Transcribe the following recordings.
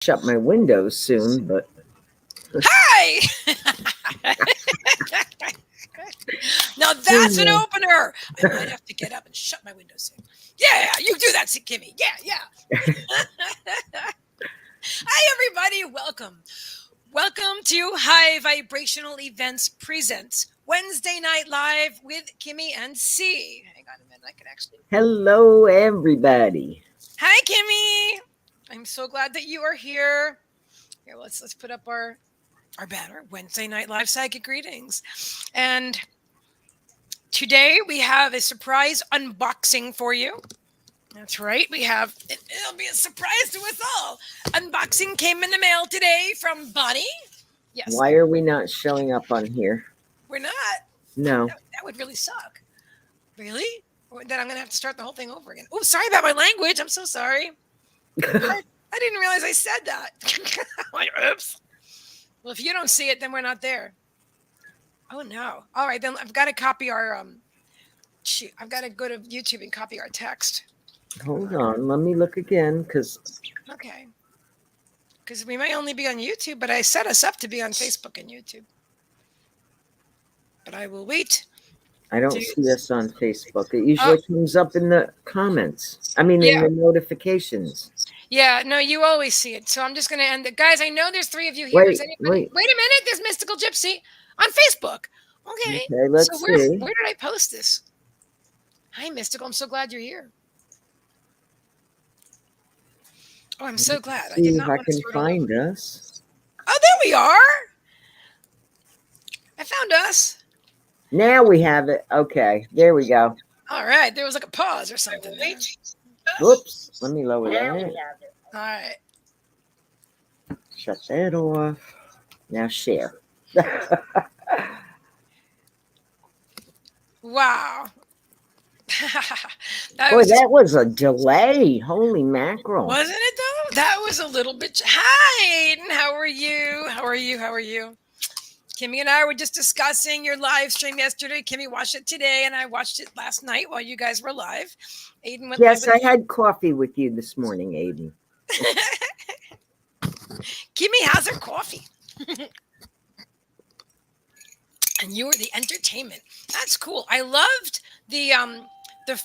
shut my windows soon, but Hi! Now that's an opener. I might have to get up and shut my windows soon. Yeah, you do that, Kimmie. Yeah. Hi, everybody. Welcome. Welcome to High Vibrational Events Presents Wednesday Night Live with Kimmie and C. Hang on a minute. I can actually. hello, everybody. Hi, Kimmie. I'm so glad that you are here. Here, let's put up our banner. Wednesday Night Live Psychic Greetings. And today we have a surprise unboxing for you. That's right. It'll be a surprise to us all. Unboxing came in the mail today from Bonnie. Yes. Why are we not showing up on here? We're not. No. That would really suck. Really? Then I'm going to have to start the whole thing over again. Oh, sorry about my language. I'm so sorry. I didn't realize I said that. Like, oops. Well, if you don't see it, then we're not there. Oh, no. All right. Then I've got to copy our, I've got to go to YouTube and copy our text. Hold on. Let me look again, Okay. Because we may only be on YouTube, but I set us up to be on Facebook and YouTube. But I will wait. I don't see us on Facebook. It usually comes up in the comments. In the notifications. Yeah, no, you always see it. So I'm just going to end it. Guys, I know there's 3 of you here. Wait a minute. There's Mystical Gypsy on Facebook. Okay. Let's see. Where did I post this? Hi, Mystical. I'm so glad you're here. Oh, I'm so glad. See if I can find us. Oh, there we are. I found us. Now we have it. Okay, there we go. All right. There was like a pause or something there. Whoops. Let me lower that. All right. Shut that off. Now share. Wow. That was a delay. Holy mackerel. Wasn't it though? That was a little bit. Hi, Aiden. How are you? Kimmie and I were just discussing your live stream yesterday. Kimmie watched it today, and I watched it last night while you guys were live. Aiden went Yes, live. I had coffee with you this morning, Aiden. Kimmie has her coffee. And you were the entertainment. That's cool. I loved the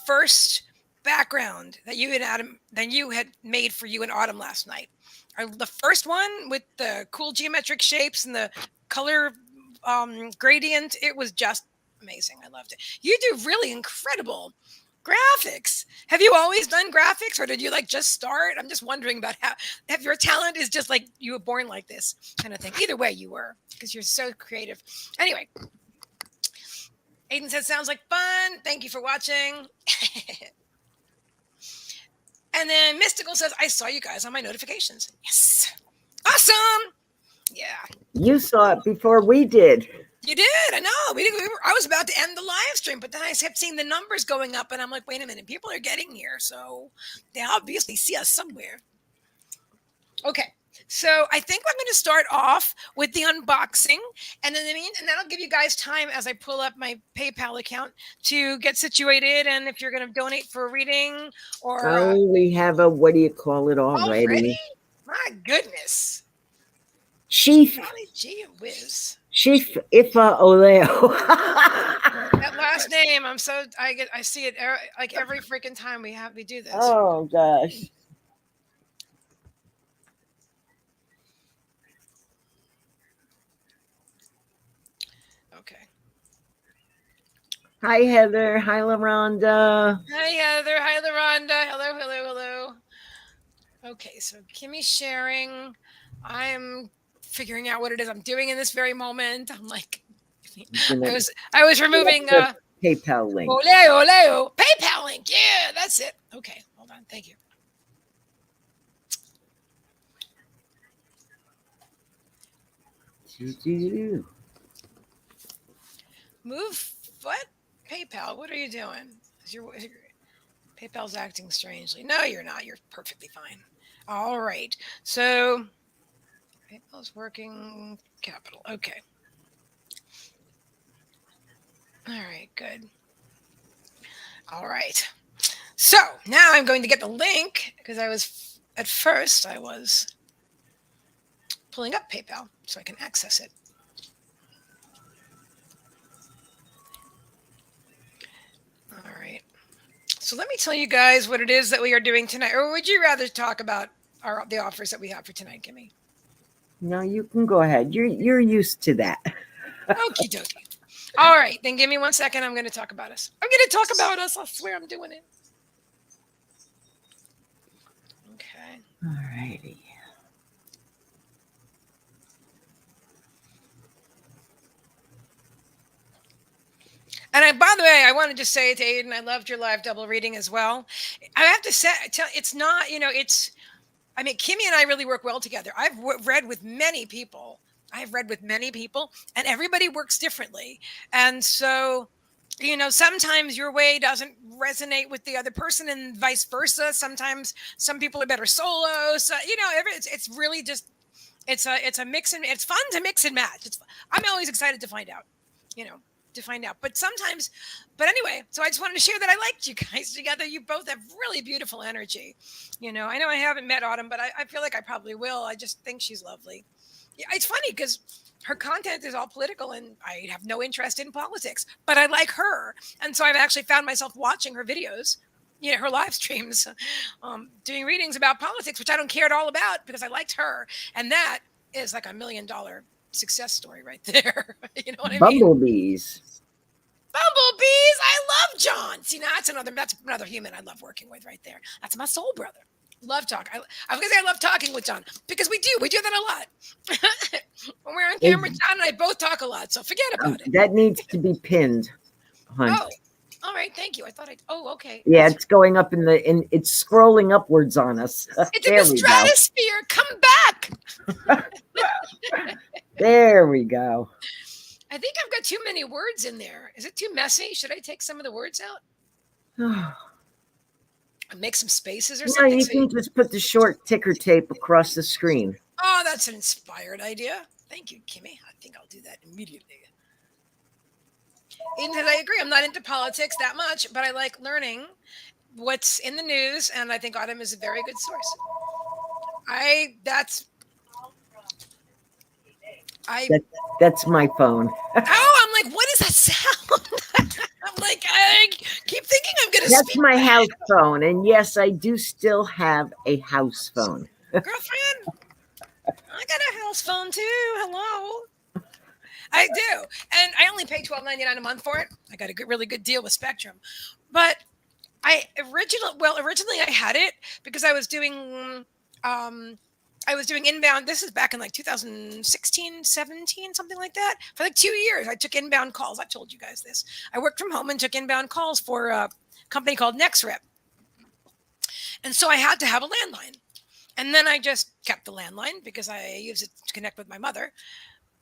first background that you had made for you in Autumn last night. The first one with the cool geometric shapes and the color gradient. It was just amazing. I loved it. You do really incredible graphics. Have you always done graphics, or did you just start? I'm just wondering about if your talent is just like you were born like this kind of thing. Either way, you were, because you're so creative. Anyway, Aiden said, sounds like fun. Thank you for watching. And then Mystical says, I saw you guys on my notifications. Yes. Awesome. Yeah. You saw it before we did. You did. I know. I was about to end the live stream, but then I kept seeing the numbers going up, and I'm like, wait a minute. People are getting here, so they obviously see us somewhere. Okay. So I think I'm going to start off with the unboxing, and then that'll give you guys time as I pull up my PayPal account to get situated. And if you're going to donate for a reading, or we have a what do you call it already? My goodness, Chief. Gee whiz. Chief Ifa Oleo. That last name, I see it like every freaking time we do this. Oh gosh. Okay. Hi Heather. Hi LaRonda. Hi Heather. Hi LaRonda. Hello. Okay, so Kimmie's sharing. I'm figuring out what it is I'm doing in this very moment. I'm like, I was removing PayPal link. Oleo. PayPal link. Yeah, that's it. Okay, hold on. Thank you. Move what? PayPal. What are you doing? PayPal's acting strangely. No, you're not. You're perfectly fine. All right. So PayPal's working capital. Okay. All right, good. All right. So now I'm going to get the link, because at first I was pulling up PayPal so I can access it. All right. So let me tell you guys what it is that we are doing tonight. Or would you rather talk about the offers that we have for tonight, Kimmie? No, you can go ahead. You're used to that. Okie dokie. All right, then give me 1 second. I'm going to talk about us. I'm going to talk about us. I swear I'm doing it. Okay. All righty. And by the way, I want to just say to Aiden, I loved your live double reading as well. I have to say, it's not, I mean, Kimmie and I really work well together. I've read with many people. And everybody works differently. And so, sometimes your way doesn't resonate with the other person and vice versa. Sometimes some people are better solo. So, it's really just, it's a mix and it's fun to mix and match. I'm always excited to find out, but anyway, so I just wanted to share that I liked you guys together. You both have really beautiful energy. I know I haven't met Autumn, but I feel like I probably will. I just think she's lovely. Yeah, it's funny because her content is all political and I have no interest in politics, but I like her. And so I've actually found myself watching her videos, her live streams, doing readings about politics, which I don't care at all about because I liked her. And that is like $1 million success story right there. You know what I mean? Bumblebees. I love John. See, now that's another human I love working with right there. That's my soul brother. Love talk. I was gonna say I love talking with John because we do that a lot. When we're on camera, John and I both talk a lot, so forget about it. That needs to be pinned, hun. Oh, all right. Thank you. I thought okay. Yeah, it's going up it's scrolling upwards on us. It's in the stratosphere. Come back. There we go. I think I've got too many words in there. Is it too messy? Should I take some of the words out? And make some spaces or something? No, you can just put the short ticker tape across the screen. Oh, that's an inspired idea. Thank you, Kimmie. I think I'll do that immediately. And I agree. I'm not into politics that much, but I like learning what's in the news, and I think Autumn is a very good source. That's my phone. I'm like, what is that sound? I'm like, I keep thinking I'm going to That's my house phone. And yes, I do still have a house phone. Girlfriend, I got a house phone too. Hello. I do. And I only pay $12.99 a month for it. I got a really good deal with Spectrum. But originally I had it because I was doing inbound. This is back in like 2016, 17, something like that. For like 2 years, I took inbound calls. I've told you guys this. I worked from home and took inbound calls for a company called NextRep. And so I had to have a landline. And then I just kept the landline because I use it to connect with my mother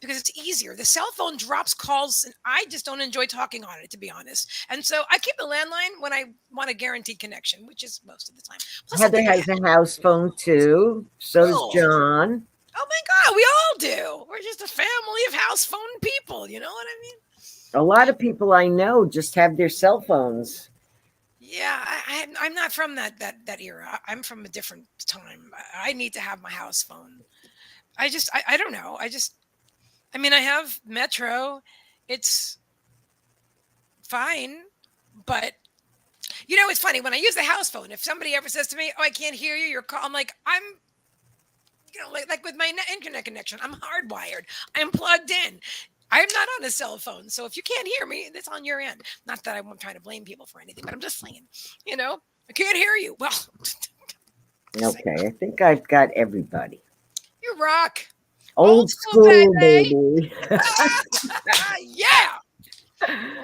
because it's easier. The cell phone drops calls and I just don't enjoy talking on it, to be honest. And so I keep the landline when I want a guaranteed connection, which is most of the time. Plus, Heather has a house phone too. So does John. Oh my God, we all do. We're just a family of house phone people. You know what I mean? A lot of people I know just have their cell phones. Yeah, I'm not from that era. I'm from a different time. I need to have my house phone. I don't know. I have Metro. It's fine. But, it's funny. When I use the house phone, if somebody ever says to me, oh, I can't hear you, your call, I'm like, like with my internet connection, I'm hardwired. I'm plugged in. I'm not on a cell phone. So if you can't hear me, that's on your end. Not that I'm trying to blame people for anything, but I'm just saying, I can't hear you. Well, okay. I think I've got everybody. You rock. Old school, baby. Yeah.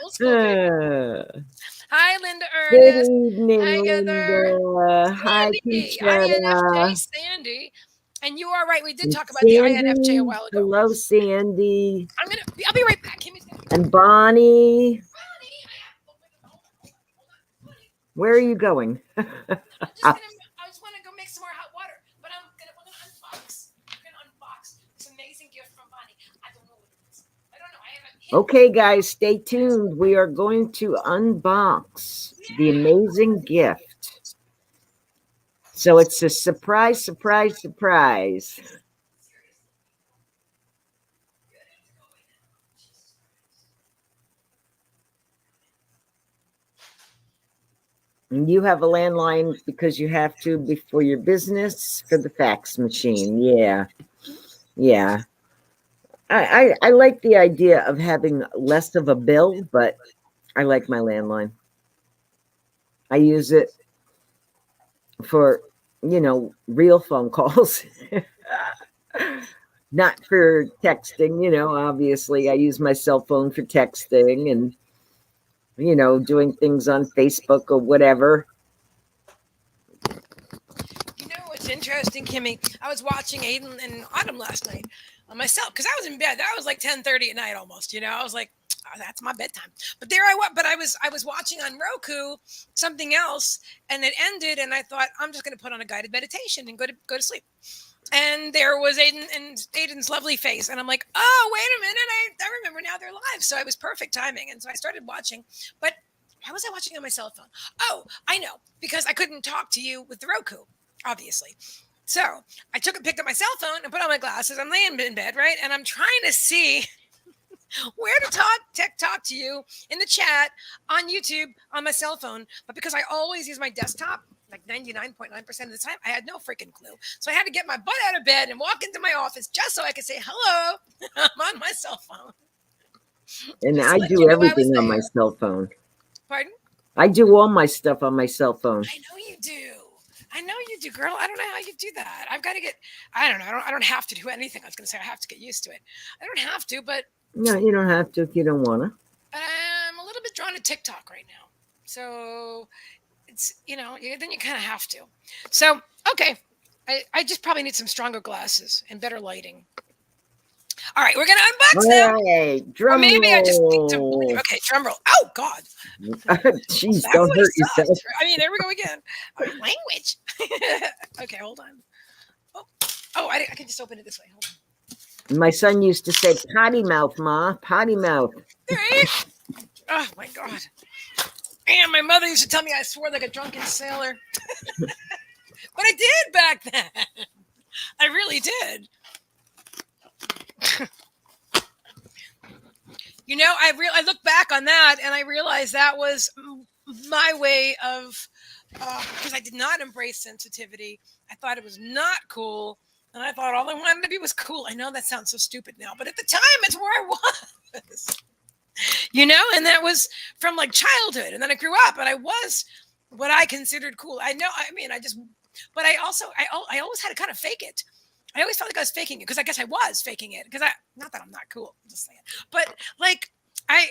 Old school, baby. Hi, Linda Good Ernest. evening, Hi, Heather. Linda. Hi, INFJ Sandy. And you are right. We did talk about the INFJ a while ago. Hello, Sandy. I'll be right back. And Bonnie. Where are you going? I just want to go make some more hot water, but we're gonna unbox. This amazing gift from Bonnie. I don't know what it is. I don't know. Okay, guys, stay tuned. We are going to unbox the amazing gift. So it's a surprise, surprise, surprise. And you have a landline because you have to before your business for the fax machine. Yeah. Yeah. I like the idea of having less of a bill, but I like my landline. I use it for, real phone calls. Not for texting, obviously I use my cell phone for texting and, doing things on Facebook or whatever. You know what's interesting, Kimmie? I was watching Aiden and Autumn last night on myself because I was in bed. That was like 10:30 at night almost. I was like, oh, that's my bedtime. But there I was. But I was watching on Roku something else, and it ended, and I thought I'm just going to put on a guided meditation and go to sleep. And there was Aiden's lovely face, and I'm like, oh, wait a minute, I remember now they're live. So it was perfect timing, and so I started watching. But why was I watching on my cell phone? Oh, I know, because I couldn't talk to you with the Roku, obviously. So I picked up my cell phone and put on my glasses. I'm laying in bed, right, and I'm trying to see where to talk to you in the chat on YouTube on my cell phone. But because I always use my desktop, like 99.9% of the time, I had no freaking clue. So I had to get my butt out of bed and walk into my office just so I could say hello. I'm on my cell phone. And I do everything on my cell phone. Pardon? I do all my stuff on my cell phone. I know you do, girl. I don't know how you do that. I've got to get. I don't know. I don't have to do anything. I was going to say I have to get used to it. I don't have to, but no, you don't have to if you don't want to. I'm a little bit drawn to TikTok right now, so it's then you kind of have to. So okay, I just probably need some stronger glasses and better lighting. All right, we're gonna unbox them. Right, drum maybe roll. I just need to. Okay, drum roll. Oh God. Jeez, don't hurt yourself. I mean, there we go again. All right, language. Okay, hold on. Oh, I can just open it this way. Hold on. My son used to say, "Potty mouth, Ma, potty mouth." Oh my God. And my mother used to tell me I swore like a drunken sailor. But I did back then. I really did. I look back on that and I realized that was my way of, because I did not embrace sensitivity. I thought it was not cool. And I thought all I wanted to be was cool. I know that sounds so stupid now, but at the time it's where I was. And that was from like childhood. And then I grew up and I was what I considered cool. I always had to kind of fake it. I always felt like I was faking it because I guess I was faking it because not that I'm not cool, I'm just saying, but like I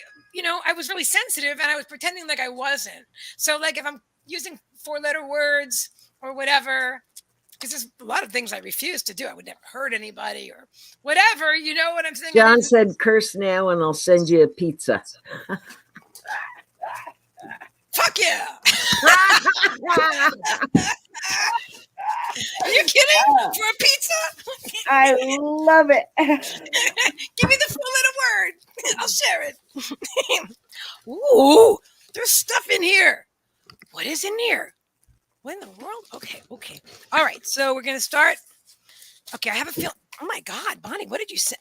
was really sensitive and I was pretending like I wasn't. So like if I'm using 4-letter words or whatever, because there's a lot of things I refuse to do. I would never hurt anybody or whatever. You know what I'm saying? John said, "Curse now, and I'll send you a pizza." Fuck yeah! Are you kidding? For a pizza? I love it. Give me the 4-letter word. I'll share it. Ooh, there's stuff in here. What is in here? What in the world? Okay. All right, so we're going to start. Okay, I have a feeling. Oh, my God, Bonnie, what did you say?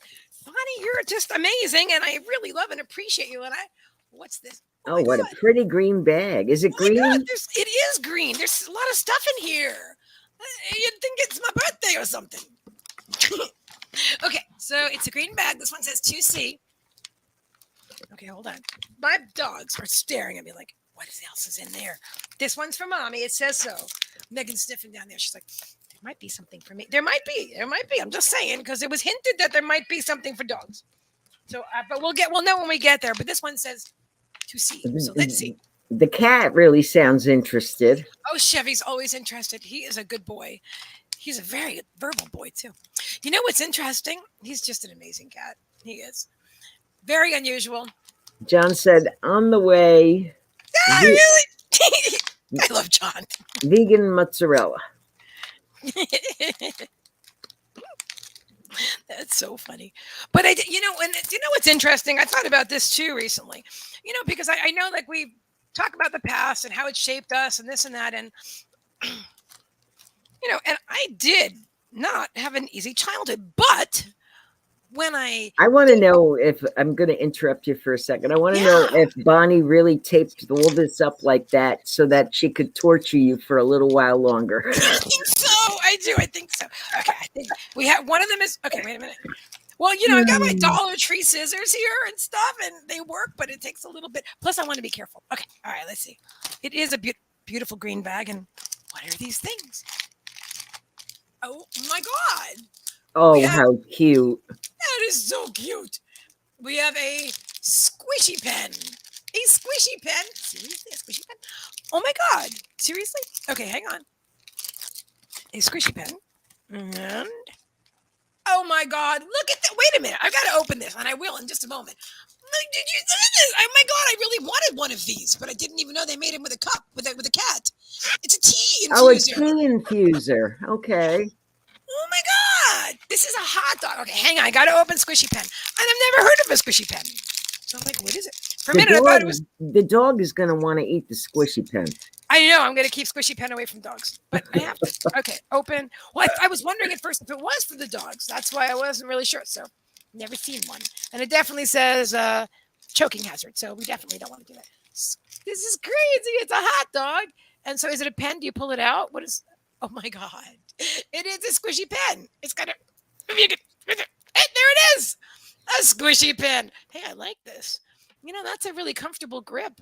Bonnie, you're just amazing, and I really love and appreciate you. And what's this? Oh, what a pretty green bag. Is it green? God, it is green. There's a lot of stuff in here. You'd think it's my birthday or something. Okay, so it's a green bag. This one says 2C. Okay, hold on. My dogs are staring at me like, what else is in there? This one's for Mommy. It says so. Megan's sniffing down there. She's like, there might be something for me. There might be. I'm just saying because it was hinted that there might be something for dogs. So, but we'll know when we get there. But this one says 2C. So let's see. The cat really sounds interested. Oh, Chevy's always interested. He is a good boy. He's a very verbal boy, too. You know what's interesting? He's just an amazing cat. He is. Very unusual. John said, "On the way." Ah, really? I love John. Vegan mozzarella. That's so funny. But and you know what's interesting? I thought about this, too, recently. Because I know, like, we talk about the past and how it shaped us and this and that. And, and I did not have an easy childhood, but when I I want to know if I'm going to interrupt you for a second. I want to know yeah. if Bonnie really taped all this up like that so that she could torture you for a little while longer. I think so. I do. I think so. Okay. I think we have one of them is okay. Wait a minute. Well, I've got my Dollar Tree scissors here and stuff, and they work, but it takes a little bit. Plus, I want to be careful. Okay. All right. Let's see. It is a beautiful green bag, and what are these things? Oh my God! Oh, how cute. That is so cute. We have a squishy pen. A squishy pen. Seriously, a squishy pen? Oh my God. Seriously? Okay, hang on. A squishy pen. And oh my God, look at that. Wait a minute. I've got to open this, and I will in just a moment. Did you look at this? Oh my God, I really wanted one of these, but I didn't even know they made them with a cup, with a cat. It's a tea infuser. Oh, a tea infuser. Okay. Oh my God, this is a hot dog. Okay, hang on. I got to open squishy pen. And I've never heard of a squishy pen. So I'm like, what is it? For a minute, I thought it was. The dog is going to want to eat the squishy pen. I know. I'm going to keep squishy pen away from dogs, but I have to. Okay, open. Well, I was wondering at first if it was for the dogs. That's why I wasn't really sure. So, never seen one. And it definitely says choking hazard. So we definitely don't want to do that. This is crazy. It's a hot dog. And so, is it a pen? Do you pull it out? What is? Oh my God! It is a squishy pen. It's got a. There it is. A squishy pen. Hey, I like this. That's a really comfortable grip.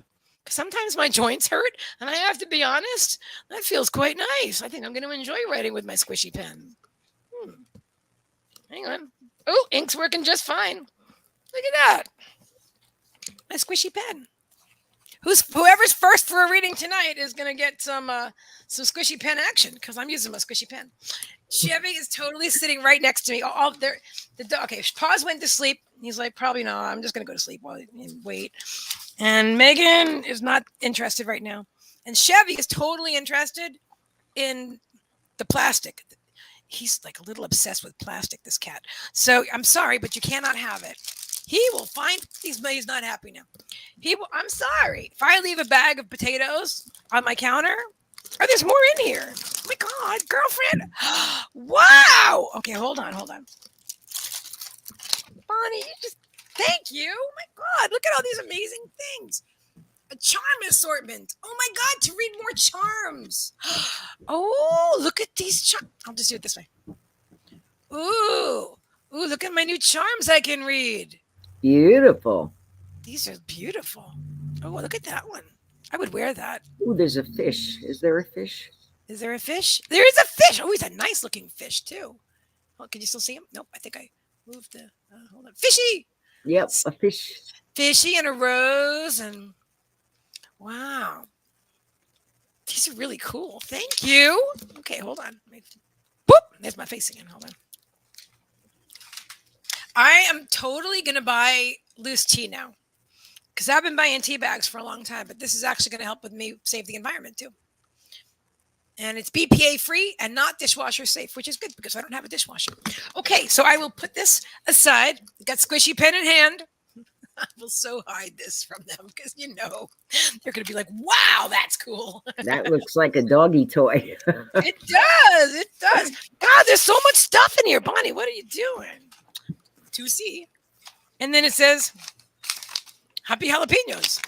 Sometimes my joints hurt, and I have to be honest, that feels quite nice. I think I'm going to enjoy writing with my squishy pen. Hang on. Oh, ink's working just fine. Look at that. My squishy pen. Whoever's first for a reading tonight is going to get some squishy pen action because I'm using my squishy pen. Chevy is totally sitting right next to me. Okay, Paws went to sleep. He's like, probably no. I'm just going to go to sleep while and wait. And Meagan is not interested right now. And Chevy is totally interested in the plastic. He's like a little obsessed with plastic, this cat. So I'm sorry, but you cannot have it. He will find, he's not happy now. I'm sorry. If I leave a bag of potatoes on my counter, there's more in here. Oh my God, girlfriend. Wow. Okay, hold on. Bonnie, thank you. Oh my God, look at all these amazing things. A charm assortment. Oh my God, to read more charms. Oh, look at these charms. I'll just do it this way. Ooh, look at my new charms I can read. Beautiful. These are beautiful. Oh, look at that one. I would wear that. Oh, there's a fish. Is there a fish? Is there a fish? There is a fish. Oh, he's a nice looking fish too. Oh, can you still see him? Nope, I think I moved the, hold on. Fishy. Yep, a fish. Fishy and a rose and wow. These are really cool. Thank you. Okay, hold on. Boop. There's my face again. Hold on. I am totally going to buy loose tea now because I've been buying tea bags for a long time, but this is actually going to help with me save the environment too. And it's BPA free and not dishwasher safe, which is good because I don't have a dishwasher. Okay, so I will put this aside. Got squishy pen in hand. I will so hide this from them because they're going to be like, wow, that's cool. That looks like a doggy toy. It does. God, there's so much stuff in here. Bonnie, what are you doing? 2C. And then it says, happy jalapenos.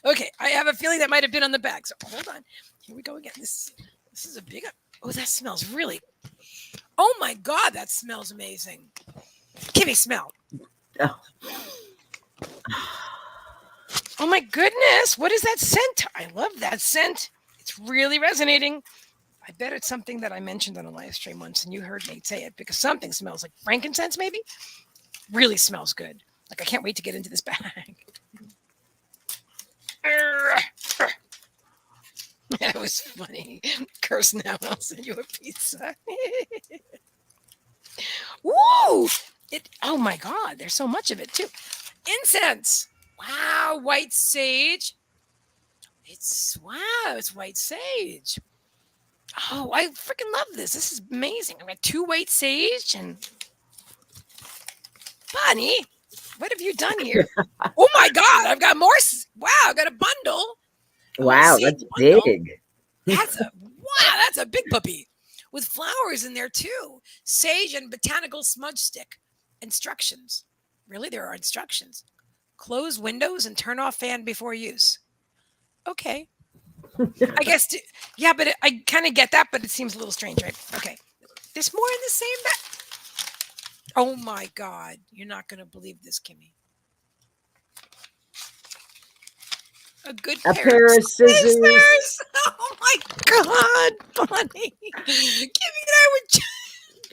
Okay, I have a feeling that might have been on the bag. So hold on. Here we go again. This is a big. Oh, that smells really. Oh my God, that smells amazing. Kimmie, smell. Oh my goodness, what is that scent? I love that scent. It's really resonating. I bet it's something that I mentioned on a live stream once, and you heard me say it because something smells like frankincense. Maybe really smells good. Like I can't wait to get into this bag. That was funny. Curse now. I'll send you a pizza. Woo! Oh my God, there's so much of it too. Incense. Wow, white sage. It's white sage. Oh, I freaking love this. This is amazing. I've got 2 white sage and Bonnie, what have you done here? Oh my God, I've got more. Wow, I've got a bundle. Wow, that's big. That's a big puppy. with flowers in there too. Sage and botanical smudge stick. Instructions. Really, there are instructions. Close windows and turn off fan before use. Okay. I guess, yeah, but I kind of get that, but it seems a little strange, right? Okay. There's more in the same bag. Oh my God. You're not going to believe this, Kimmie. A good A pair pair of of scissors. Oh my God, Bonnie. Kimmie and I were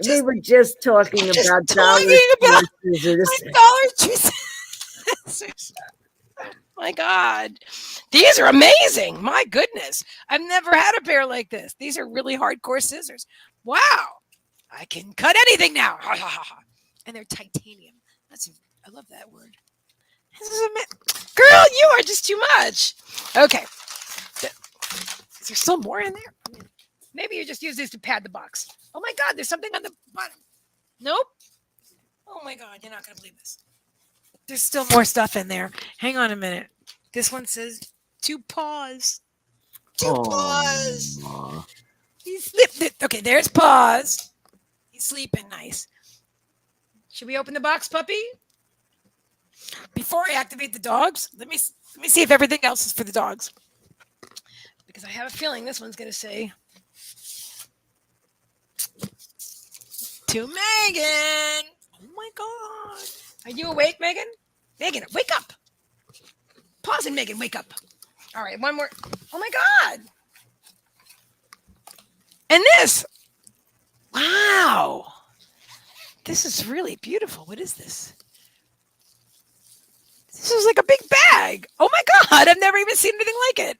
We were just talking just about talking about scissors. Dollar Tree scissors. Oh my God. These are amazing. My goodness. I've never had a pair like this. These are really hardcore scissors. Wow. I can cut anything now. And they're titanium. I love that word. This is girl, you are just too much. Okay. Is there still more in there? Maybe you just use these to pad the box. Oh my God, there's something on the bottom. Nope. Oh my God, you're not going to believe this. There's still more stuff in there. Hang on a minute. This one says 2 paws. 2 paws. He slipped it. Okay, there's paws. He's sleeping nice. Should we open the box, puppy? Before I activate the dogs, let me see if everything else is for the dogs. Because I have a feeling this one's going to say to Meagan. Oh my God. Are you awake, Meagan? Meagan, wake up. Pause and Meagan, wake up. All right, one more. Oh my God. And this. Wow. This is really beautiful. What is this? This is like a big bag. Oh my God. I've never even seen anything like it.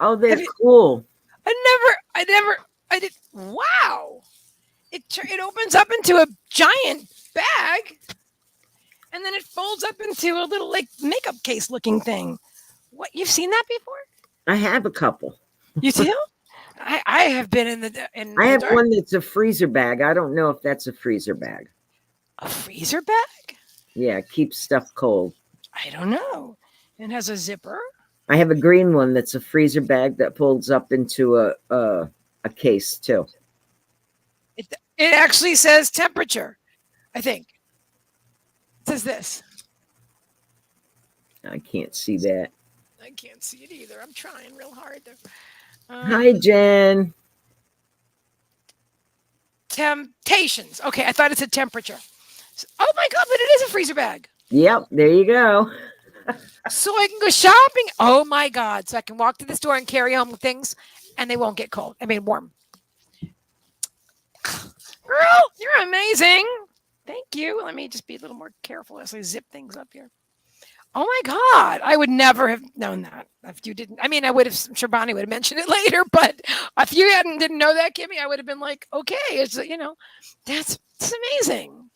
Oh, they're cool. I did. Wow. It opens up into a giant bag. And then it folds up into a little like makeup case looking thing. What, you've seen that before? I have a couple. You do? I have been I have one that's a freezer bag. I don't know if that's a freezer bag. A freezer bag? Yeah, it keeps stuff cold. I don't know. It has a zipper. I have a green one that's a freezer bag that folds up into a case too. It actually says temperature, I think. It says this. I can't see that. I can't see it either. I'm trying real hard. Hi, Jen. Temptations. Okay, I thought it said temperature. Oh my God, but it is a freezer bag. Yep, there you go. So I can go shopping. Oh my God. So I can walk to the store and carry home things and they won't get cold. I mean, warm. Girl, you're amazing. Thank you. Let me just be a little more careful as I zip things up here. Oh my God. I would never have known that if you didn't. I mean, I would have, I'm sure Bonnie would have mentioned it later, but if you didn't know that, Kimmie, I would have been like, okay, it's, that's amazing.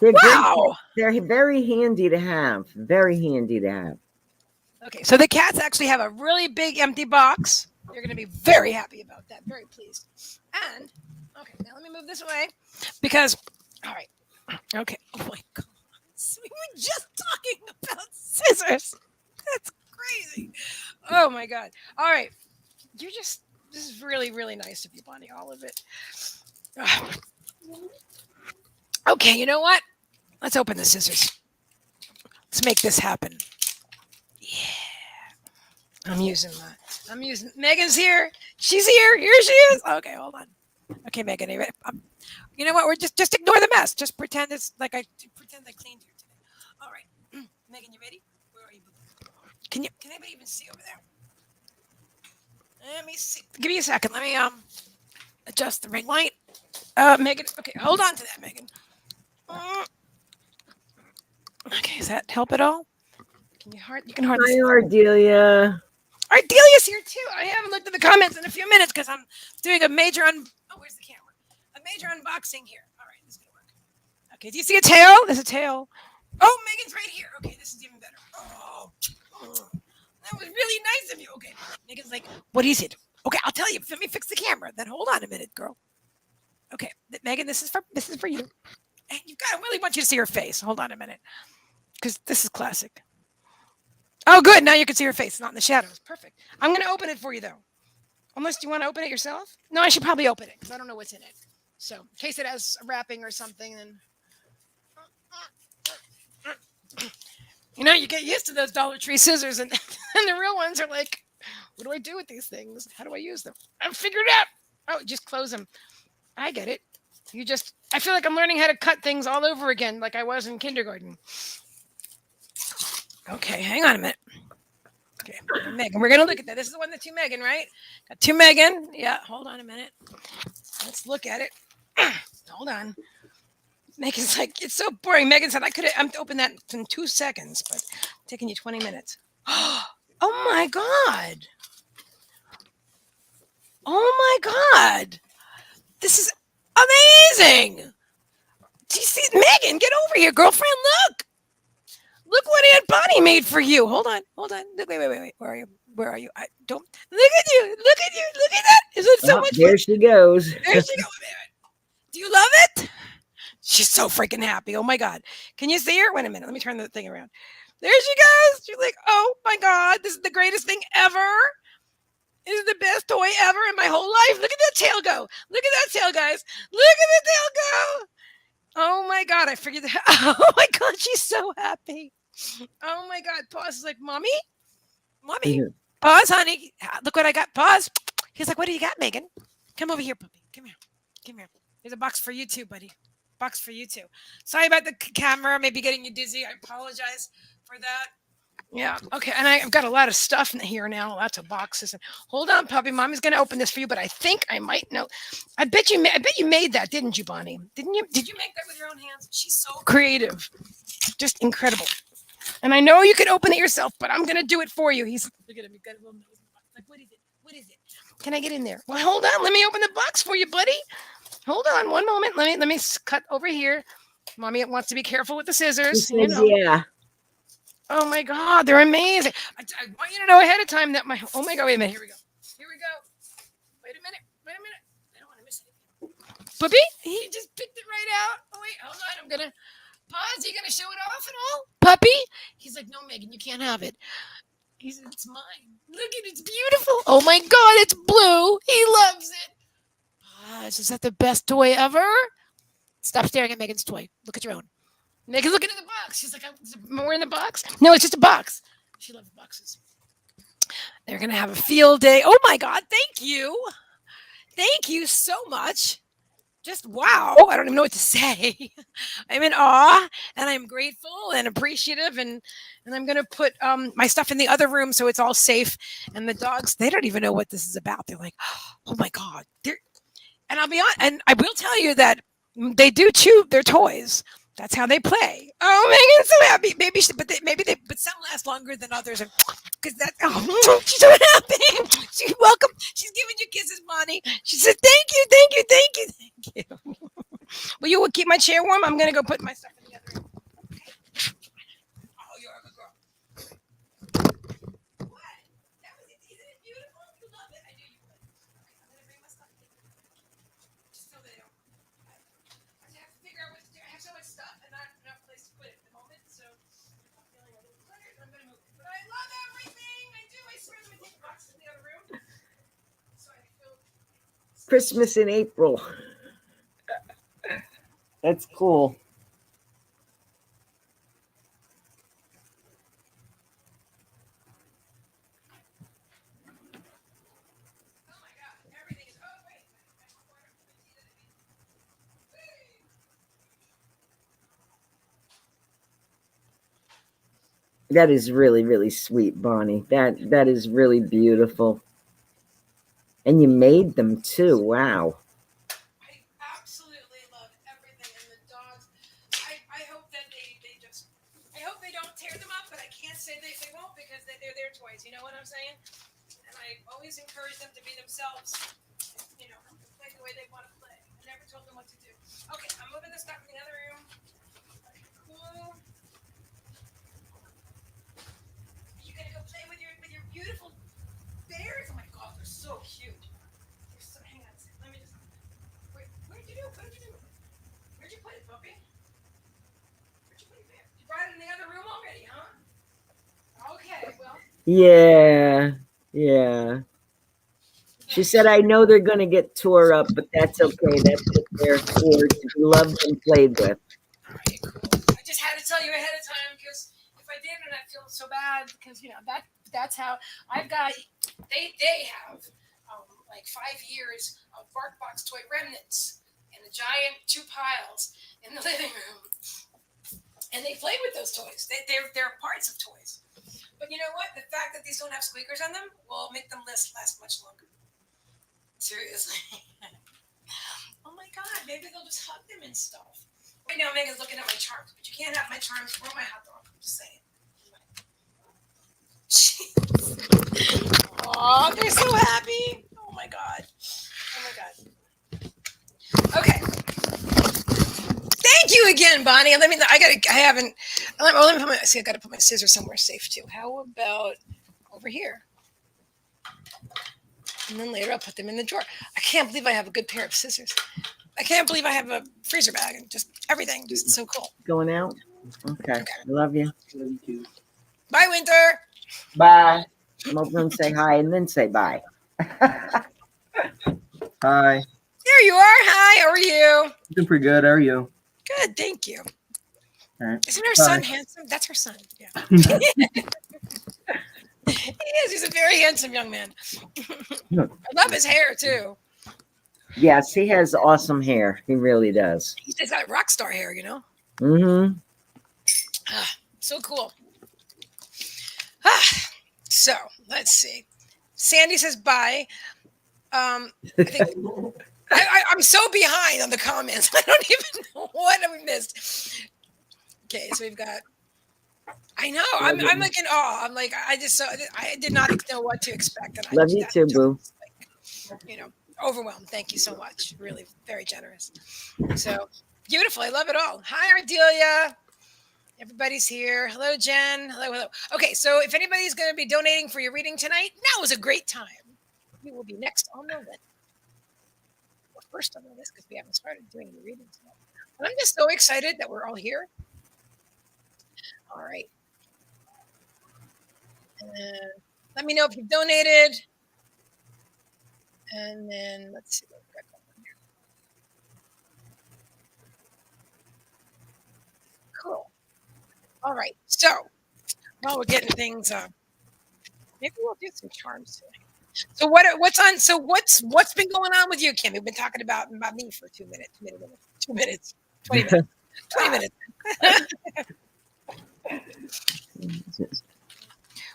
Wow. They're very handy to have. Very handy to have. Okay, so the cats actually have a really big empty box. You're going to be very happy about that. Very pleased. And, okay, now let me move this away because, all right. Okay. Oh my God. We were just talking about scissors. That's crazy. Oh my God. All right. This is really, really nice of you, Bonnie, all of it. Okay, you know what? Let's open the scissors. Let's make this happen. Yeah. I'm using Megan's here. She's here. Here she is. Okay, hold on. Okay, Megan, you ready? You know what? We're just ignore the mess. Just pretend it's like I cleaned here today. All right. Megan, you ready? Where are you? Can anybody even see over there? Let me see. Give me a second. Let me adjust the ring light. Megan, okay, hold on to that, Megan. Okay, does that help at all? You can hardly Hi, Ardelia. Ardelia's here too. I haven't looked at the comments in a few minutes because I'm doing a major where's the camera? A major unboxing here. All right, this is gonna work. Okay, do you see a tail? There's a tail. Oh, Megan's right here. Okay, this is even better. Oh, that was really nice of you. Okay, Megan's like, what is it? Okay, I'll tell you. Let me fix the camera. Then hold on a minute, girl. Okay, Megan, this is for you. And I really want you to see her face. Hold on a minute, because this is classic. Oh, good. Now you can see her face. It's not in the shadows. Perfect. I'm going to open it for you, though. Unless you want to open it yourself. No, I should probably open it because I don't know what's in it. So in case it has wrapping or something, then you get used to those Dollar Tree scissors, and, and the real ones are like, what do I do with these things? How do I use them? I figured it out. Oh, just close them. I get it. I feel like I'm learning how to cut things all over again, like I was in kindergarten. Okay, hang on a minute. Okay, Meagan, we're gonna look at that. This is the one that's to Meagan, right? Got to Meagan. Yeah, hold on a minute. Let's look at it. Hold on. Megan's like, it's so boring. Megan said, I'm open that in 2 seconds, but it's taking you 20 minutes. Oh my God. Oh my God. This is amazing. Do you see Megan? Get over here, girlfriend. Look. Look what Aunt Bonnie made for you. Hold on. Look, wait. Where are you? I don't look at you. Look at you. Look at that. Is it so much There fun? she goes. There she goes. Do you love it? She's so freaking happy. Oh my God. Can you see her? Wait a minute. Let me turn the thing around. There she goes. She's like, oh my God, this is the greatest thing ever. This is the best toy ever in my whole life. Look at that tail go. Look at that tail, guys. Look at the tail go. Oh my God. I figured that. Oh my God. She's so happy. Oh my God. Pause is like, Mommy? Pause, honey. Look what I got. Pause. He's like, what do you got, Meagan? Come over here, puppy. Come here. There's a box for you too, buddy. Box for you too. Sorry about the camera, maybe getting you dizzy. I apologize for that. Yeah. Okay. And I've got a lot of stuff in here now, lots of boxes. And hold on, puppy. Mommy's gonna open this for you, but I think I might know. I bet you made that, didn't you, Bonnie? Didn't you? Did you make that with your own hands? She's so creative, just incredible. And I know you can open it yourself, but I'm gonna do it for you. He's look at him. He's got a little nose. Like, what is it? What is it? Can I get in there? Well, hold on. Let me open the box for you, buddy. Hold on one moment. Let me cut over here. Mommy wants to be careful with the scissors. She says, yeah. Oh my God, they're amazing. I want you to know ahead of time that oh my God, wait a minute. Here we go. Wait a minute. I don't want to miss anything. Puppy, he just picked it right out. Oh wait, hold on. I'm gonna pause. Are you gonna show it off at all? Puppy? He's like, no, Meagan, you can't have it. He said, it's mine. Look at it, it's beautiful. Oh my God, it's blue. He loves it. Is that the best toy ever? Stop staring at Megan's toy. Look at your own. Megan's looking in the box. She's like, more in the box? No, it's just a box. She loves boxes. They're going to have a field day. Oh my God, thank you. Thank you so much. Just wow. I don't even know what to say. I'm in awe and I'm grateful and appreciative and I'm going to put my stuff in the other room so it's all safe. And the dogs, they don't even know what this is about. They're like, oh my God. And I'll be honest, and I will tell you that they do chew their toys. That's how they play. Oh, Megan's so happy. But some last longer than others. Because she's so happy. She's welcome. She's giving you kisses, Bonnie. She said, thank you. Will you keep my chair warm? I'm going to go put my stuff in the other room. Oh, you're a good girl. What? Isn't it beautiful? You love it? I knew you would. Okay, I'm going to bring my stuff in. Just so they don't. I have to figure out what to do. I have so much stuff and not enough place to put it at the moment. So I'm feeling a little cluttered. I'm going to move it. But I love everything. I do. I swear. Let me take the boxes in the other room. So I feel Christmas in April. That's cool. That is really, really sweet, Bonnie. That is really beautiful. And you made them too. Wow. I absolutely love everything and the dogs. I hope that I hope they don't tear them up, but I can't say they won't because they're their toys. You know what I'm saying? And I always encourage them to be themselves. Play the way they want to play. I never told them what to do. Okay, I'm moving the stuff in the other room. Cool. You gonna go play with your beautiful bears? Oh my God, they're so cute. Hang on a second. Let me just. Wait, what did you do? Where'd you put it, puppy? Where'd you put it there? You brought it in the other room already, huh? Okay, well. Yeah. She said, I know they're going to get tore up, but that's okay. That's what they're for, to be loved and played with. All right, cool. I just had to tell you ahead of time because if I didn't, I feel so bad because that's how I've got. They have like 5 years of BarkBox toy remnants in a giant 2 piles in the living room, and they played with those toys. They're parts of toys. But you know what? The fact that these don't have squeakers on them will make them last much longer. Seriously. Oh my God, maybe they'll just hug them and stuff. Right now, Megan's looking at my charms, but you can't have my charms or my hot dog. I'm just saying. Oh, they're so happy. Oh my God. Oh my God. Okay. Thank you again, Bonnie. Let me put my, see, I gotta put my scissors somewhere safe too. How about over here? And then later I'll put them in the drawer. I can't believe I have a good pair of scissors. I can't believe I have a freezer bag and just everything. Just so cool. Going out? Okay. I love you. Love you too. Bye, Winter. Bye. Come over and say hi and then say bye. Hi. There you are. Hi, how are you? Doing pretty good. How are you? Good, thank you. All right. Isn't her son handsome? That's her son. Yeah. He is. He's a very handsome young man. I love his hair too. Yes, he has awesome hair. He really does. He's got rock star hair, you know. Mm-hmm. So cool. So let's see. Sandy says bye. I think I'm so behind on the comments. I don't even know what we missed. Okay, so we've got. I know. I'm like in awe. I'm like I did not know what to expect. And Love you too, boo. Like, overwhelmed. Thank you so much. Really, very generous. So beautiful. I love it all. Hi, Ardelia. Everybody's here. Hello, Jen. Hello. Okay, so if anybody's going to be donating for your reading tonight, now is a great time. You will be next on the list. Well, first on the list because we haven't started doing the readings yet. But I'm just so excited that we're all here. All right. And let me know if you've donated. And then let's see what we got going on here. Cool. All right. So while we're getting things, maybe we'll do some charms today. So what's on? So what's been going on with you, Kim? We've been talking about me for 2 minutes, 20 minutes. 20 minutes.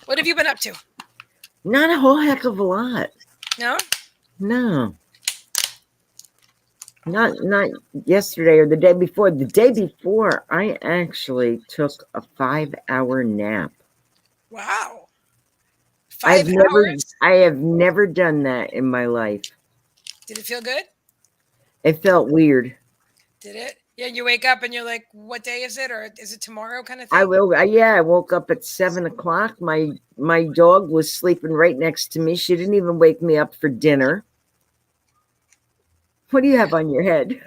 What have you been up to? Not a whole heck of a lot. No. Not yesterday or the day before. The day before, I actually took a 5-hour nap. Wow. I have 5 hours? never done that in my life. Did it feel good? It felt weird. Did it? Yeah, you wake up and you're like, what day is it? Or is it tomorrow kind of thing? I woke up at 7 o'clock. My dog was sleeping right next to me. She didn't even wake me up for dinner. What do you have on your head?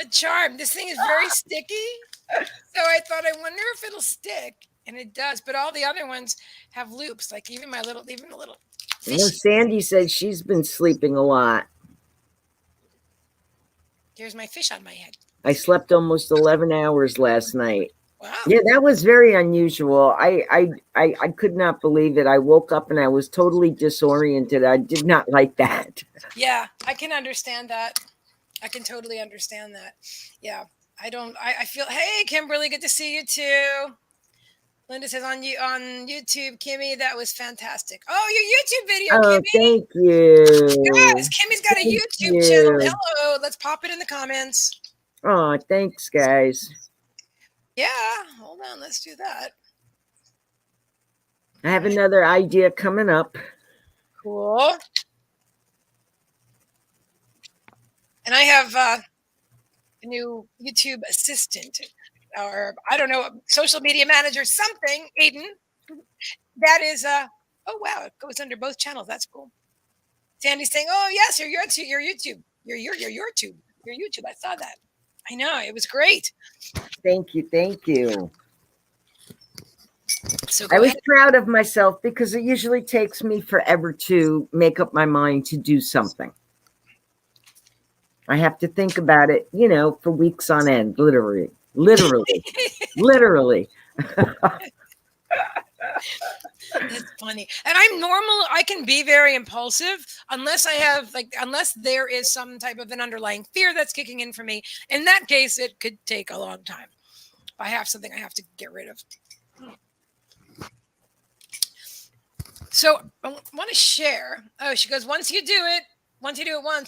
A charm. This thing is very sticky. So I thought, I wonder if it'll stick. And it does. But all the other ones have loops. Like even the little fish. Well, Sandy said she's been sleeping a lot. Here's my fish on my head. I slept almost 11 hours last night. Wow. Yeah, that was very unusual. I could not believe it. I woke up and I was totally disoriented. I did not like that. Yeah, I can understand that. I can totally understand that. Yeah, I feel, hey, Kimberly, good to see you too. Linda says on YouTube, Kimmie, that was fantastic. Oh, your YouTube video, Kimmie. Thank you. Yes, Kimmie's got a YouTube channel. Hello, let's pop it in the comments. Oh, thanks, guys. Yeah, hold on, let's do that. I have another idea coming up. Cool. And I have a new YouTube assistant, or I don't know, social media manager, something, Aiden. That is, oh wow, it goes under both channels. That's cool. Sandy's saying, oh yes, your YouTube. I saw that. I know, it was great. Thank you. So I go was ahead. proud of myself because it usually takes me forever to make up my mind to do something. I have to think about it, for weeks on end, literally. Literally. That's funny. And I'm normal. I can be very impulsive unless there is some type of an underlying fear that's kicking in for me. In that case, it could take a long time. If I have something I have to get rid of. So I want to share. Oh, she goes, once you do it once,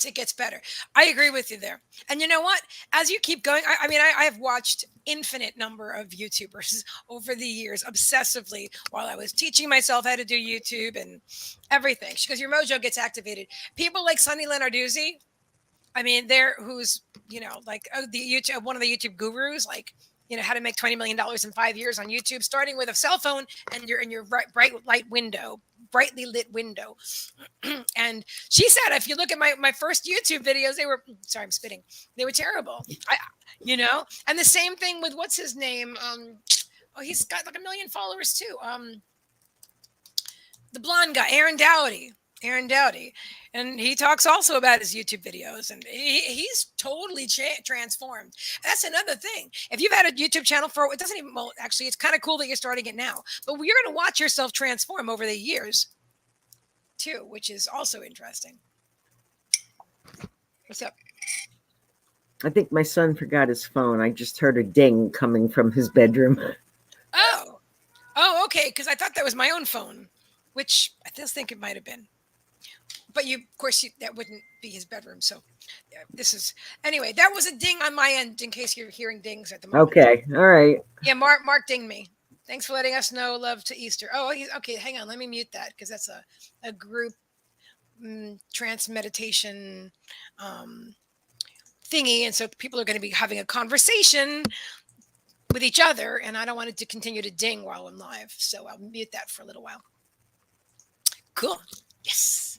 it gets better. I agree with you there. And you know what? As you keep going, I have watched infinite number of YouTubers over the years obsessively while I was teaching myself how to do YouTube and everything. She goes, your mojo gets activated. People like Sunny Lenarduzzi, who's, like the YouTube, one of the YouTube gurus, like, how to make $20 million in 5 years on YouTube, starting with a cell phone and your brightly lit window. And she said, if you look at my first YouTube videos, sorry, I'm spitting. They were terrible. And the same thing with what's his name? He's got like 1 million followers too. The blonde guy, Aaron Dowdy, and he talks also about his YouTube videos, and he's totally transformed. That's another thing. If you've had a YouTube channel it doesn't even, well, actually, it's kind of cool that you're starting it now, but you're going to watch yourself transform over the years too, which is also interesting. What's up? I think my son forgot his phone. I just heard a ding coming from his bedroom. Oh, okay, because I thought that was my own phone, which I just think it might have been. But that wouldn't be his bedroom. So anyway, that was a ding on my end in case you're hearing dings at the moment. Okay. All right. Yeah. Mark dinged me. Thanks for letting us know. Love to Easter. Oh, okay. Hang on. Let me mute that because that's a group trance meditation thingy. And so people are going to be having a conversation with each other. And I don't want it to continue to ding while I'm live. So I'll mute that for a little while. Cool. Yes.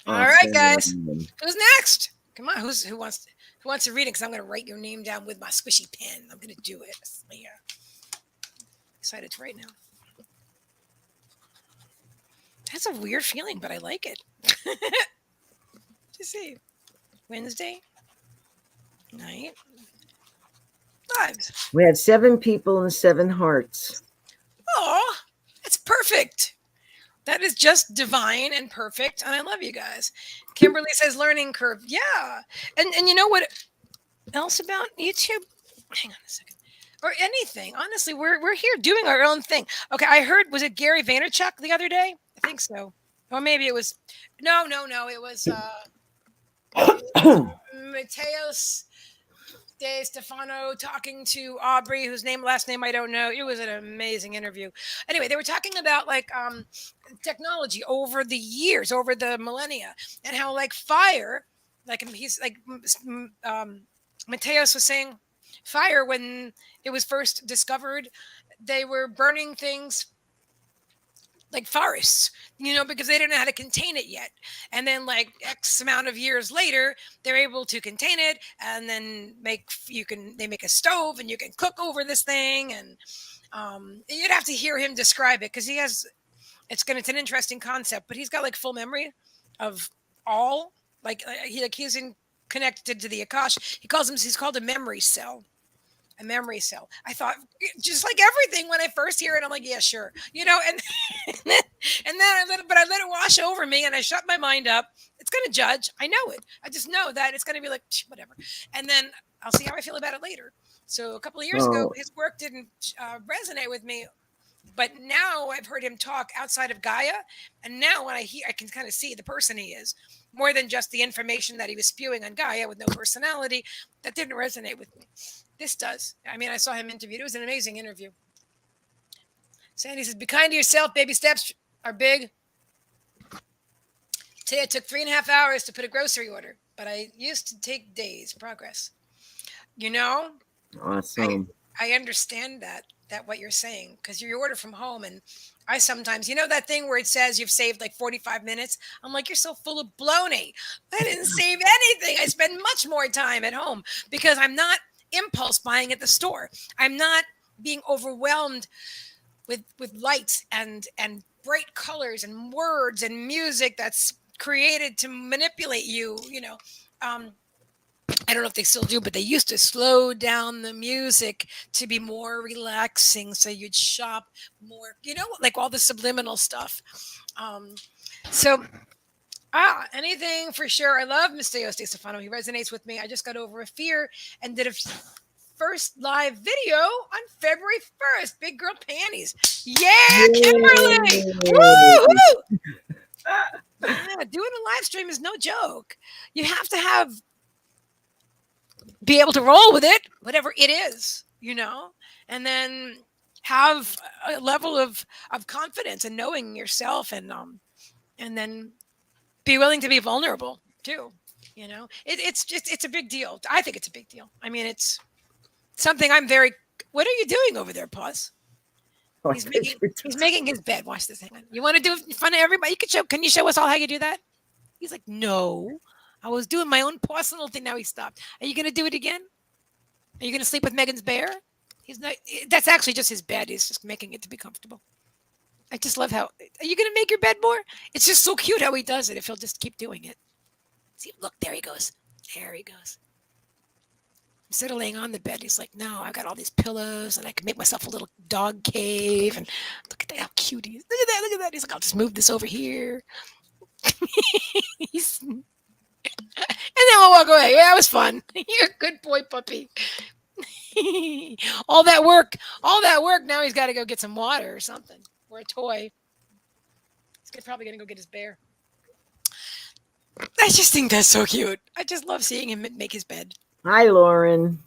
All right, guys. Who's next? Come on. Who wants to read it? Because I'm going to write your name down with my squishy pen. I'm going to do it. Yeah. Excited to write now. That's a weird feeling, but I like it. Let's see. Wednesday night lives. We have 7 people and 7 hearts. Oh, that's perfect. That is just divine and perfect, and I love you guys. Kimberly says learning curve. Yeah. And you know what else about YouTube? Hang on a second. Or anything. Honestly, we're here doing our own thing. Okay, I heard, was it Gary Vaynerchuk the other day? I think so. Or maybe it was no. It was Mateos De Stefano talking to Aubrey, whose last name I don't know. It was an amazing interview. Anyway, they were talking about technology over the years, over the millennia, and how fire, he's Mateos was saying, fire, when it was first discovered, they were burning things like forests, because they didn't know how to contain it yet. And then X amount of years later, they're able to contain it, and then they make a stove and you can cook over this thing. And you'd have to hear him describe it because it's an interesting concept, but he's got full memory of all, he's connected to the Akash. He's called a memory cell. A memory cell. I thought, just like everything, when I first hear it, I'm like, yeah, sure, and and then I let it wash over me, and I shut my mind up. It's gonna judge. I know it. I just know that it's gonna be whatever, and then I'll see how I feel about it later. So a couple of years ago, his work didn't resonate with me, but now I've heard him talk outside of Gaia, and now when I can kind of see the person he is, more than just the information that he was spewing on Gaia with no personality. That didn't resonate with me. This does. I saw him interviewed. It was an amazing interview. Sandy says, be kind to yourself. Baby steps are big. Today it took 3.5 hours to put a grocery order, but I used to take days. Progress. Awesome. I understand that what you're saying, because you order from home, and I sometimes, that thing where it says you've saved 45 minutes. I'm like, you're so full of baloney. I didn't save anything. I spend much more time at home because I'm not impulse buying at the store. I'm not being overwhelmed with lights and bright colors and words and music that's created to manipulate you. I don't know if they still do, but they used to slow down the music to be more relaxing, so you'd shop more. Like all the subliminal stuff. Um, so anything for sure. I love Mr. Stefano. He resonates with me. I just got over a fear and did a first live video on February 1st. Big girl panties. Yeah, Kimberly. Woo! Yeah, doing a live stream is no joke. You have to be able to roll with it, whatever it is, and then have a level of confidence and knowing yourself, and then be willing to be vulnerable too. It's a big deal. I think it's a big deal. I mean, it's something I'm very. What are you doing over there, Paws? He's making his bed. Watch this. Hang on. You want to do it in front of everybody? Can you show us all how you do that? He's like, no. I was doing my own personal thing. Now he stopped. Are you going to do it again? Are you going to sleep with Megan's bear? He's not. That's actually just his bed. He's just making it to be comfortable. I just love how. Are you going to make your bed more? It's just so cute how he does it. If he'll just keep doing it. See, look, there he goes. There he goes. Instead of laying on the bed, he's like, no, I've got all these pillows and I can make myself a little dog cave. And look at that, how cute he is. Look at that, look at that. He's like, I'll just move this over here. And then we'll walk away. Yeah, it was fun. You're a good boy, puppy. all that work. Now he's got to go get some water or something, or a toy. He's probably going to go get his bear. I just think that's so cute. I just love seeing him make his bed. Hi, Lauren.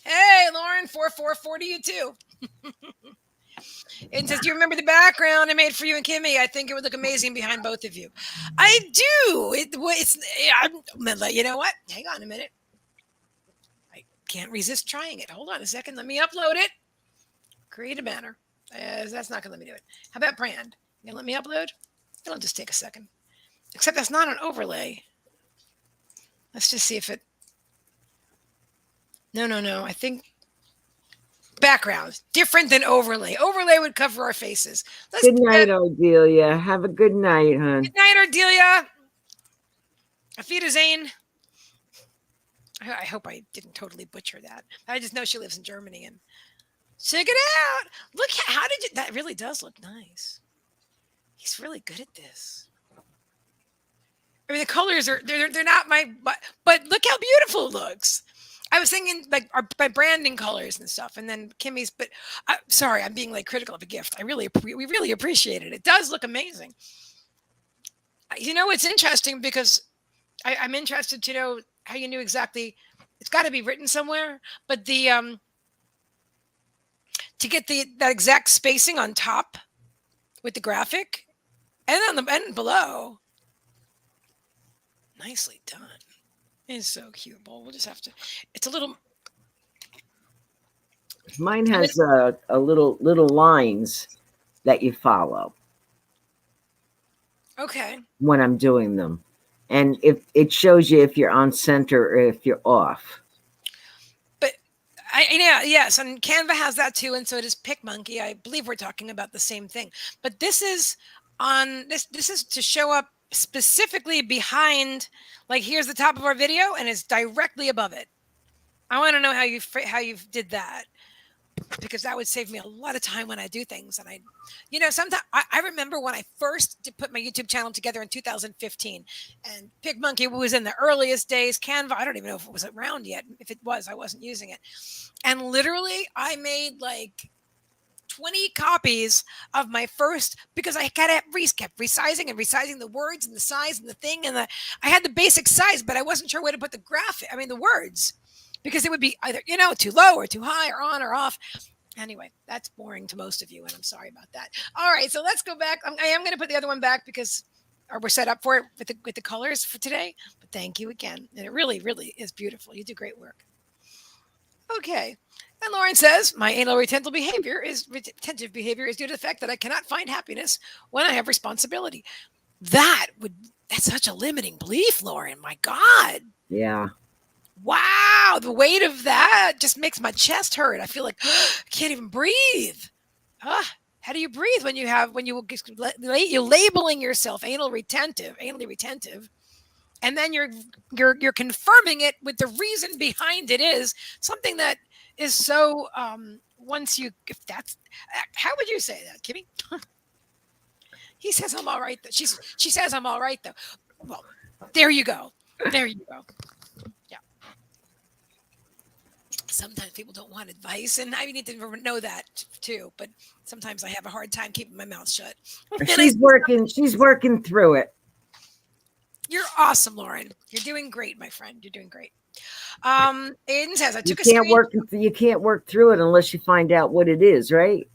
Hey, Lauren, 444 to you too. It says, do you remember the background I made for you and Kimmie? I think it would look amazing behind both of you. I do. You know what? Hang on a minute. I can't resist trying it. Hold on a second. Let me upload it. Create a banner. That's not going to let me do it. How about brand? You going to let me upload? It'll just take a second. Except that's not an overlay. Let's just see if it... No. I think... Background different than overlay. Overlay would cover our faces. Good night, Ardelia. Have a good night, hon. Good night, Ardelia. Afida Zane. I hope I didn't totally butcher that. I just know she lives in Germany and check it out. Look, how did you? That really does look nice. He's really good at this. I mean, the colors they're not but look how beautiful it looks. I was thinking like my branding colors and stuff, and then Kimmie's. But sorry, I'm being like critical of a gift. We really appreciate it. It does look amazing. It's interesting because I'm interested to know how you knew exactly. It's got to be written somewhere, but the to get that exact spacing on top with the graphic and on the end below. Nicely done. It's so cute. Well, we'll just have to. It's a little. Mine has a little lines that you follow. Okay. When I'm doing them, and if it shows you if you're on center or if you're off. But yes, and Canva has that too, and so does PicMonkey. I believe we're talking about the same thing. But this is on this. This is to show up specifically behind, like here's the top of our video and it's directly above it. I want to know how you did that, because that would save me a lot of time when I do things. And sometimes I remember when I first put my YouTube channel together in 2015, and PicMonkey was in the earliest days. Canva, I don't even know if it was around yet. If it was, I wasn't using it. And literally I made like 20 copies of my first, because I kept resizing the words and the size and the thing, and I had the basic size, but I wasn't sure where to put the words, because it would be either too low or too high or on or off. Anyway, that's boring to most of you, and I'm sorry about that. All right, so let's go back. I am going to put the other one back because we're set up for it with the colors for today. But thank you again, and it really, really is beautiful. You do great work. Okay. And Lauren says, my anal retentive behavior is due to the fact that I cannot find happiness when I have responsibility. That's such a limiting belief, Lauren. My God. Yeah. Wow. The weight of that just makes my chest hurt. I feel like I can't even breathe. How do you breathe when you're labeling yourself anally retentive, and then you're confirming it with the reason behind it is something that is so once you if that's how would you say that, Kimmie? He says I'm all right though. She says I'm all right though. Well, there you go. There you go. Yeah. Sometimes people don't want advice, and I need to know that too. But sometimes I have a hard time keeping my mouth shut. She's working. She's working through it. You're awesome, Lauren. You're doing great, my friend. You're doing great. Aiden says I took a can't screen. You can't work through it unless you find out what it is, right?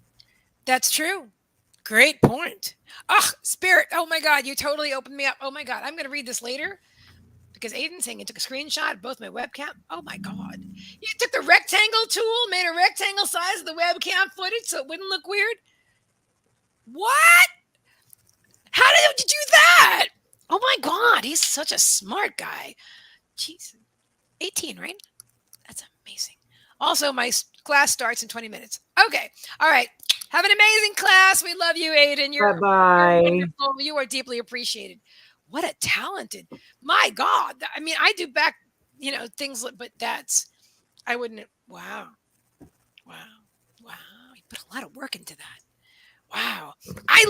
That's true. Great point. Oh, Spirit. Oh my God, you totally opened me up. Oh my God, I'm going to read this later because Aiden's saying he took a screenshot of both my webcam. Oh my God. You took the rectangle tool, made a rectangle size of the webcam footage so it wouldn't look weird. What? How did you do that? Oh my God, he's such a smart guy. Jeez. 18, right? That's amazing. Also, my class starts in 20 minutes. Okay. All right. Have an amazing class. We love you, Aiden. You're wonderful. You are deeply appreciated. What a talented, my God. I mean, I do back, things, but I wouldn't. Wow. You put a lot of work into that. Wow. I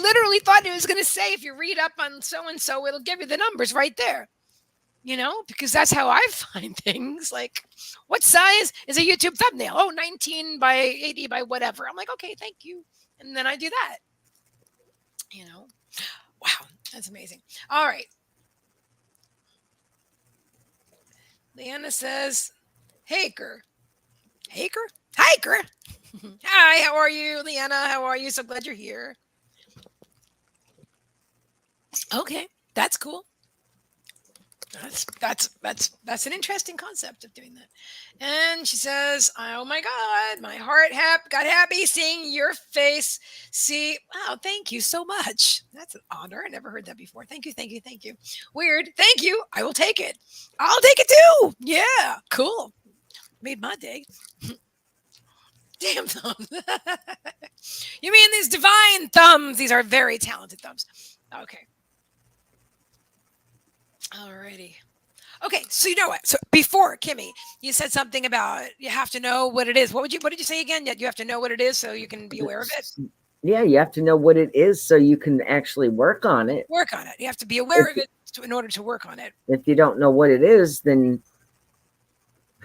literally thought it was going to say, if you read up on so-and-so, it'll give you the numbers right there. Because that's how I find things. Like, what size is a YouTube thumbnail? Oh, 19 by 80 by whatever. I'm like, okay, thank you. And then I do that. Wow, that's amazing. All right. Leanna says, Hiker. Hi, how are you, Leanna? How are you? So glad you're here. Okay, that's cool. That's an interesting concept of doing that. And she says, oh my God, my heart got happy seeing your face. Wow, thank you so much. That's an honor. I never heard that before. Thank you. Weird. Thank you. I will take it. I'll take it too. Yeah, cool. Made my day. Damn thumbs. You mean these divine thumbs? These are very talented thumbs. Okay. Alrighty. Okay, so you know what? So before, Kimmie, you said something about you have to know what it is. What did you say again? You have to know what it is so you can be aware of it? Yeah, you have to know what it is so you can actually work on it. You have to be aware of it in order to work on it. If you don't know what it is, then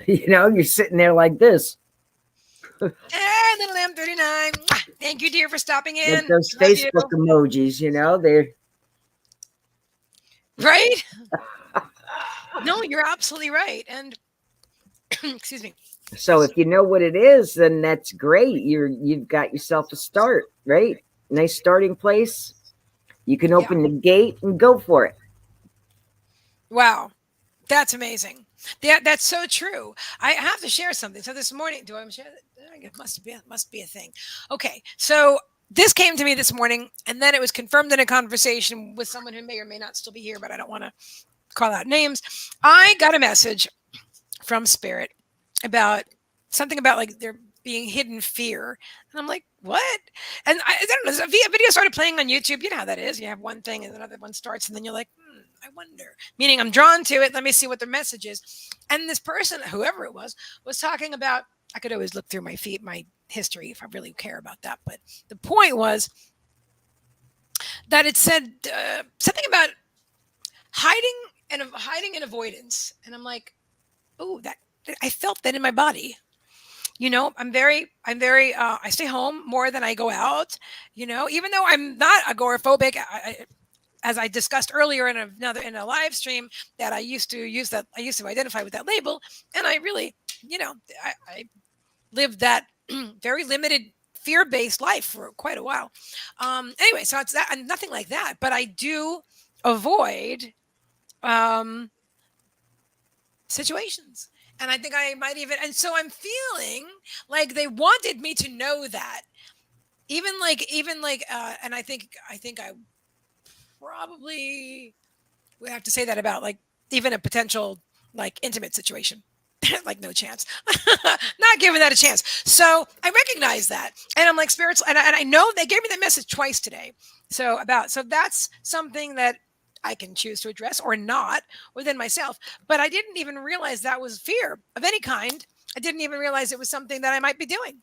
you're sitting there like this. And little M39. Thank you, dear, for stopping in. With those Facebook emojis, they're right. No, you're absolutely right. And excuse me. So if you know what it is, then that's great. You've got yourself a start, right? Nice starting place. You can open the gate and go for it. Wow, that's amazing. That's so true. I have to share something. So this morning, do I share that? It must be a thing. Okay, so this came to me this morning, and then it was confirmed in a conversation with someone who may or may not still be here, but I don't want to call out names. I got a message from Spirit about something about like there being hidden fear. And I'm like, what? And I don't know, a video started playing on YouTube. You know how that is. You have one thing and another one starts, and then you're like, I wonder. Meaning I'm drawn to it. Let me see what their message is. And this person, whoever it was talking about, I could always look through my history if I really care about that. But the point was that it said something about hiding and avoidance. And I'm like, oh, that I felt that in my body. I'm very, I stay home more than I go out, even though I'm not agoraphobic. As I discussed earlier in a live stream, that I used to identify with that label. And I really, I lived that very limited fear-based life for quite a while. Anyway, so it's that, and nothing like that, but I do avoid situations. And I think I might even, and so I'm feeling like they wanted me to know that, even like, and I think I probably would have to say that about like even a potential like intimate situation. Like no chance. Not giving that a chance. So I recognize that. And I'm like spiritual. And I know they gave me the message twice today. So that's something that I can choose to address or not within myself. But I didn't even realize that was fear of any kind. I didn't even realize it was something that I might be doing.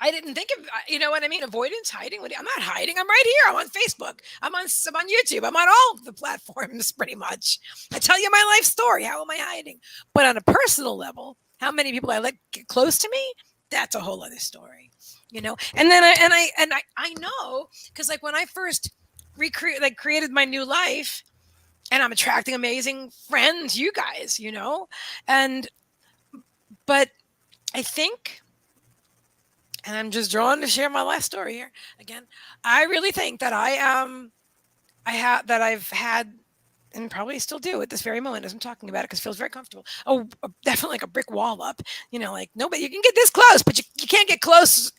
I didn't think of, you know what I mean? Avoidance, hiding. I'm not hiding. I'm right here. I'm on Facebook. I'm on YouTube. I'm on all the platforms pretty much. I tell you my life story. How am I hiding? But on a personal level, how many people I let get close to me? That's a whole other story, you know. And then I know because like when I first created my new life, and I'm attracting amazing friends, you guys, you know, but I think. And I'm just drawn to share my life story here again. I really think that I've had, and probably still do at this very moment as I'm talking about it, because it feels very comfortable. Oh, definitely like a brick wall up. You know, like nobody, you can get this close, but you can't get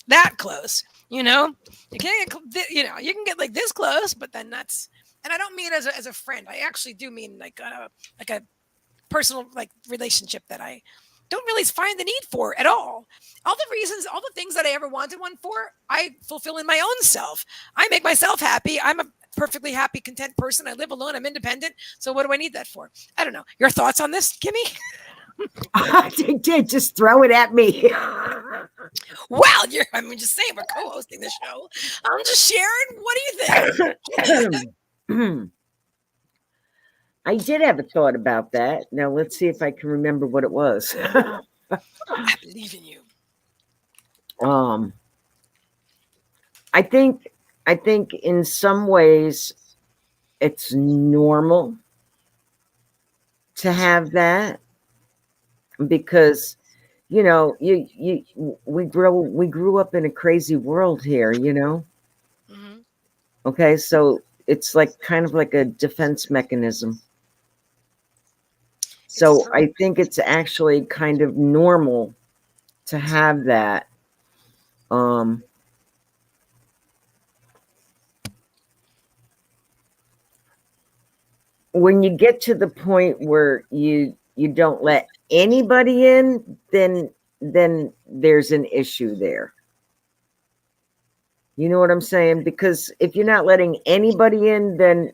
that close. You know, you can't get, you know, you can get like this close, but then that's, and I don't mean as a friend. I actually do mean like a personal like relationship that I don't really find the need for at all. All the reasons, all the things that I ever wanted one for, I fulfill in my own self. I make myself happy. I'm a perfectly happy, content person. I live alone. I'm independent. So what do I need that for? I don't know. Your thoughts on this, Kimmie? I did just throw it at me. Well, I'm just saying we're co-hosting the show. I'm just sharing. What do you think? I did have a thought about that. Now let's see if I can remember what it was. I believe in you. I think in some ways it's normal to have that because you know we grew up in a crazy world here, you know. Mm-hmm. Okay, so it's like kind of like a defense mechanism. So I think it's actually kind of normal to have that. When you get to the point where you don't let anybody in, then there's an issue there. You know what I'm saying? Because if you're not letting anybody in, then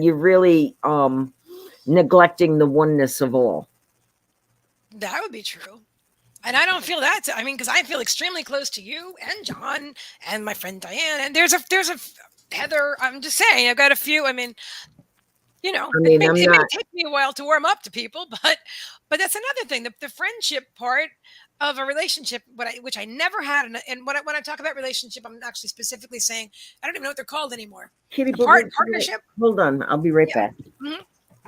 you're really neglecting the oneness of all. That would be true. And I don't feel that. I mean, because I feel extremely close to you and John and my friend Diane. And there's a Heather. I'm just saying, I've got a few. I mean, you know, I mean, it may take me a while to warm up to people, but that's another thing. The friendship part of a relationship, which I never had. And when I talk about relationship, I'm actually specifically saying I don't even know what they're called anymore. Kitty, partnership. Hold on, I'll be right back. Mm-hmm.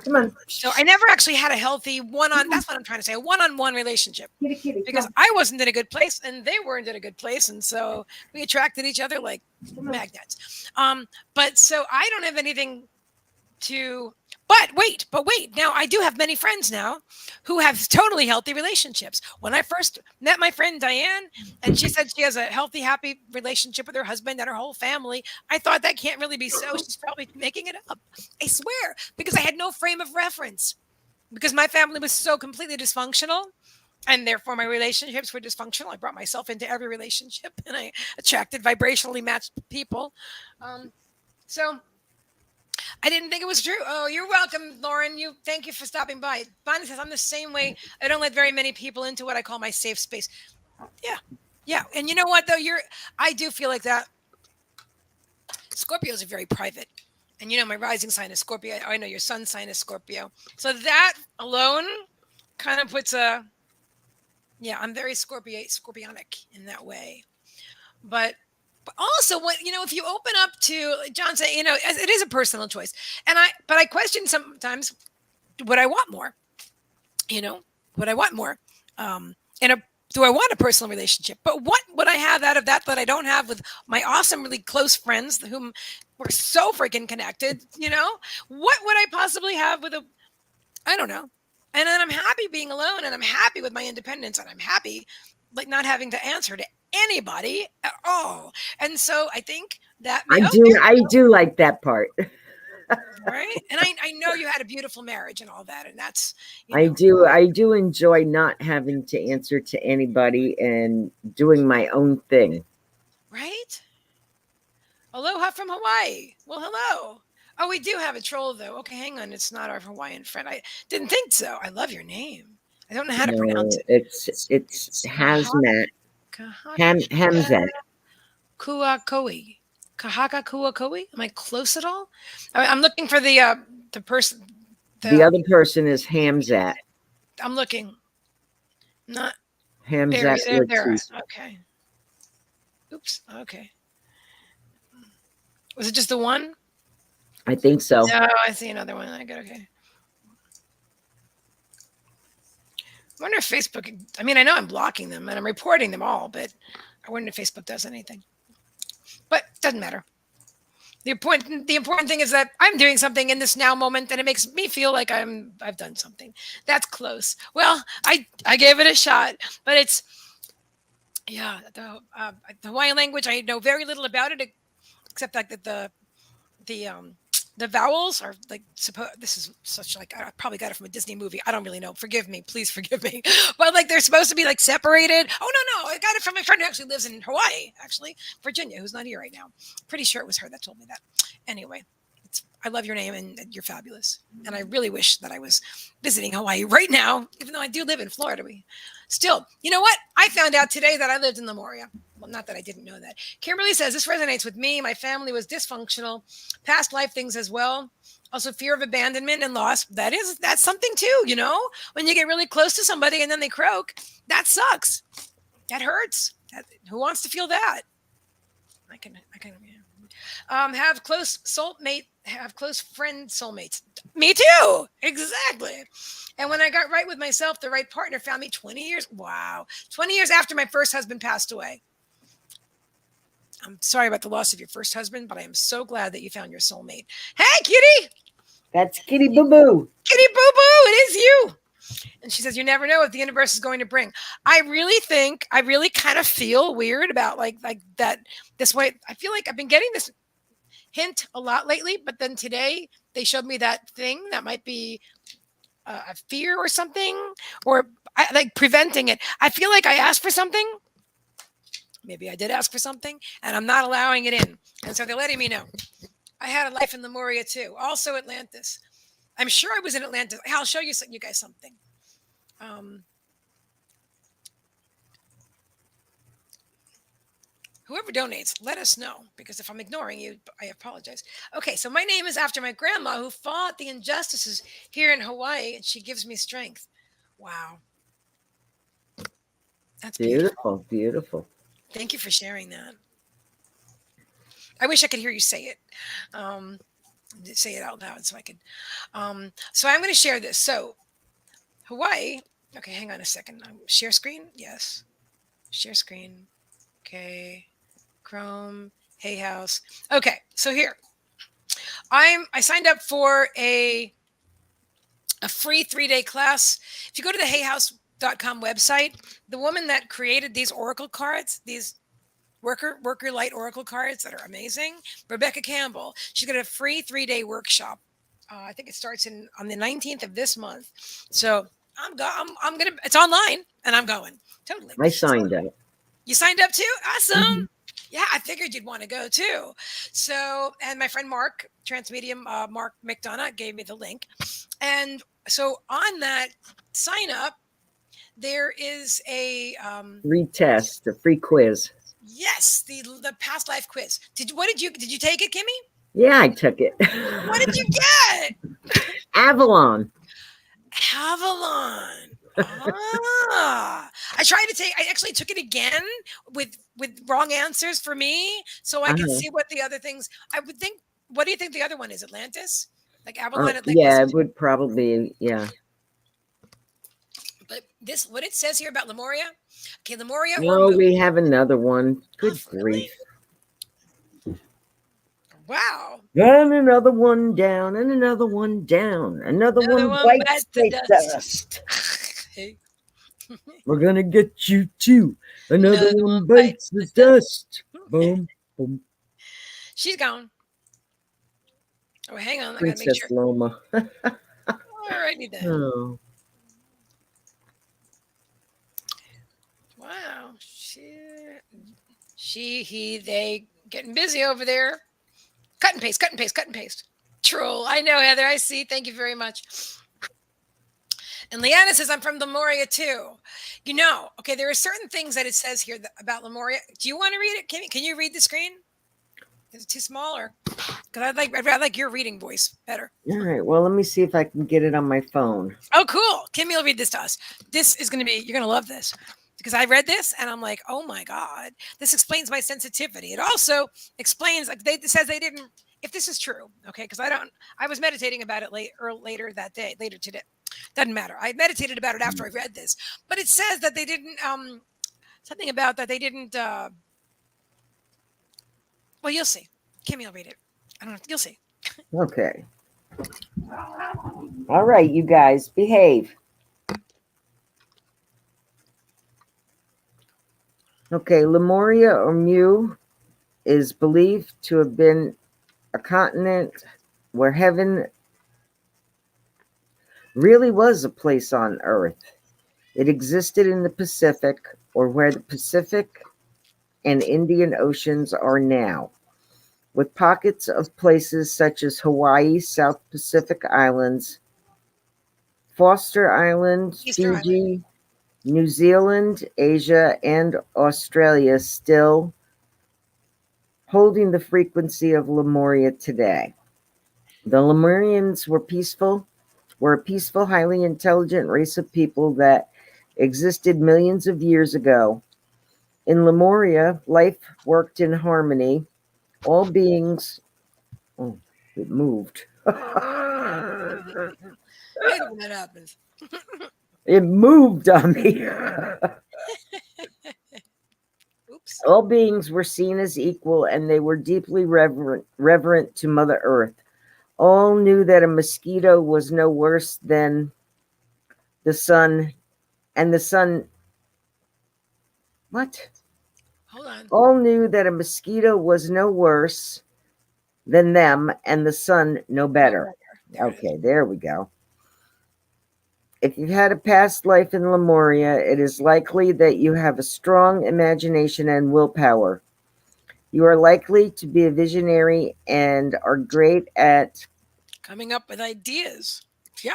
Come on. So I never actually had a healthy that's what I'm trying to say, a one-on-one relationship. Kitty, because I wasn't in a good place and they weren't in a good place. And so we attracted each other like magnets. But so I don't have anything but wait. Now I do have many friends now who have totally healthy relationships. When I first met my friend Diane and she said she has a healthy, happy relationship with her husband and her whole family, I thought that can't really be so. She's probably making it up. I swear, because I had no frame of reference because my family was so completely dysfunctional. And therefore, my relationships were dysfunctional. I brought myself into every relationship and I attracted vibrationally matched people. So I didn't think it was true. Oh, you're welcome, Lauren. Thank you for stopping by. Bonnie says I'm the same way. I don't let very many people into what I call my safe space. Yeah. And you know what though? I do feel like that. Scorpios are very private. And you know, my rising sign is Scorpio. I know your sun sign is Scorpio. So that alone kind of puts I'm very scorpionic in that way. But also, if you open up to John say, it is a personal choice. But I question sometimes, would I want more? Would I want more? Do I want a personal relationship? But what would I have out of that I don't have with my awesome, really close friends whom we're so freaking connected? What would I possibly have I don't know. And then I'm happy being alone and I'm happy with my independence and I'm happy like not having to answer to anybody at all. And so I think that I do like that part. Right? And I know you had a beautiful marriage and all that, and that's, I do enjoy not having to answer to anybody and doing my own thing. right? Aloha from Hawaii. Well, hello. Oh, we do have a troll though. Okay, hang on. It's not our Hawaiian friend. I didn't think so. I love your name. I don't know how to pronounce No, it. it's hazmat. Kahaka Hamzat. Kuakoi. Kahaka Kuakoi? Am I close at all? I'm looking for the person. The other person is Hamzat. I'm looking. Not Hamzat there. Latif. Okay. Oops. Okay. Was it just the one? I think so. No, I see another one. I got okay. I wonder if Facebook. I mean, I know I'm blocking them and I'm reporting them all, but I wonder if Facebook does anything. But it doesn't matter. The important thing is that I'm doing something in this now moment, and it makes me feel like I've done something. That's close. Well, I gave it a shot, but it's the Hawaiian language. I know very little about it except like the vowels are like this is such like I probably got it from a Disney movie. I don't really know. Forgive me, please forgive me. But like they're supposed to be like separated. Oh no, I got it from my friend who actually lives in Hawaii, actually Virginia, who's not here right now. Pretty sure it was her that told me that. Anyway, I love your name and you're fabulous. And I really wish that I was visiting Hawaii right now, even though I do live in Florida. Still, you know what? I found out today that I lived in Lemuria. Well, not that I didn't know that. Kimberly says, this resonates with me. My family was dysfunctional, past life things as well. Also fear of abandonment and loss. That's something too, when you get really close to somebody and then they croak, that sucks. That hurts. Who wants to feel that? I can have close friend soulmates. Me too. Exactly. And when I got right with myself, the right partner found me 20 years. Wow. 20 years after my first husband passed away. I'm sorry about the loss of your first husband, but I am so glad that you found your soulmate. Hey, Kitty. That's Kitty Boo Boo. Kitty Boo Boo. It is you. And she says, you never know what the universe is going to bring. I really kind of feel weird about like that this way. I feel like I've been getting this hint a lot lately, but then today they showed me that thing that might be a fear or something, or like preventing it. I feel like I asked for something. Maybe I did ask for something and I'm not allowing it in. And so they're letting me know. I had a life in Lemuria too. Also Atlantis. I'm sure I was in Atlantis. I'll show you guys something. Whoever donates, let us know, because if I'm ignoring you, I apologize. Okay, so my name is after my grandma who fought the injustices here in Hawaii, and she gives me strength. Wow. That's beautiful. Beautiful. Thank you for sharing that. I wish I could hear you say it. Say it out loud so I could. So I'm going to share this. So Hawaii. Okay, hang on a second. Share screen? Yes. Share screen. Okay. Chrome. Hey House. Okay, so here. I signed up for a free 3-day class. If you go to the heyhouse.com website, the woman that created these oracle cards, these worker light oracle cards that are amazing, Rebecca Campbell, she's got a free 3-day workshop. I think it starts on the 19th of this month. So I'm gonna. It's online, and I'm going totally. I signed up. You signed up too? Awesome. Mm-hmm. Yeah, I figured you'd want to go too. So, and my friend Mark, Transmedium, Mark McDonough, gave me the link. And so on that sign up, there is a free test, a free quiz. Yes, the past life quiz. Did you take it, Kimmie? Yeah, I took it. What did you get? Avalon. I actually took it again with wrong answers for me, so I can see what the other things. I would think. What do you think the other one is? Atlantis, like Avalon, Atlantis. Yeah, it would probably. Yeah. But what it says here about Lemuria. Okay, Lemuria. No, we have another one. Good grief. Wow. And another one down, and another one down. Another one bites the dust. We're gonna get you too. Another one bites the dust. Boom, boom. She's gone. Oh, hang on. I gotta make Princess sure. Loma. Alrighty then. Oh, Wow. He, they getting busy over there. Cut and paste, cut and paste, cut and paste. Troll. I know, Heather. I see. Thank you very much. And Leanna says, I'm from Lemuria too. Okay, there are certain things that it says here about Lemuria. Do you want to read it? Can you read the screen? Is it too small or? Because I'd rather like your reading voice better. all right. Well, let me see if I can get it on my phone. Oh, cool. Kimmie will read this to us. This is going to be, you're going to love this. Because I read this and I'm like, oh my God, this explains my sensitivity. It also explains, like, it says they didn't, if this is true, okay, because I was meditating about it later that day, later today. Doesn't matter. I meditated about it after I read this, but it says that they didn't, something about that they didn't, well, you'll see. Kimmie will read it. I don't know. You'll see. Okay. All right, you guys, behave. Okay, Lemuria or Mu is believed to have been a continent where heaven really was a place on Earth. It existed in the Pacific, or where the Pacific and Indian Oceans are now, with pockets of places such as Hawaii, South Pacific Islands, Foster Island, Easter Fiji, Island. New Zealand, Asia, and Australia still holding the frequency of Lemuria today. The Lemurians were a peaceful, highly intelligent race of people that existed millions of years ago. In Lemuria, life worked in harmony. All beings, oh, it moved. I hate it when that happens. It moved on me. Oops. All beings were seen as equal, and they were deeply reverent to Mother Earth. All knew that a mosquito was no worse than the sun, and the sun. What? Hold on. All knew that a mosquito was no worse than them, and the sun no better. Okay, there we go. If you've had a past life in Lemuria, it is likely that you have a strong imagination and willpower. You are likely to be a visionary and are great at coming up with ideas. Yeah.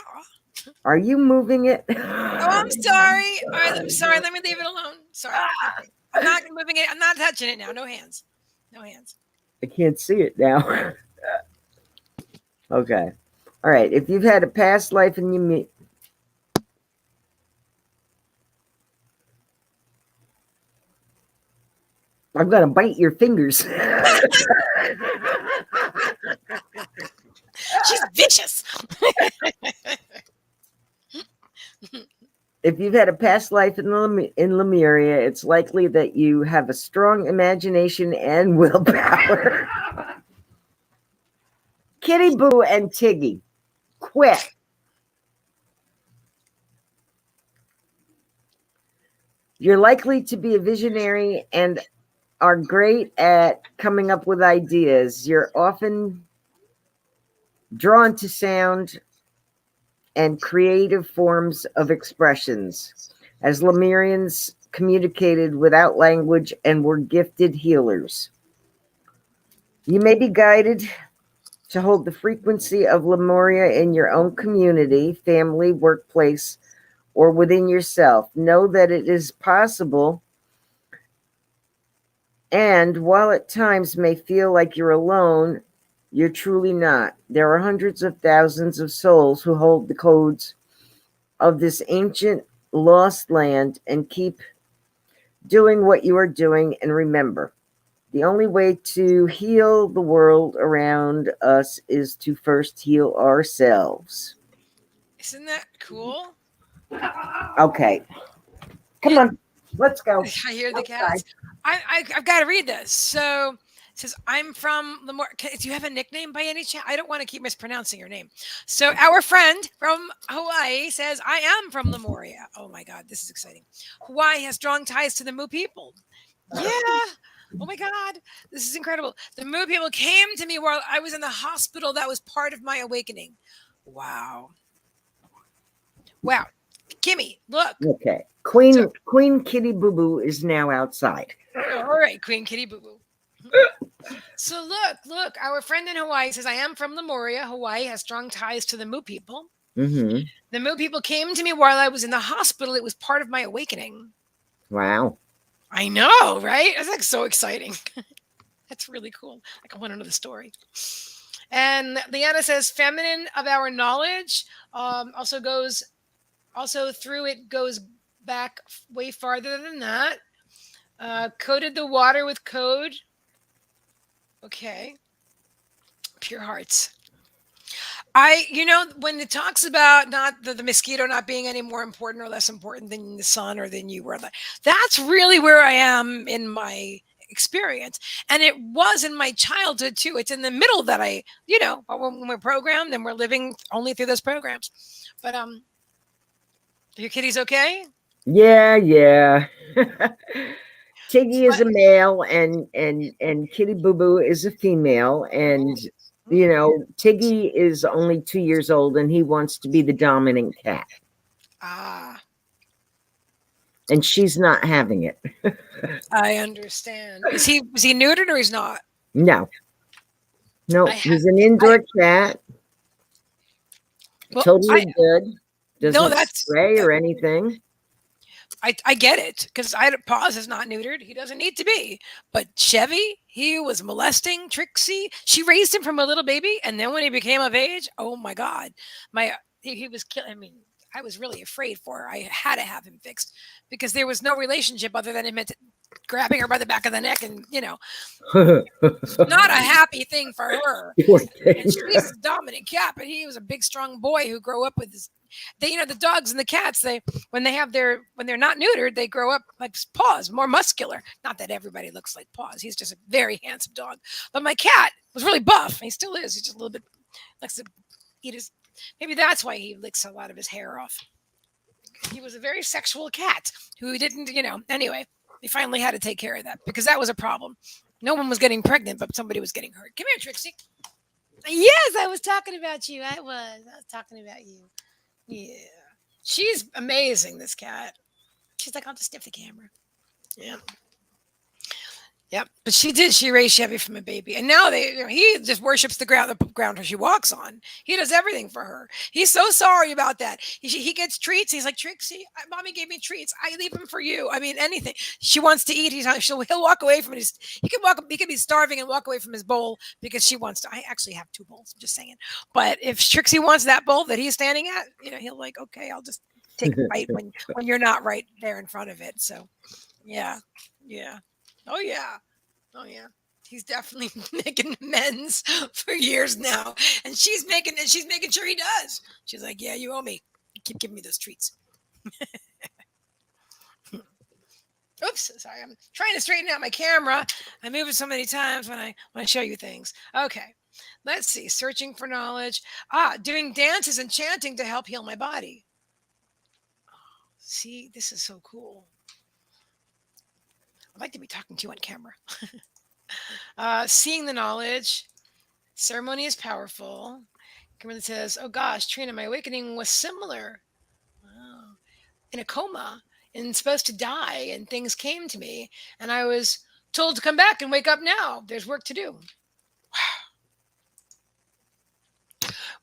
Are you moving it? Oh, I'm sorry. All right, I'm sorry. Let me leave it alone. Sorry. Okay. I'm not moving it. I'm not touching it now. No hands. No hands. I can't see it now. Okay. All right. If you've had a past life and you meet. I'm going to bite your fingers. She's vicious. If you've had a past life in Lemuria, it's likely that you have a strong imagination and willpower. Kitty Boo and Tiggy, quit. You're likely to be a visionary and are great at coming up with ideas. You're often drawn to sound and creative forms of expressions, as Lemurians communicated without language and were gifted healers. You may be guided to hold the frequency of Lemuria in your own community, family, workplace, or within yourself. Know that it is possible, and while at times may feel like you're alone, you're truly not. There are hundreds of thousands of souls who hold the codes of this ancient lost land and keep doing what you are doing. And remember, the only way to heal the world around us is to first heal ourselves. Isn't that cool? Okay. Come on. Let's go. I hear the cats. I've got to read this. So it says, I'm from Lemuria. Do you have a nickname by any chance? I don't want to keep mispronouncing your name. So our friend from Hawaii says, I am from Lemuria. Oh my God, this is exciting. Hawaii has strong ties to the Mu people. Yeah. Oh my God, this is incredible. The moo people came to me while I was in the hospital. That was part of my awakening. Wow. Wow. Kimmie, look. Okay. So, Queen Kitty Boo Boo is now outside. all right, Queen Kitty Boo Boo. So look, our friend in Hawaii says, I am from Lemuria. Hawaii has strong ties to the moo people. Mm-hmm. The moo people came to me while I was in the hospital. It was part of my awakening. Wow. I know, right? That's like so exciting. That's really cool. Like I want to know the story. And Leanna says, feminine of our knowledge also through it goes back way farther than that. Coated the water with code. Okay. Pure hearts. When it talks about not the mosquito not being any more important or less important than the sun or than you were, that's really where I am in my experience. And it was in my childhood too. It's in the middle that when we're programmed and we're living only through those programs. But your kitty's okay? Yeah, yeah. Tiggy is But a male and Kitty Boo Boo is a female. And Tiggy is only 2 years old and he wants to be the dominant cat. ah, And she's not having it. I understand. Was he neutered or he's not? No. No, I had he's an I indoor cat. well Totally good. no, Doesn't spray or anything. I get it because I Paws is not neutered. He doesn't need to be. But Chevy, he was molesting Trixie. She raised him from a little baby, and then when he became of age, oh my God, he was killing. I mean, I was really afraid for her. I had to have him fixed because there was no relationship other than him grabbing her by the back of the neck, and not a happy thing for her. And she's a dominant cat, but he was a big, strong boy who grew up with his. The dogs and the cats. When they're not neutered, they grow up like Paws, more muscular. Not that everybody looks like Paws. He's just a very handsome dog. But my cat was really buff. He still is. He's just a little bit likes to eat his. Maybe that's why he licks a lot of his hair off. He was a very sexual cat who didn't. Anyway, we finally had to take care of that because that was a problem. No one was getting pregnant, but somebody was getting hurt. Come here, Trixie. Yes, I was talking about you. I was talking about you. Yeah. She's amazing, this cat. She's like, I'll just sniff the camera. Yeah. Yep. But she did. She raised Chevy from a baby. And now he just worships the ground she walks on. He does everything for her. He's so sorry about that. He gets treats. He's like, Trixie, mommy gave me treats. I leave them for you. I mean, anything she wants to eat, he'll walk away from it. He can be starving and walk away from his bowl because she wants to. I actually have two bowls. I'm just saying. But if Trixie wants that bowl that he's standing at, he'll like, okay, I'll just take a bite when you're not right there in front of it. So yeah. Yeah. Oh yeah. Oh yeah. He's definitely making amends for years now. And she's making sure he does. She's like, yeah, you owe me. Keep giving me those treats. Oops, sorry. I'm trying to straighten out my camera. I move it so many times when I show you things. Okay. Let's see. Searching for knowledge. Doing dances and chanting to help heal my body. See, this is so cool. I'd like to be talking to you on camera. Seeing the knowledge. Ceremony is powerful. Kimberly says, oh gosh, Trina, my awakening was similar. Wow. In a coma and supposed to die, and things came to me, and I was told to come back and wake up now. There's work to do.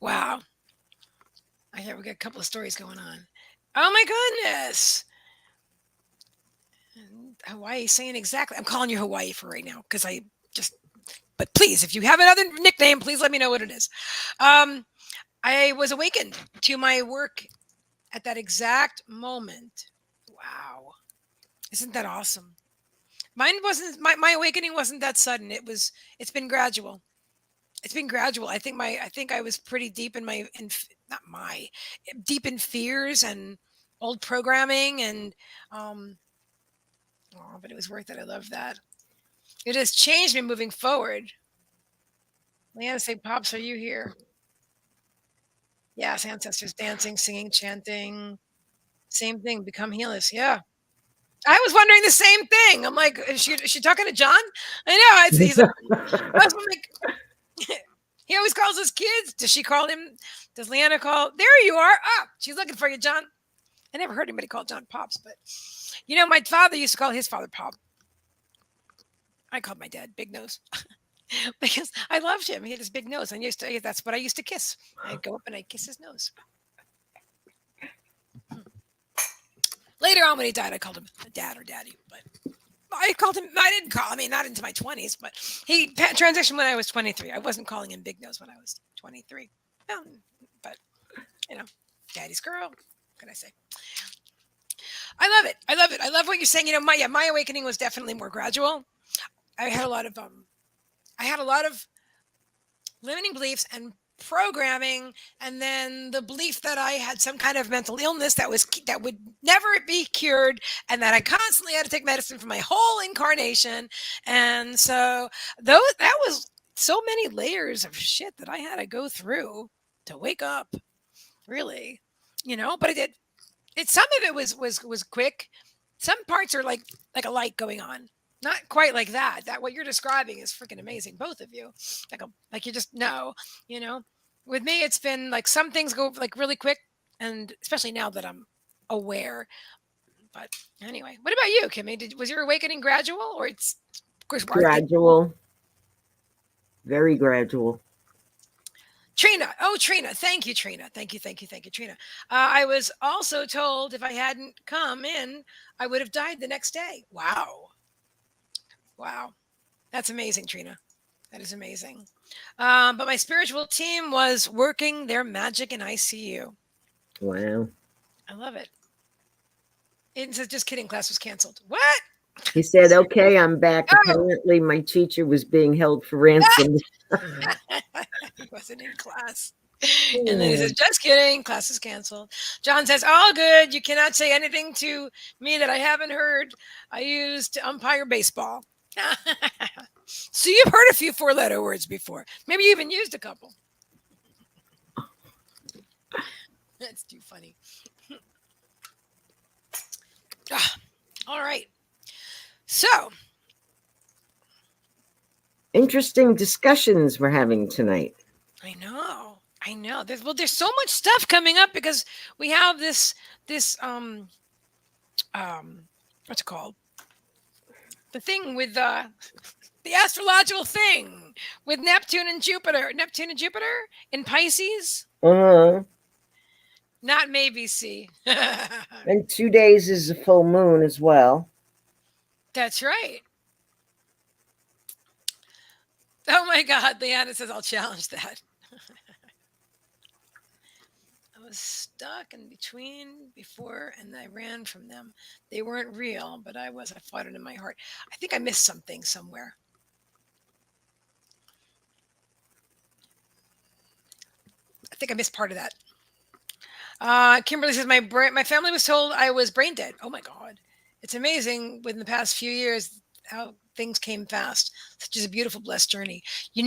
Wow. We got a couple of stories going on. Oh my goodness. Hawaii saying exactly. I'm calling you Hawaii for right now because but please, if you have another nickname, please let me know what it is. I was awakened to my work at that exact moment. Wow. Isn't that awesome? Mine wasn't my awakening wasn't that sudden. It's been gradual. It's been gradual. I think I was pretty deep in deep in fears and old programming and but it was worth it. I love that. It has changed me moving forward. Leanna say, Pops, are you here? Yes, ancestors dancing, singing, chanting. Same thing. Become healers. Yeah. I was wondering the same thing. I'm like, is she talking to John? I know. I was like, he always calls his kids. Does she call him? Does Leanna call? There you are. Ah, she's looking for you, John. I never heard anybody call John Pops, but my father used to call his father Pop. I called my dad Big Nose because I loved him. He had his big nose, and that's what I used to kiss. I'd go up and I'd kiss his nose. Later on, when he died, I called him Dad or Daddy, but I didn't call. I mean, not into my 20s, but he transitioned when I was 23. I wasn't calling him Big Nose when I was 23. But Daddy's girl. What can I say? I love it. I love it. I love what you're saying. My awakening was definitely more gradual. I had a lot of limiting beliefs and programming, and then the belief that I had some kind of mental illness that would never be cured, and that I constantly had to take medicine for my whole incarnation. And so that was so many layers of shit that I had to go through to wake up, really, but I did. Some of it was quick. Some parts are like a light going on. Not quite like that. That what you're describing is freaking amazing, both of you. Like you just know, With me, it's been like some things go like really quick, and especially now that I'm aware. But anyway, what about you, Kimmie? Was your awakening gradual, or it's of course gradual? Very gradual. Trina. Oh, Trina. Thank you, Trina. Thank you, Trina. I was also told if I hadn't come in, I would have died the next day. Wow. That's amazing, Trina. That is amazing. But my spiritual team was working their magic in ICU. Wow. I love it. It says, just kidding, class was canceled. What? He said, okay, I'm back. Oh. Apparently my teacher was being held for ransom. He wasn't in class. And then he says, just kidding, class is canceled. John says, all good. You cannot say anything to me that I haven't heard. I used to umpire baseball. So you've heard a few 4-letter words before. Maybe you even used a couple. That's too funny. All right. So interesting discussions we're having tonight. I know. There's so much stuff coming up because we have this what's it called? The thing with the astrological thing with Neptune and Jupiter in Pisces. Not maybe see. And 2 days is a full moon as well. That's right. Oh my God, Leanna says I'll challenge that. I was stuck in between before and I ran from them. They weren't real, but I fought it in my heart. I think I missed something somewhere. I think I missed part of that. Kimberly says my family was told I was brain dead. Oh my God. It's amazing within the past few years how things came fast. Such as a beautiful, blessed journey. You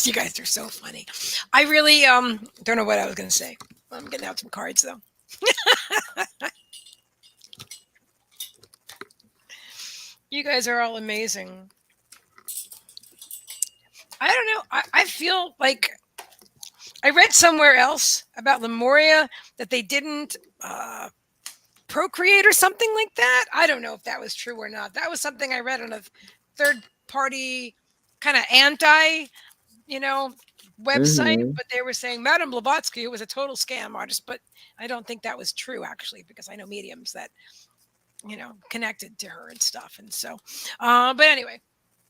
you guys are so funny. I really don't know what I was going to say. I'm getting out some cards though. You guys are all amazing. I don't know. I feel like I read somewhere else about Lemuria that they didn't procreate or something like that. I don't know if that was true or not. That was something I read on a third-party kind of anti, website. But they were saying Madame Blavatsky, who was a total scam artist, but I don't think that was true actually, because I know mediums that connected to her and stuff. And so, but anyway,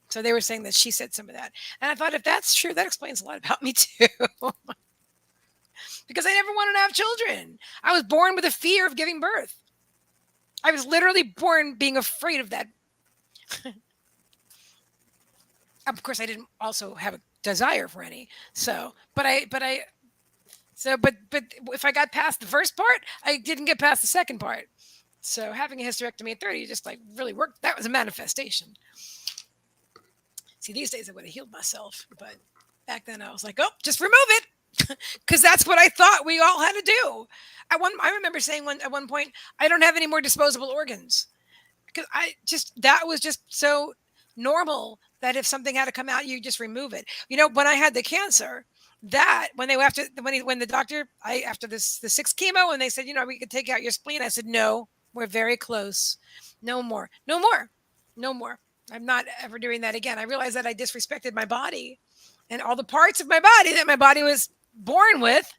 so they were saying that she said some of that. And I thought if that's true, that explains a lot about me too. Because I never wanted to have children. I was born with a fear of giving birth. I was literally born being afraid of that. Of course, I didn't also have a desire for any. So, but if I got past the first part, I didn't get past the second part. So having a hysterectomy at 30 just like really worked. That was a manifestation. See, these days I would have healed myself, but back then. I was like, oh, just remove it. Because that's what I thought we all had to do. I remember saying at one point, I don't have any more disposable organs. Because that was just so normal that if something had to come out, you just remove it. When I had the cancer, when the doctor, after the sixth chemo, and they said, we could take out your spleen, I said, no, we're very close. No more, no more, no more. I'm not ever doing that again. I realized that I disrespected my body and all the parts of my body that my body was born with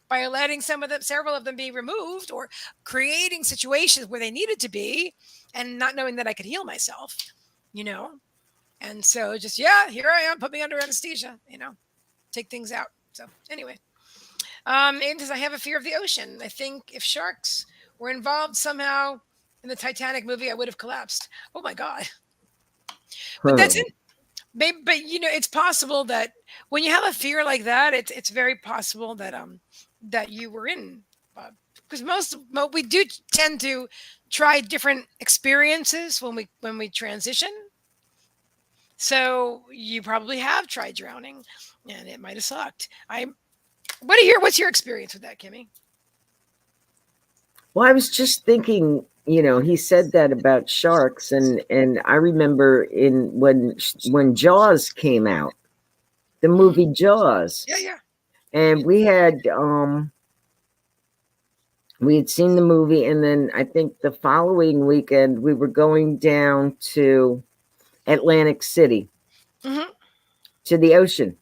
by letting several of them be removed or creating situations where they needed to be and not knowing that I could heal myself, And so just, here I am, put me under anesthesia, take things out. So anyway, Aiden says, I have a fear of the ocean. I think if sharks were involved somehow in the Titanic movie, I would have collapsed. Oh my God. But that's it. Maybe, but it's possible that when you have a fear like that, it's very possible that that you were in, because we do tend to try different experiences when we transition. So you probably have tried drowning, and it might have sucked. What's your experience with that, Kimmie? Well, I was just thinking, he said that about sharks, and I remember when Jaws came out, the movie Jaws. Yeah. And we had seen the movie, and then I think the following weekend we were going down to Atlantic City, to the ocean.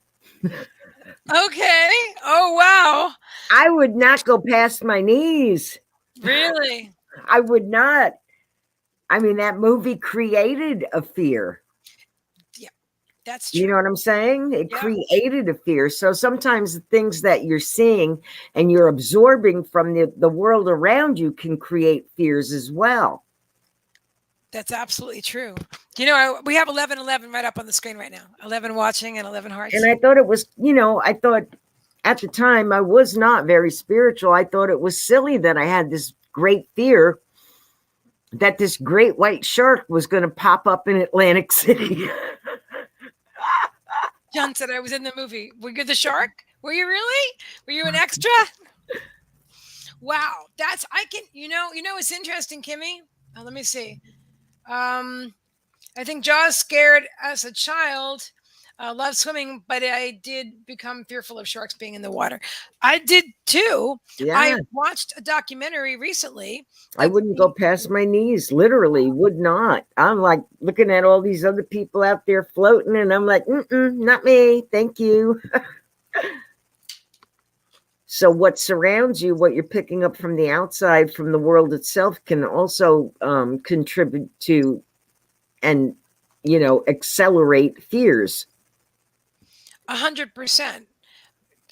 Okay. Oh, wow. I would not go past my knees. Really? I would not. I mean, that movie created a fear. Yeah, that's true. You know what I'm saying? It created a fear. So sometimes the things that you're seeing and you're absorbing from the world around you can create fears as well. That's absolutely true. We have 1111 right up on the screen right now. 11 watching and 11 hearts. And I thought it was, I thought at the time I was not very spiritual. I thought it was silly that I had this great fear that this great white shark was going to pop up in Atlantic City. John said I was in the movie. Were you the shark? Were you really? Were you an extra? Wow. It's interesting, Kimmie. Let me see. I think Jaws scared as a child. Loved swimming, but I did become fearful of sharks being in the water. I did too. Yeah. I watched a documentary recently. I wouldn't go past my knees, literally would not. I'm like looking at all these other people out there floating, and I'm like, not me, thank you. So what surrounds you, what you're picking up from the outside, from the world itself, can also contribute to and, accelerate fears. 100%.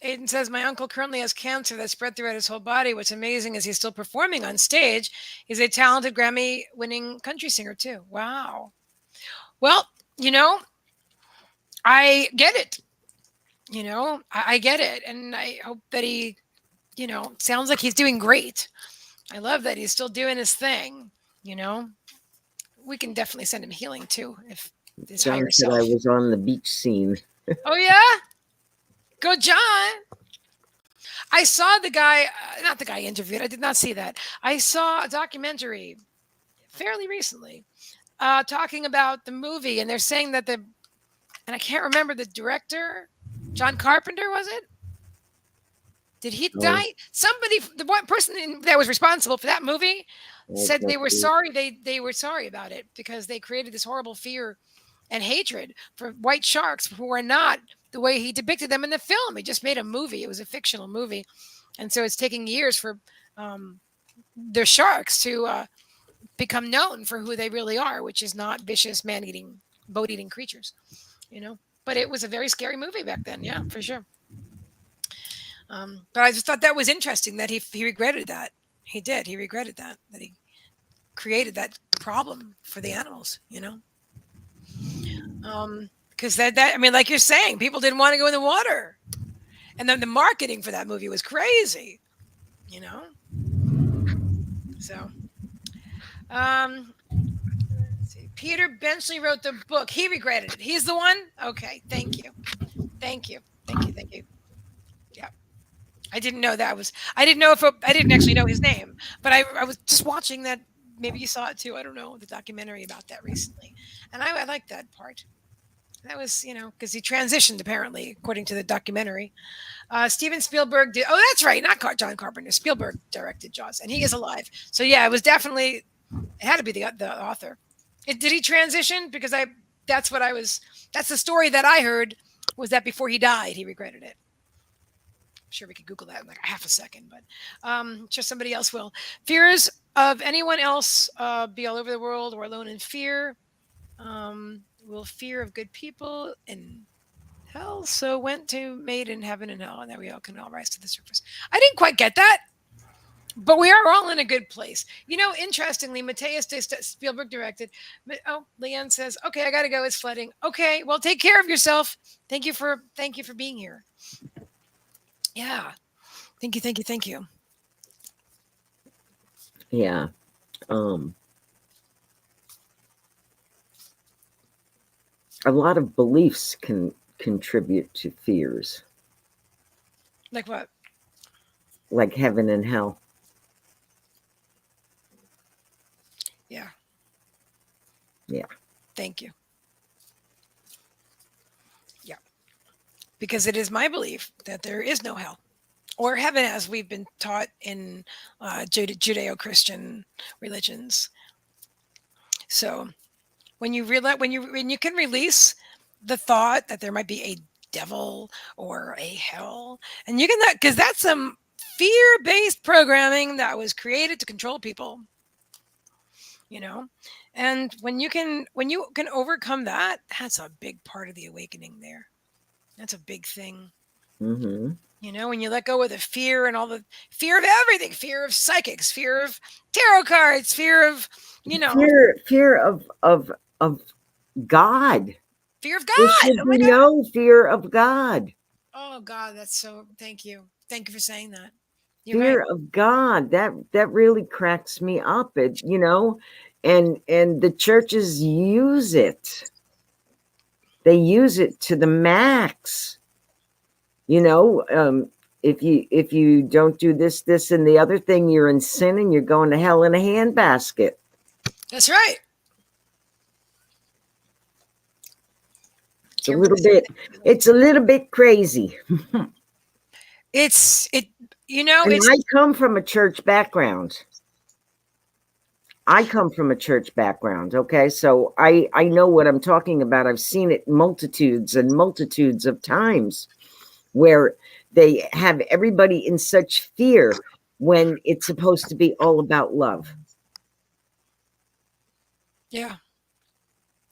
Aiden says, my uncle currently has cancer that spread throughout his whole body. What's amazing is he's still performing on stage. He's a talented Grammy-winning country singer, too. Wow. Well, I get it. I get it. And I hope that he, sounds like he's doing great. I love that he's still doing his thing. We can definitely send him healing, too, if his higher self. I was on the beach scene. Oh, yeah? Go, John. I saw the guy, not the guy interviewed. I did not see that. I saw a documentary fairly recently talking about the movie. And they're saying that and I can't remember the director, John Carpenter, was it? Did he die? Somebody, the one person that was responsible for that movie said they were sorry. They were sorry about it because they created this horrible fear and hatred for white sharks who were not the way he depicted them in the film. He just made a movie. It was a fictional movie. And so it's taking years for the sharks to become known for who they really are, which is not vicious man-eating, boat-eating creatures, But it was a very scary movie back then. Yeah, for sure. But I just thought that was interesting that he regretted that. He did. He regretted that he created that problem for the animals, Because like you're saying, people didn't want to go in the water. And then the marketing for that movie was crazy, So, let's see. Peter Benchley wrote the book. He regretted it. He's the one? Okay. Thank you. Thank you. Thank you. Yeah. I didn't know that was. I didn't know if I didn't actually know his name, but I was just watching that. Maybe you saw it too. I don't know the documentary about that recently, and I liked that part. That was because he transitioned apparently according to the documentary. Steven Spielberg did. Oh, that's right, not John Carpenter. Spielberg directed Jaws, and he is alive. So yeah, it was definitely. It had to be the author. Did he transition? Because I. That's what I was. That's the story that I heard. Was that before he died, he regretted it. Sure we could Google that in like a half a second, but sure somebody else will. Fears of anyone else be all over the world or alone in fear? Will fear of good people in hell so went to made in heaven and hell, and that we all can all rise to the surface. I didn't quite get that, but we are all in a good place. Interestingly, Mateus Spielberg directed. Oh, Leanne says, "Okay, I gotta go. It's flooding." Okay, well, take care of yourself. Thank you for being here. Yeah. Thank you, thank you, thank you. Yeah. A lot of beliefs can contribute to fears. Like what? Like heaven and hell. Yeah. Yeah. Thank you. Yeah. Because it is my belief that there is no hell or heaven as we've been taught in Judeo-Christian religions. So when you can release the thought that there might be a devil or a hell, and you can because that's some fear-based programming that was created to control people. And when you can overcome that, that's a big part of the awakening there. That's a big thing. Mm-hmm. When you let go of the fear and all the fear of everything, fear of psychics, fear of tarot cards, fear of fear of God. Fear of There God. should Oh my be God. no fear of God. Oh God, that's so. Thank you for saying that. You're Fear right. of God. That really cracks me up. And the churches use it. They use it to the max. If you don't do this, and the other thing, you're in sin and you're going to hell in a handbasket. That's right. It's a little bit crazy. And I come from a church background. Okay? So I know what I'm talking about. I've seen it multitudes and multitudes of times where they have everybody in such fear when it's supposed to be all about love. Yeah.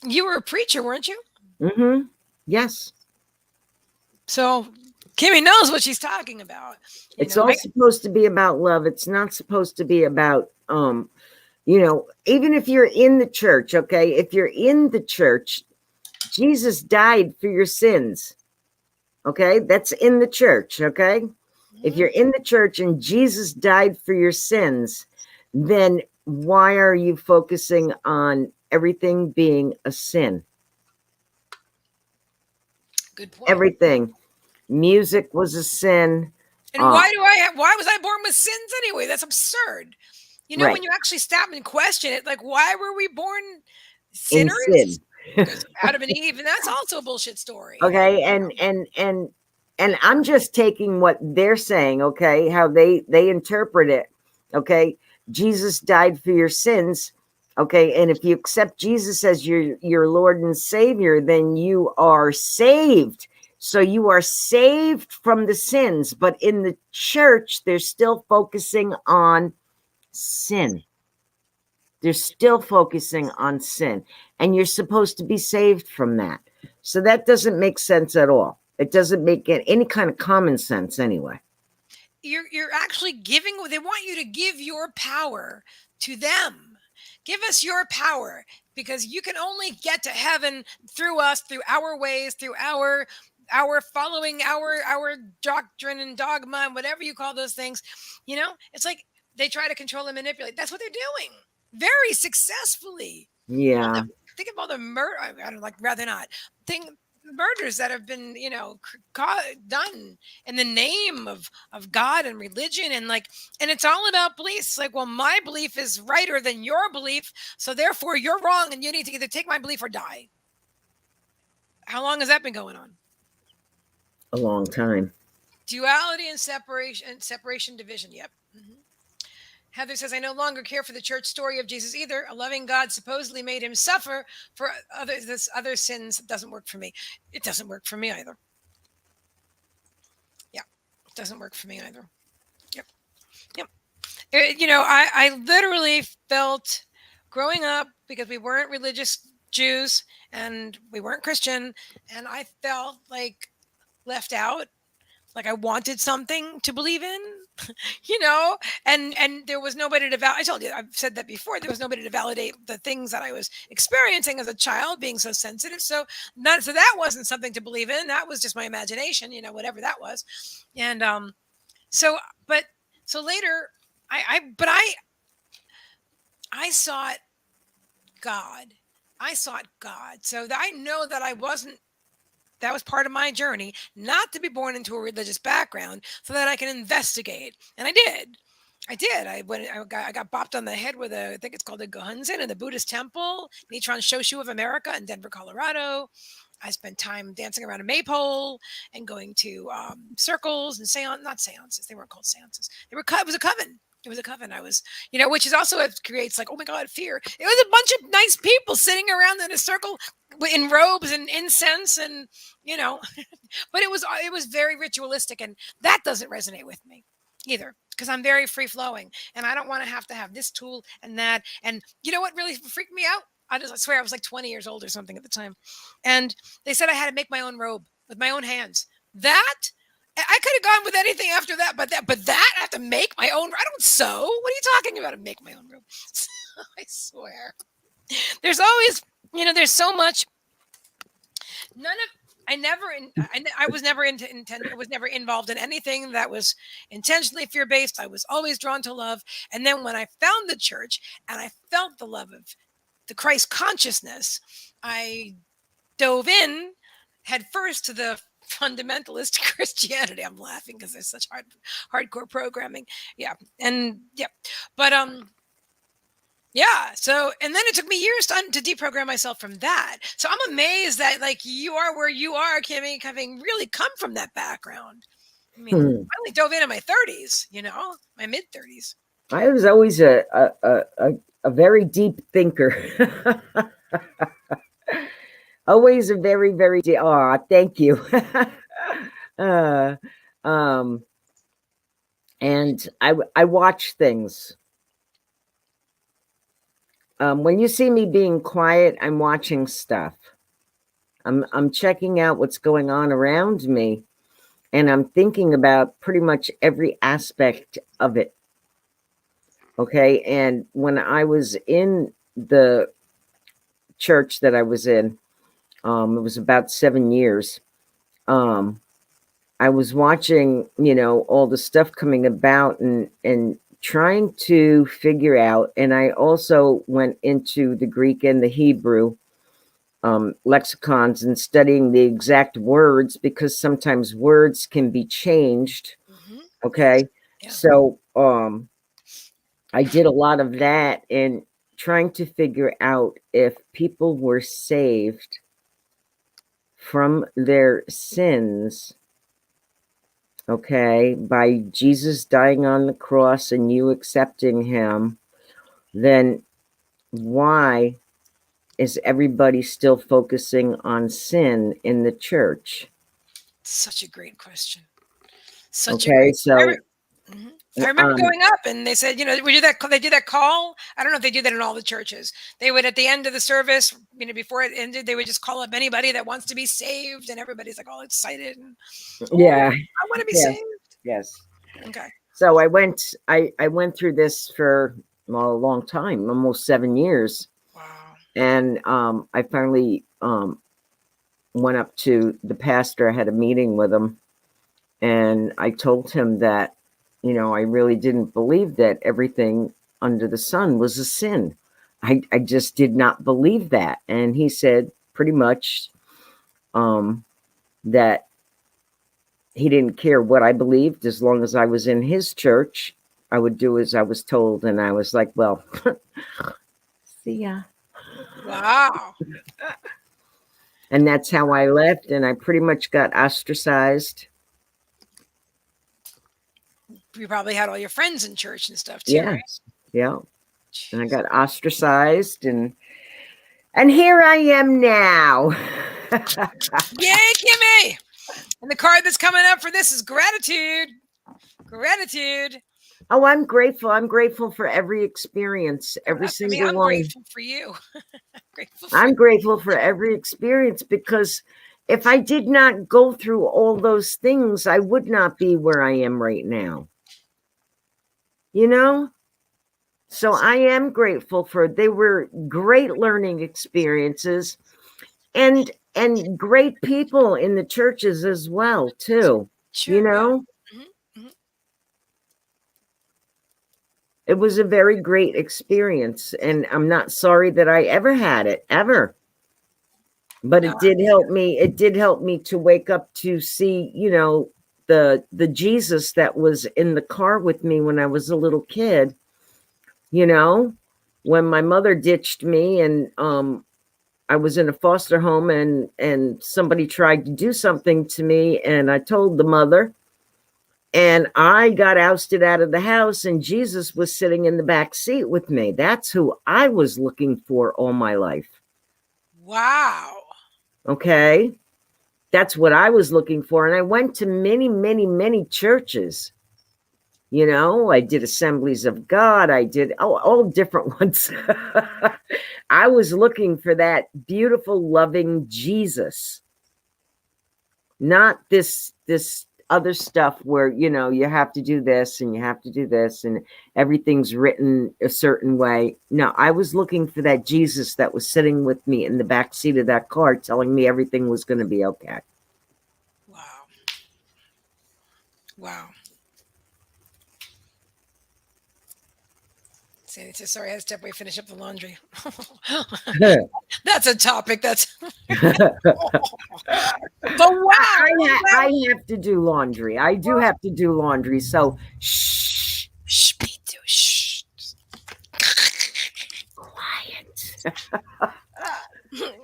You were a preacher, weren't you? Mm-hmm. Yes. So Kimmie knows what she's talking about. It's all supposed to be about love. It's not supposed to be about even if you're in the church, okay? If you're in the church, Jesus died for your sins. Okay? That's in the church, okay? Mm-hmm. If you're in the church and Jesus died for your sins, then why are you focusing on everything being a sin? Good point. Everything. Music was a sin. And why was I born with sins anyway? That's absurd. Right. When you actually stop and question it, like, why were we born sinners? In sin. Because Adam and Eve, and that's also a bullshit story. Okay, and I'm just taking what they're saying, okay, how they interpret it. Okay, Jesus died for your sins. Okay, and if you accept Jesus as your Lord and Savior, then you are saved. So you are saved from the sins, but in the church, they're still focusing on sin. They're still focusing on sin, and you're supposed to be saved from that. So that doesn't make sense at all. It doesn't make any kind of common sense anyway. You're actually giving. They want you to give your power to them. Give us your power, because you can only get to heaven through us, through our ways, through our following our doctrine and dogma and whatever you call those things. It's like they try to control and manipulate. That's what they're doing very successfully. Yeah. Think of all the murder. I don't rather not. murders that have been, done in the name of God and religion, and it's all about beliefs. Like, well, my belief is righter than your belief, so therefore you're wrong, and you need to either take my belief or die. How long has that been going on? A long time. Duality and separation, division. Yep. Heather says, I no longer care for the church story of Jesus either. A loving God supposedly made him suffer for other sins. It doesn't work for me. It doesn't work for me either. Yeah, it doesn't work for me either. Yep. I literally felt growing up, because we weren't religious Jews and we weren't Christian, and I felt like left out. Like I wanted something to believe in, and there was nobody to validate. I told you, I've said that before. There was nobody to validate the things that I was experiencing as a child, being so sensitive. So that wasn't something to believe in. That was just my imagination, whatever that was. And so later, I sought God. I sought God. So I know that I wasn't. That was part of my journey, not to be born into a religious background, so that I can investigate. And I did. I got bopped on the head with I think it's called a Gohonzon in the Buddhist temple, Nichiren Shoshu of America in Denver, Colorado. I spent time dancing around a maypole and going to circles and not seances. They weren't called seances. It was a coven. It was a coven. I was, which is also, it creates like, oh my God, fear. It was a bunch of nice people sitting around in a circle in robes and incense and, but it was very ritualistic, and that doesn't resonate with me either, because I'm very free flowing and I don't want to have this tool and that. And you know what really freaked me out? I swear I was like 20 years old or something at the time. And they said I had to make my own robe with my own hands. That I could have gone with anything after that, but that I have to make my own. I don't sew. What are you talking about? To make my own robe? I swear. There's always, there's so much. I was never I was never involved in anything that was intentionally fear-based. I was always drawn to love. And then when I found the church and I felt the love of the Christ consciousness, I dove in head first to the fundamentalist Christianity. I'm laughing because there's such hardcore programming. Yeah. And yeah. But yeah. So, and then it took me years to deprogram myself from that. So I'm amazed that like you are where you are, Kimmie, having really come from that background. I mean, I only dove in my 30s, my mid 30s. I was always a very deep thinker. Always a very, very deep. Oh, thank you. And I watch things. When you see me being quiet, I'm watching stuff. I'm checking out what's going on around me, and I'm thinking about pretty much every aspect of it. Okay, and when I was in the church that I was in, it was about 7 years. I was watching, all the stuff coming about and trying to figure out, and I also went into the Greek and the Hebrew lexicons and studying the exact words, because sometimes words can be changed. Okay. Yeah. So I did a lot of that and trying to figure out if people were saved from their sins, okay, by Jesus dying on the cross and you accepting him, then why is everybody still focusing on sin in the church? Such a great question. I remember going up and they said, we do that. They do that call. I don't know if they do that in all the churches. They would, at the end of the service, before it ended, they would just call up anybody that wants to be saved, and everybody's like all excited. And, yeah, I want to be saved. Yes. Okay. So I went through this for a long time, almost 7 years. Wow. And I finally went up to the pastor. I had a meeting with him, and I told him that, I really didn't believe that everything under the sun was a sin. I just did not believe that. And he said, pretty much, that he didn't care what I believed as long as I was in his church. I would do as I was told, and I was like, well, see ya. Wow. And that's how I left, and I pretty much got ostracized. You probably had all your friends in church and stuff too, right? Yes, yeah. And I got ostracized, and here I am now. Yay, Kimmie! And the card that's coming up for this is gratitude. Gratitude. Oh, I'm grateful. I'm grateful for every experience, every single I'm one. grateful for you. I'm grateful for every experience, because if I did not go through all those things, I would not be where I am right now. You know? So I am grateful they were great learning experiences, and great people in the churches as well, too. Sure, you know? Yeah. Mm-hmm. It was a very great experience, and I'm not sorry that I ever had it, ever. But it did help me. It did help me to wake up to see, the Jesus that was in the car with me when I was a little kid. When my mother ditched me, and I was in a foster home, and somebody tried to do something to me, and I told the mother, and I got ousted out of the house, and Jesus was sitting in the back seat with me. That's who I was looking for all my life. Wow. Okay. That's what I was looking for. And I went to many, many, many churches. I did Assemblies of God. I did all different ones. I was looking for that beautiful, loving Jesus. Not this other stuff where, you have to do this and you have to do this and everything's written a certain way. No, I was looking for that Jesus that was sitting with me in the back seat of that car telling me everything was going to be okay. Wow. Wow. Sandy says, sorry, I had to step away, finish up the laundry. That's a topic. That's but wow. I have to do laundry. I do have to do laundry. So shh. Shh, me too. Shh. Quiet.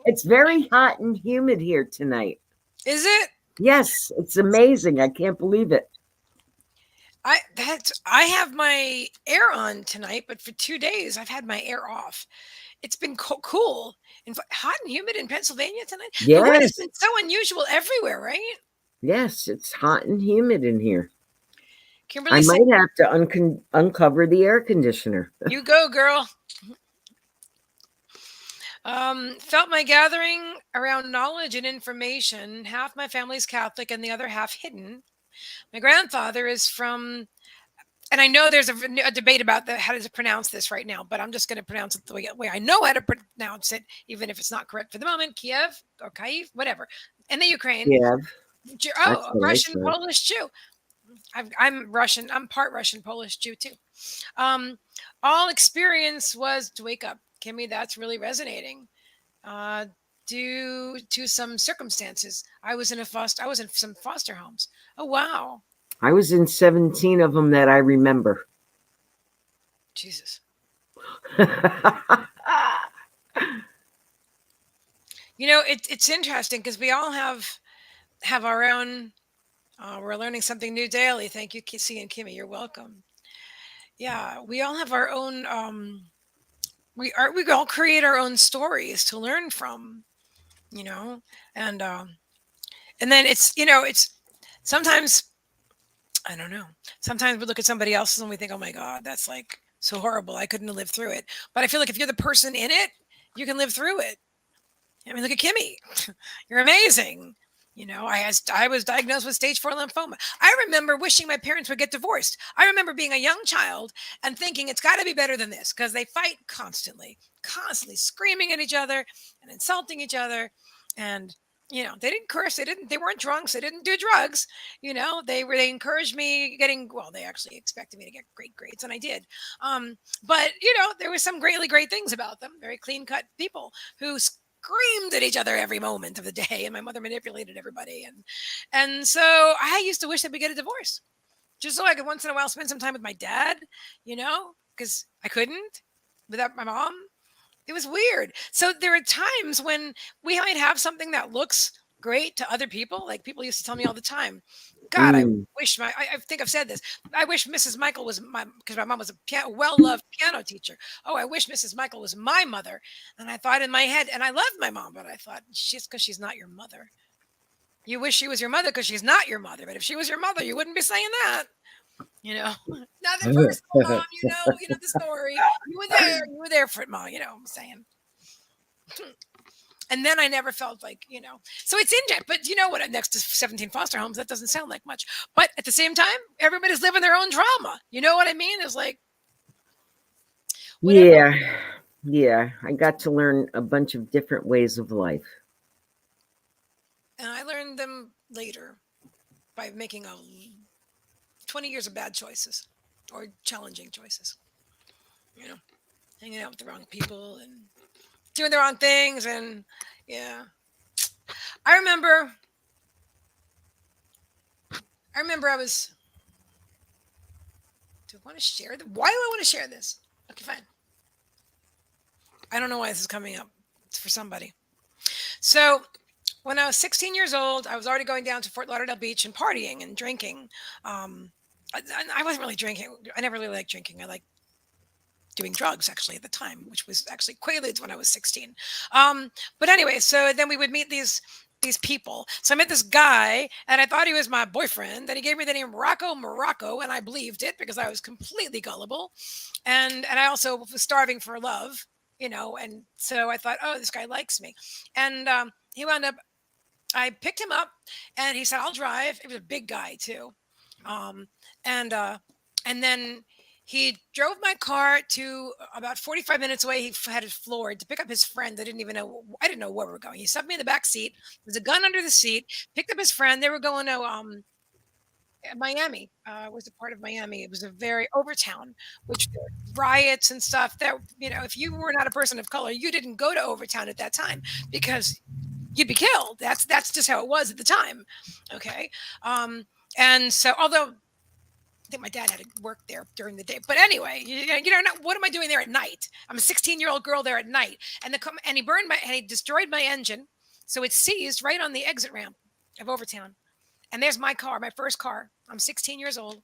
It's very hot and humid here tonight. Is it? Yes, it's amazing. I can't believe it. I have my air on tonight, but for 2 days I've had my air off. It's been cool and hot and humid in Pennsylvania tonight. Yes. The weather's been so unusual everywhere, right? Yes, it's hot and humid in here. Kimberly, I might have to uncover the air conditioner. You go, girl. Felt my gathering around knowledge and information. Half my family's Catholic and the other half hidden. My grandfather is from, and I know there's a debate about how to pronounce this right now, but I'm just going to pronounce it the way I know how to pronounce it, even if it's not correct for the moment. Kiev or Kyiv, whatever. And the Ukraine. Kiev. Oh, Russian, Polish Jew. I'm Russian. I'm part Russian, Polish Jew too. All experience was to wake up. Kimmie, that's really resonating. Due to some circumstances, I was in some foster homes. Oh, wow. I was in 17 of them that I remember. Jesus. It's interesting because we all have our own. We're learning something new daily. Thank you, Kissy and Kimmie. You're welcome. Yeah, we all have our own. We all create our own stories to learn from. And then it's sometimes, I don't know. Sometimes we look at somebody else's and we think, oh my God, that's like so horrible. I couldn't have lived through it. But I feel like if you're the person in it, you can live through it. I mean, look at Kimmie. You're amazing. I was diagnosed with stage 4 lymphoma. I remember wishing my parents would get divorced. I remember being a young child and thinking it's got to be better than this because they fight constantly screaming at each other and insulting each other. And, they didn't curse. They weren't drunks. They didn't do drugs. They encouraged me they actually expected me to get great grades, and I did. But, there was some great things about them, very clean cut people who screamed at each other every moment of the day, and my mother manipulated everybody. And so I used to wish that we get a divorce, just so I could once in a while spend some time with my dad, because I couldn't without my mom. It was weird. So there are times when we might have something that looks great to other people. Like people used to tell me all the time, God, I Mm. wish I think I've said this. I wish Mrs. Michael was because my mom was a well-loved piano teacher. Oh, I wish Mrs. Michael was my mother. And I thought in my head, and I loved my mom, but I thought because she's not your mother. You wish she was your mother because she's not your mother. But if she was your mother, you wouldn't be saying that. Nothing personal, mom. The story. You were there for it, mom. I'm saying. And then I never felt like, so it's in there. But you know what? Next to 17 foster homes, that doesn't sound like much. But at the same time, everybody's living their own drama. You know what I mean? It's like, whatever. Yeah. I got to learn a bunch of different ways of life. And I learned them later by making 20 years of bad choices or challenging choices. Hanging out with the wrong people and doing the wrong things. And yeah, I remember I was, do I want to share this? Why do I want to share this? Okay, fine. I don't know why this is coming up. It's for somebody. So when I was 16 years old, I was already going down to Fort Lauderdale Beach and partying and drinking. I wasn't really drinking. I never really liked drinking. I liked doing drugs actually at the time, which was actually Quaaludes when I was 16. But anyway, so then we would meet these people. So I met this guy and I thought he was my boyfriend. Then he gave me the name Morocco, and I believed it because I was completely gullible. And I also was starving for love, and so I thought, oh, this guy likes me. And he wound up, I picked him up and he said, I'll drive. He was a big guy too. And then he drove my car to about 45 minutes away. He had it floored to pick up his friend. I didn't know where we were going. He stuffed me in the back seat. There's a gun under the seat. Picked up his friend. They were going to Miami. Was a part of Miami. It was a very Overtown, which there were riots and stuff. That if you were not a person of color, you didn't go to Overtown at that time because you'd be killed. That's just how it was at the time. Okay, and so although I think my dad had to work there during the day. But anyway, what am I doing there at night? I'm a 16-year-old girl there at night. And he destroyed my engine. So it's seized right on the exit ramp of Overtown. And there's my car, my first car. I'm 16 years old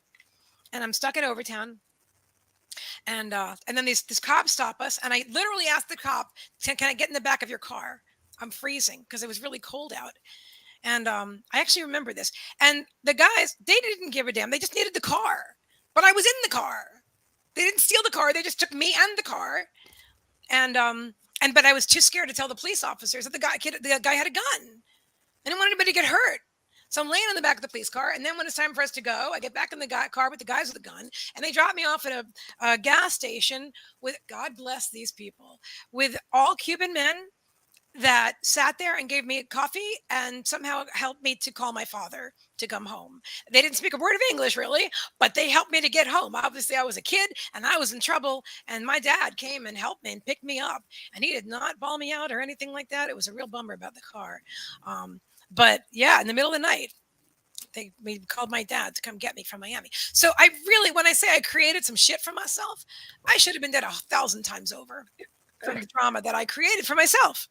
and I'm stuck in Overtown. And then these cops stop us. And I literally asked the cop, can I get in the back of your car? I'm freezing because it was really cold out. And I actually remember this. And the guys, they didn't give a damn. They just needed the car. But I was in the car. They didn't steal the car. They just took me and the car. But I was too scared to tell the police officers that the guy had a gun. I didn't want anybody to get hurt. So I'm laying in the back of the police car. And then when it's time for us to go, I get back in the car with the guys with the gun. And they drop me off at a gas station with, God bless these people, with all Cuban men that sat there and gave me coffee and somehow helped me to call my father to come home. They didn't speak a word of English really, but they helped me to get home. Obviously I was a kid and I was in trouble, and my dad came and helped me and picked me up, and he did not bawl me out or anything like that. It was a real bummer about the car. But yeah, in the middle of the night, we called my dad to come get me from Miami. So I really, when I say I created some shit for myself, I should have been dead 1,000 times over from the drama that I created for myself.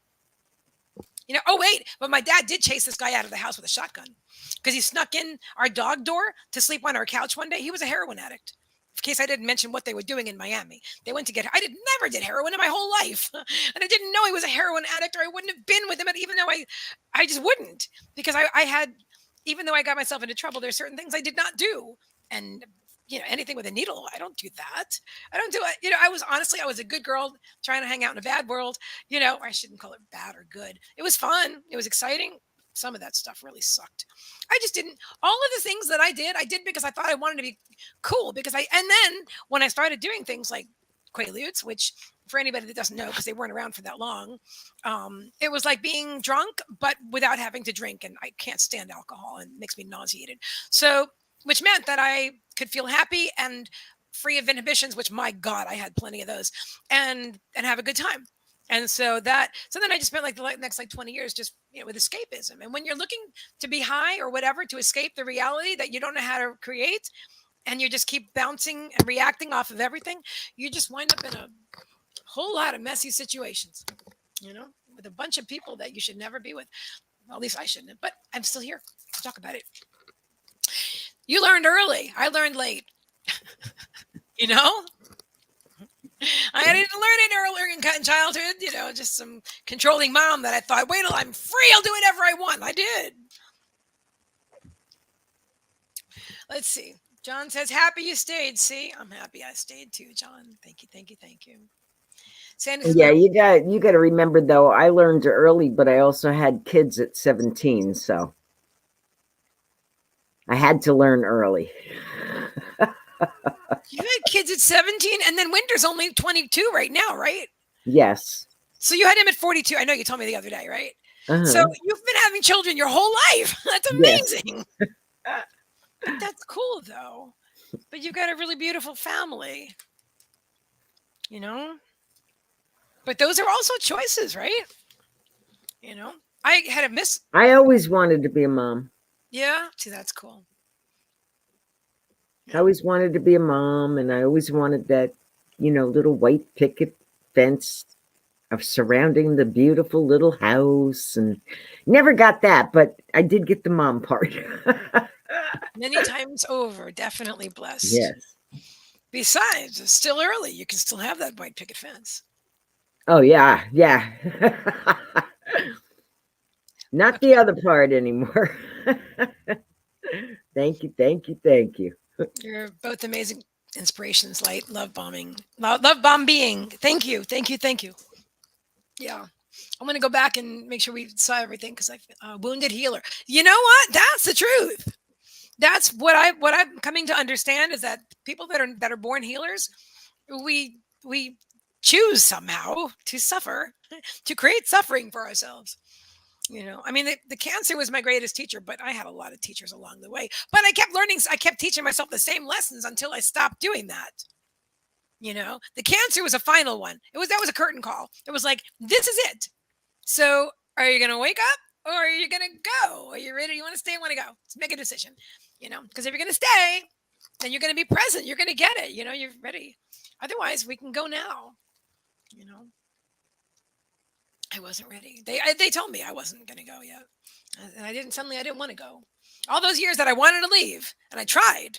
Oh, wait, but my dad did chase this guy out of the house with a shotgun because he snuck in our dog door to sleep on our couch one day. He was a heroin addict. In case I didn't mention what they were doing in Miami. They went to get, never did heroin in my whole life. And I didn't know he was a heroin addict, or I wouldn't have been with him, even though I just wouldn't, because I had, even though I got myself into trouble, there's certain things I did not do. And anything with a needle, I don't do that. I don't do it. I was a good girl trying to hang out in a bad world. I shouldn't call it bad or good. It was fun. It was exciting. Some of that stuff really sucked. I just didn't. All of the things that I did because I thought I wanted to be cool. And then when I started doing things like Quaaludes, which for anybody that doesn't know, because they weren't around for that long, it was like being drunk, but without having to drink. And I can't stand alcohol, and it makes me nauseated. So, which meant that I could feel happy and free of inhibitions, which, my God, I had plenty of those, and have a good time. And so then I just spent like the next like 20 years just, with escapism. And when you're looking to be high or whatever, to escape the reality that you don't know how to create, and you just keep bouncing and reacting off of everything, you just wind up in a whole lot of messy situations, with a bunch of people that you should never be with. Well, at least I shouldn't have, but I'm still here to talk about it. You learned early. I learned late. you know? I didn't learn it earlier in childhood, just some controlling mom that I thought, wait till I'm free, I'll do whatever I want. I did. Let's see. John says, happy you stayed. See, I'm happy I stayed too, John. Thank you, thank you, thank you. Sandy says, yeah, you got to remember though, I learned early, but I also had kids at 17, so I had to learn early. You had kids at 17, and then Winter's only 22 right now, right? Yes. So you had him at 42. I know you told me the other day, right? Uh-huh. So you've been having children your whole life. That's amazing. Yes. That's cool, though. But you've got a really beautiful family, But those are also choices, right? I had a I always wanted to be a mom. Yeah? See, that's cool. I always wanted to be a mom, and I always wanted that, little white picket fence of surrounding the beautiful little house, and never got that, but I did get the mom part. Many times over, definitely blessed. Yes. Besides, it's still early. You can still have that white picket fence. Oh, yeah, yeah. Not the other part anymore. Thank you, thank you, thank you. You're both amazing inspirations. Light, love bombing. Love bomb being. Thank you. Thank you. Thank you. Yeah. I'm going to go back and make sure we saw everything because I wounded healer. You know what? That's the truth. That's what I'm coming to understand is that people that are born healers, we choose somehow to suffer, to create suffering for ourselves. I mean, the cancer was my greatest teacher, but I had a lot of teachers along the way. But I kept learning. I kept teaching myself the same lessons until I stopped doing that. The cancer was a final one. That was a curtain call. It was like, this is it. So are you going to wake up or are you going to go? Are you ready? You want to stay? Want to go? Let's make a decision, because if you're going to stay, then you're going to be present. You're going to get it. You're ready. Otherwise we can go now, I wasn't ready. They told me I wasn't going to go yet. And I didn't want to go. All those years that I wanted to leave, and I tried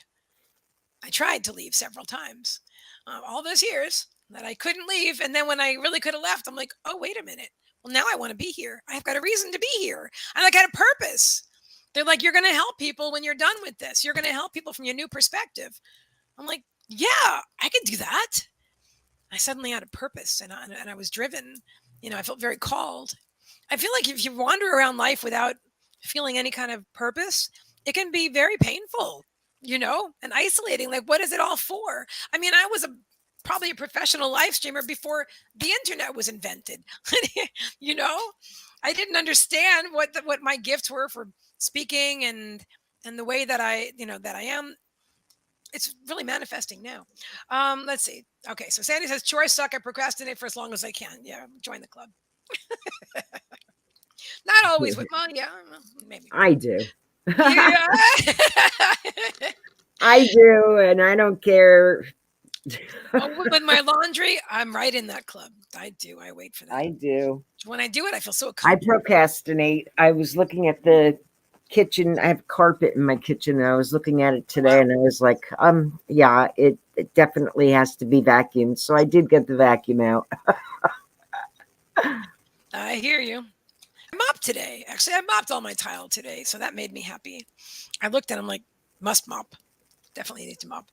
to leave several times. All those years that I couldn't leave. And then when I really could have left, I'm like, oh, wait a minute. Well, now I want to be here. I've got a reason to be here. I had a purpose. They're like, you're going to help people when you're done with this. You're going to help people from your new perspective. I'm like, yeah, I could do that. I suddenly had a purpose and I was driven. I felt very called. I feel like if you wander around life without feeling any kind of purpose, it can be very painful, and isolating. Like, what is it all for? I mean, I was probably a professional live streamer before the internet was invented. I didn't understand what my gifts were for speaking and the way that I am. It's really manifesting now. Let's see. Okay, so Sandy says, chores suck. I procrastinate for as long as I can. Yeah, join the club. Not always with mom. Yeah, maybe. I do. Yeah. I do, and I don't care. With my laundry, I'm right in that club. I do. I wait for that. I do. When I do it, I feel so I procrastinate. I was looking at the kitchen. I have carpet in my kitchen, and I was looking at it today, and I was like, yeah, it definitely has to be vacuumed. So I did get the vacuum out. I hear you. I mopped today. Actually, I mopped all my tile today, so that made me happy. I looked at them like, must mop. Definitely need to mop.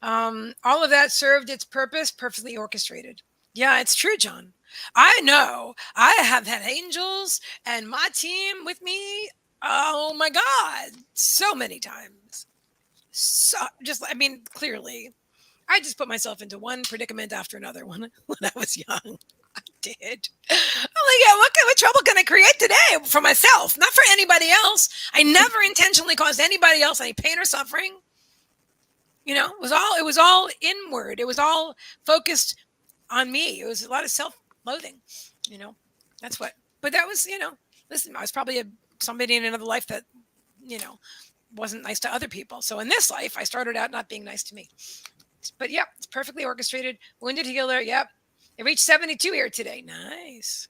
All of that served its purpose, perfectly orchestrated. Yeah, it's true, John. I know. I have had angels and my team with me. Oh my God, so many times. So clearly, I just put myself into one predicament after another when I was young. I did. I'm like, yeah, what kind of trouble can I create today for myself? Not for anybody else. I never intentionally caused anybody else any pain or suffering. It was all inward. It was all focused on me. It was a lot of self-loathing. You know, that's what. But that was, listen, I was probably somebody in another life that, you know, wasn't nice to other people. So in this life, I started out not being nice to me. But yep, it's perfectly orchestrated. Wounded healer. Yep. It reached 72 here today. Nice.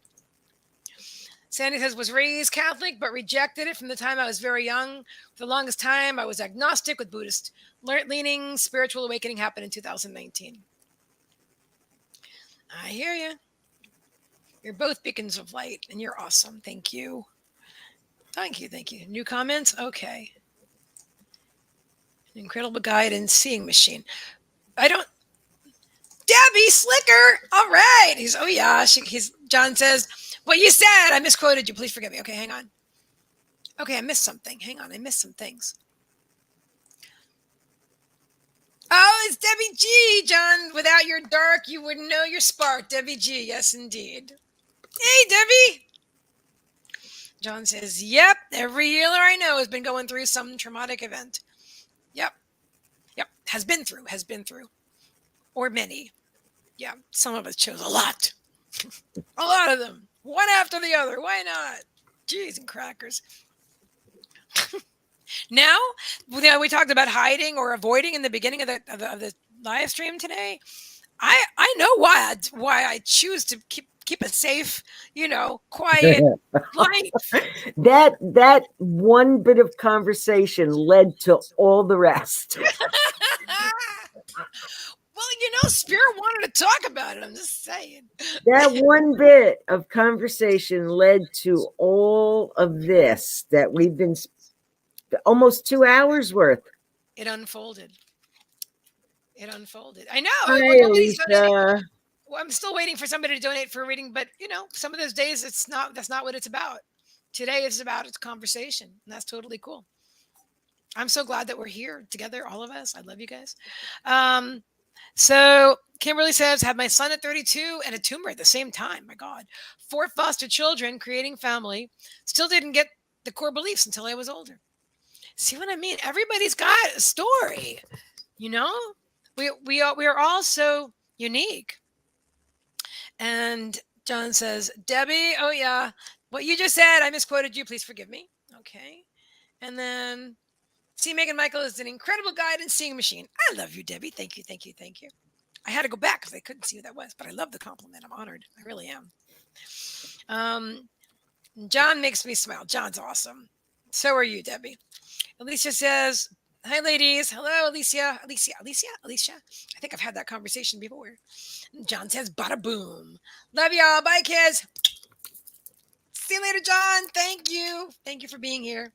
Sandy says, was raised Catholic, but rejected it from the time I was very young. For the longest time, I was agnostic with Buddhist leaning. Spiritual awakening happened in 2019. I hear you. You're both beacons of light, and you're awesome. Thank you. Thank you. Thank you. New comments? Okay. An incredible guide and seeing machine. I don't. Debbie Slicker. All right. Oh yeah. John says, what you said. I misquoted you. Please forgive me. Okay, hang on. Okay, I missed something. Hang on. I missed some things. Oh, it's Debbie G. John, without your dark, you wouldn't know your spark. Debbie G. Yes, indeed. Hey, Debbie. John says, yep, every healer I know has been going through some traumatic event. Yep. Has been through. Or many. Yeah, some of us chose a lot. A lot of them. One after the other. Why not? Jeez and crackers. Now, we talked about hiding or avoiding in the beginning of the live stream today. I know why I choose to keep a safe, quiet life. That one bit of conversation led to all the rest. Well, Spirit wanted to talk about it. I'm just saying. That one bit of conversation led to all of this that we've been almost 2 hours worth. It unfolded. I know. Hi, Alicia. Well, I'm still waiting for somebody to donate for a reading, but some of those days that's not what it's about. Today is about its conversation, and that's totally cool. I'm so glad that we're here together, all of us. I love you guys. So Kimberly says, had my son at 32 and a tumor at the same time. My God. 4 foster children, creating family. Still didn't get the core beliefs until I was older. See what I mean? Everybody's got a story. We are all so unique. And John says, Debbie, oh yeah, what you just said, I misquoted you. Please forgive me. Okay. And then cmeaganmichael is an incredible guide and seeing machine. I love you, Debbie. Thank you. I had to go back because I couldn't see who that was, but I love the compliment. I'm honored. I really am. John makes me smile. John's awesome. So are you, Debbie. Alicia says, hi, ladies. Hello, Alicia. I think I've had that conversation before. John says, bada boom. Love y'all. Bye, kids. See you later, John. Thank you. Thank you for being here.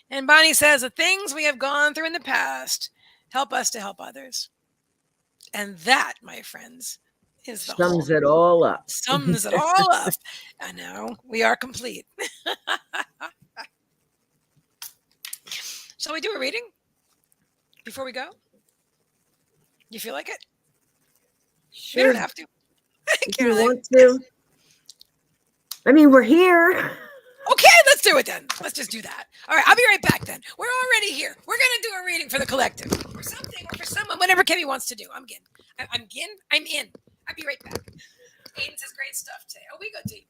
And Bonnie says, the things we have gone through in the past help us to help others. And that, my friends, is the sums it all up. Sums it all up. I know. We are complete. Shall we do a reading before we go? You feel like it? Sure. You don't have to. If you want to. I mean, we're here. Okay, let's do it then. Let's just do that. All right, I'll be right back then. We're already here. We're going to do a reading for the collective. Or something, or for someone, whatever Kimmie wants to do. I'm in. I'm in. I'll be right back. Aiden says great stuff today. Oh, we go deep.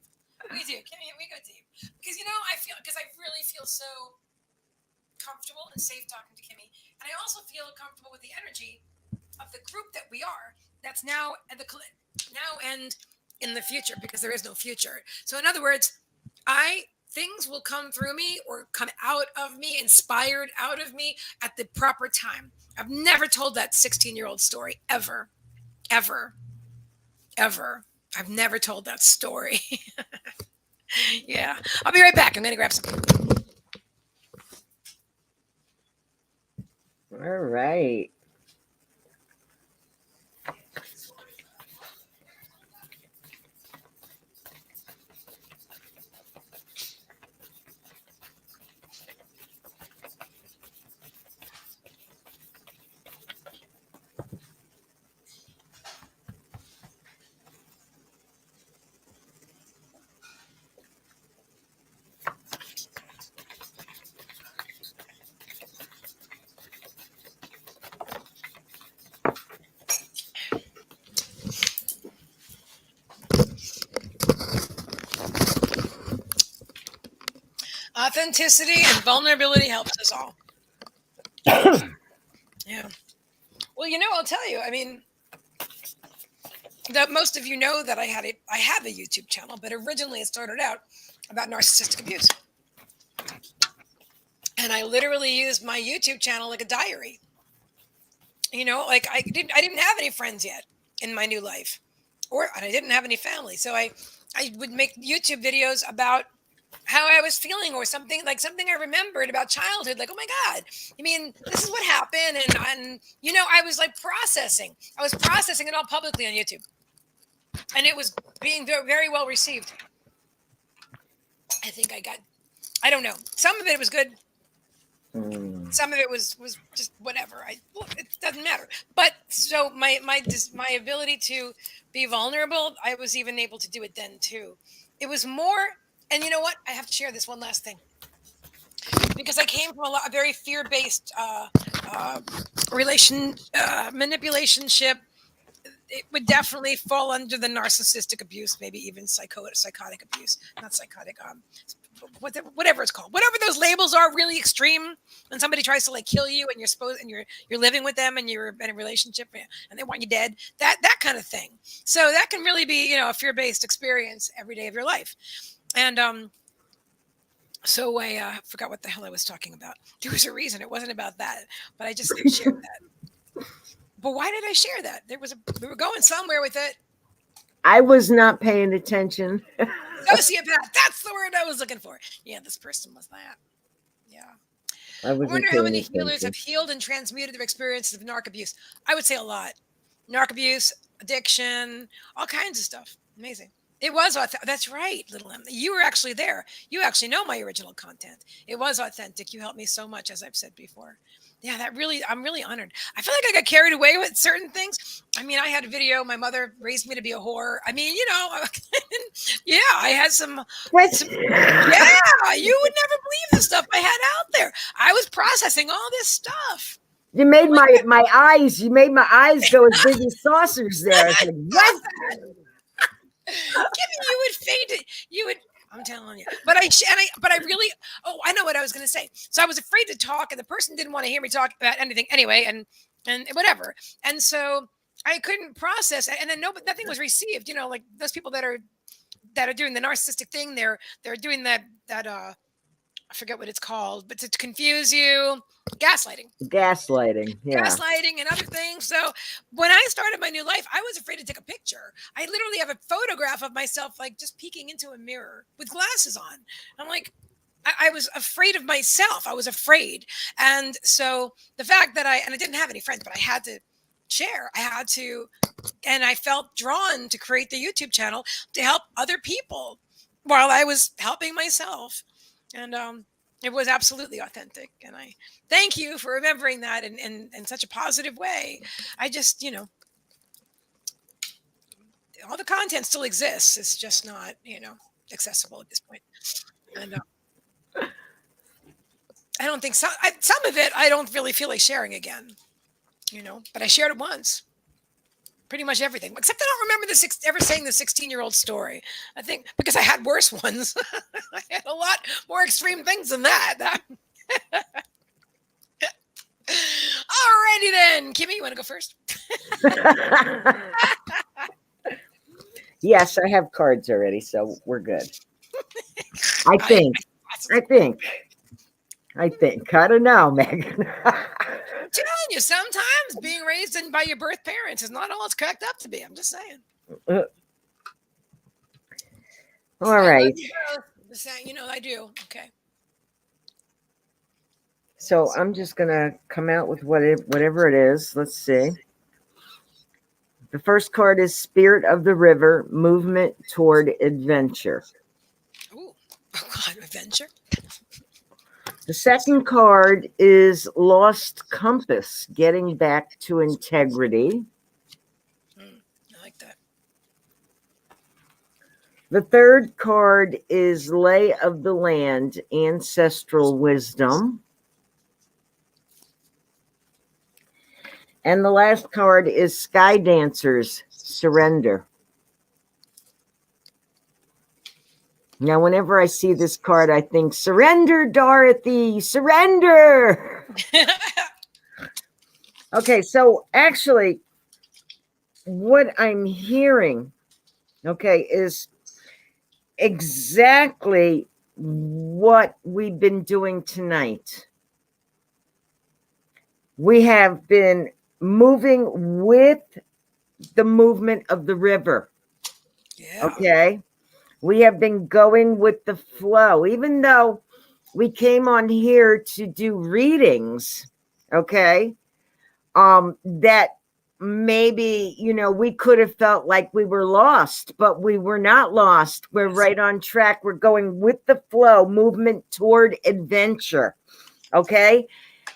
We do. Kimmie, we go deep. Because, I really feel so comfortable and safe talking to Kimmie. And I also feel comfortable with the energy of the group that we are. That's now and in the future, because there is no future. So in other words, things will come through me or come out of me, inspired out of me at the proper time. I've never told that 16-year-old story ever. I've never told that story. Yeah. I'll be right back. I'm going to grab some. All right. authenticity and vulnerability helps us all. Yeah. Well, I'll tell you. I mean, that most of you know that I have a YouTube channel, but originally it started out about narcissistic abuse. And I literally used my YouTube channel like a diary. Like I didn't have any friends yet in my new life, and I didn't have any family. So I would make YouTube videos about how I was feeling, or something I remembered about childhood. Like, oh my God, you mean this is what happened? And I was like processing. I was processing it all publicly on YouTube, and it was being very, very well received. I don't know. Some of it was good. Some of it was just whatever. It doesn't matter. But so my ability to be vulnerable, I was even able to do it then too. It was more, and you know what? I have to share this one last thing, because I came from a very fear-based manipulationship. It would definitely fall under the narcissistic abuse, maybe even psychotic abuse, not psychotic. Whatever it's called, whatever those labels are, really extreme. When somebody tries to like kill you, and you're living with them, and you're in a relationship, and they want you dead, that kind of thing. So that can really be, a fear-based experience every day of your life. And so I forgot what the hell I was talking about. There was a reason. It wasn't about that, but I just shared that. But why did I share that? We were going somewhere with it. I was not paying attention. Sociopath. That's the word I was looking for. Yeah, this person was that. Yeah. I wonder how many healers have healed and transmuted their experiences of narc abuse. I would say a lot. Narc abuse, addiction, all kinds of stuff. Amazing. It was that's right, little M. You were actually there. You actually know my original content. It was authentic. You helped me so much, as I've said before. Yeah, I'm really honored. I feel like I got carried away with certain things. I mean, I had a video. My mother raised me to be a whore. I mean, yeah, I had some. Yeah, you would never believe the stuff I had out there. I was processing all this stuff. You made my eyes. You made my eyes go as big as saucers. There, I said, what? Kimmie, you would faint it. You would. I'm telling you. But I really. Oh, I know what I was going to say. So I was afraid to talk, and the person didn't want to hear me talk about anything anyway, and whatever. And so I couldn't process, and then nothing was received. Like those people that are doing the narcissistic thing. They're doing that I forget what it's called, but to confuse you, gaslighting, yeah. gaslighting and other things. So when I started my new life, I was afraid to take a picture. I literally have a photograph of myself, like just peeking into a mirror with glasses on. I'm like, I was afraid of myself. I was afraid. And so the fact that I didn't have any friends, but I had to share. And I felt drawn to create the YouTube channel to help other people while I was helping myself. And it was absolutely authentic. And I thank you for remembering that in such a positive way. I just, all the content still exists. It's just not, accessible at this point. And I don't think some of it, I don't really feel like sharing again, but I shared it once. Pretty much everything, except I don't remember ever saying the 16-year-old story. I think because I had worse ones. I had a lot more extreme things than that. Alrighty then, Kimmie, you want to go first? Yes, I have cards already, so we're good. I think. I don't know, Megan. I'm telling you, sometimes being raised by your birth parents is not all it's cracked up to be. I'm just saying. All right. Just saying, I do. Okay. So I'm just going to come out with whatever it is. Let's see. The first card is Spirit of the River, Movement Toward Adventure. Ooh, oh God, adventure. The second card is Lost Compass, Getting Back to Integrity. I like that. The third card is Lay of the Land, Ancestral Wisdom. And the last card is Sky Dancers, Surrender. Now, whenever I see this card, I think, surrender, Dorothy, surrender. Okay, so actually, what I'm hearing, okay, is exactly what we've been doing tonight. We have been moving with the movement of the river. Yeah. Okay. We have been going with the flow, even though we came on here to do readings. Okay. That maybe, we could have felt like we were lost, but we were not lost. We're right on track. We're going with the flow, movement toward adventure. Okay.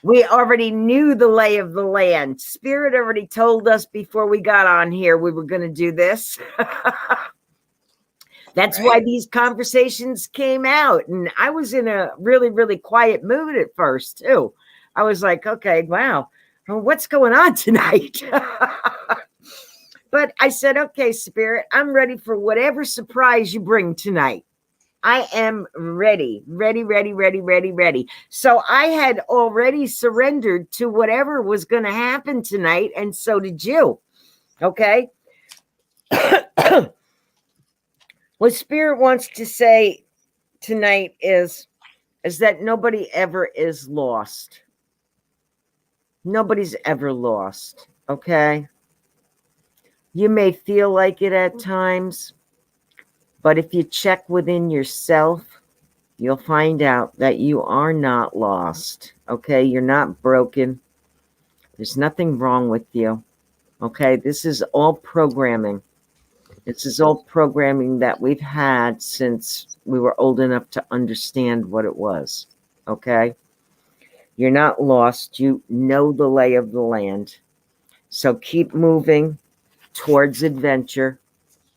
We already knew the lay of the land. Spirit already told us before we got on here we were going to do this. That's Right. why these conversations came out. And I was in a really, really quiet mood at first, too. I was like, okay, wow, what's going on tonight? But I said, okay, Spirit, I'm ready for whatever surprise you bring tonight. I am ready, ready, ready, ready, ready, ready. So I had already surrendered to whatever was going to happen tonight, and so did you. Okay. What Spirit wants to say tonight is that nobody ever is lost. Nobody's ever lost. Okay. You may feel like it at times, but if you check within yourself, you'll find out that you are not lost. Okay. You're not broken. There's nothing wrong with you. Okay. This is all programming. This is all programming that we've had since we were old enough to understand what it was. Okay. You're not lost. You know the lay of the land. So keep moving towards adventure.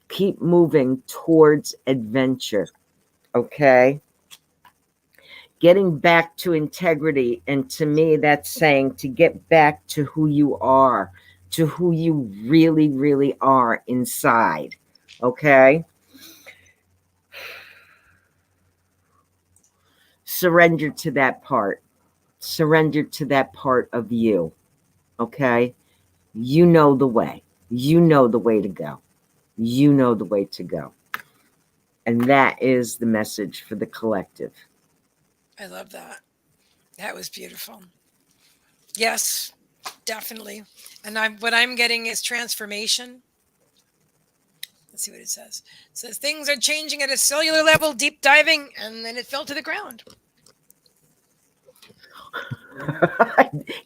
Keep moving towards adventure. Okay. Getting back to integrity. And to me, that's saying to get back to who you are, to who you really, really are inside. Okay. Surrender to that part. Surrender to that part of you. Okay. You know the way. You know the way to go. You know the way to go. And that is the message for the collective. I love that. That was beautiful. Yes, definitely. And what I'm getting is transformation. Let's see what it says. It says things are changing at a cellular level, deep diving, and then it fell to the ground.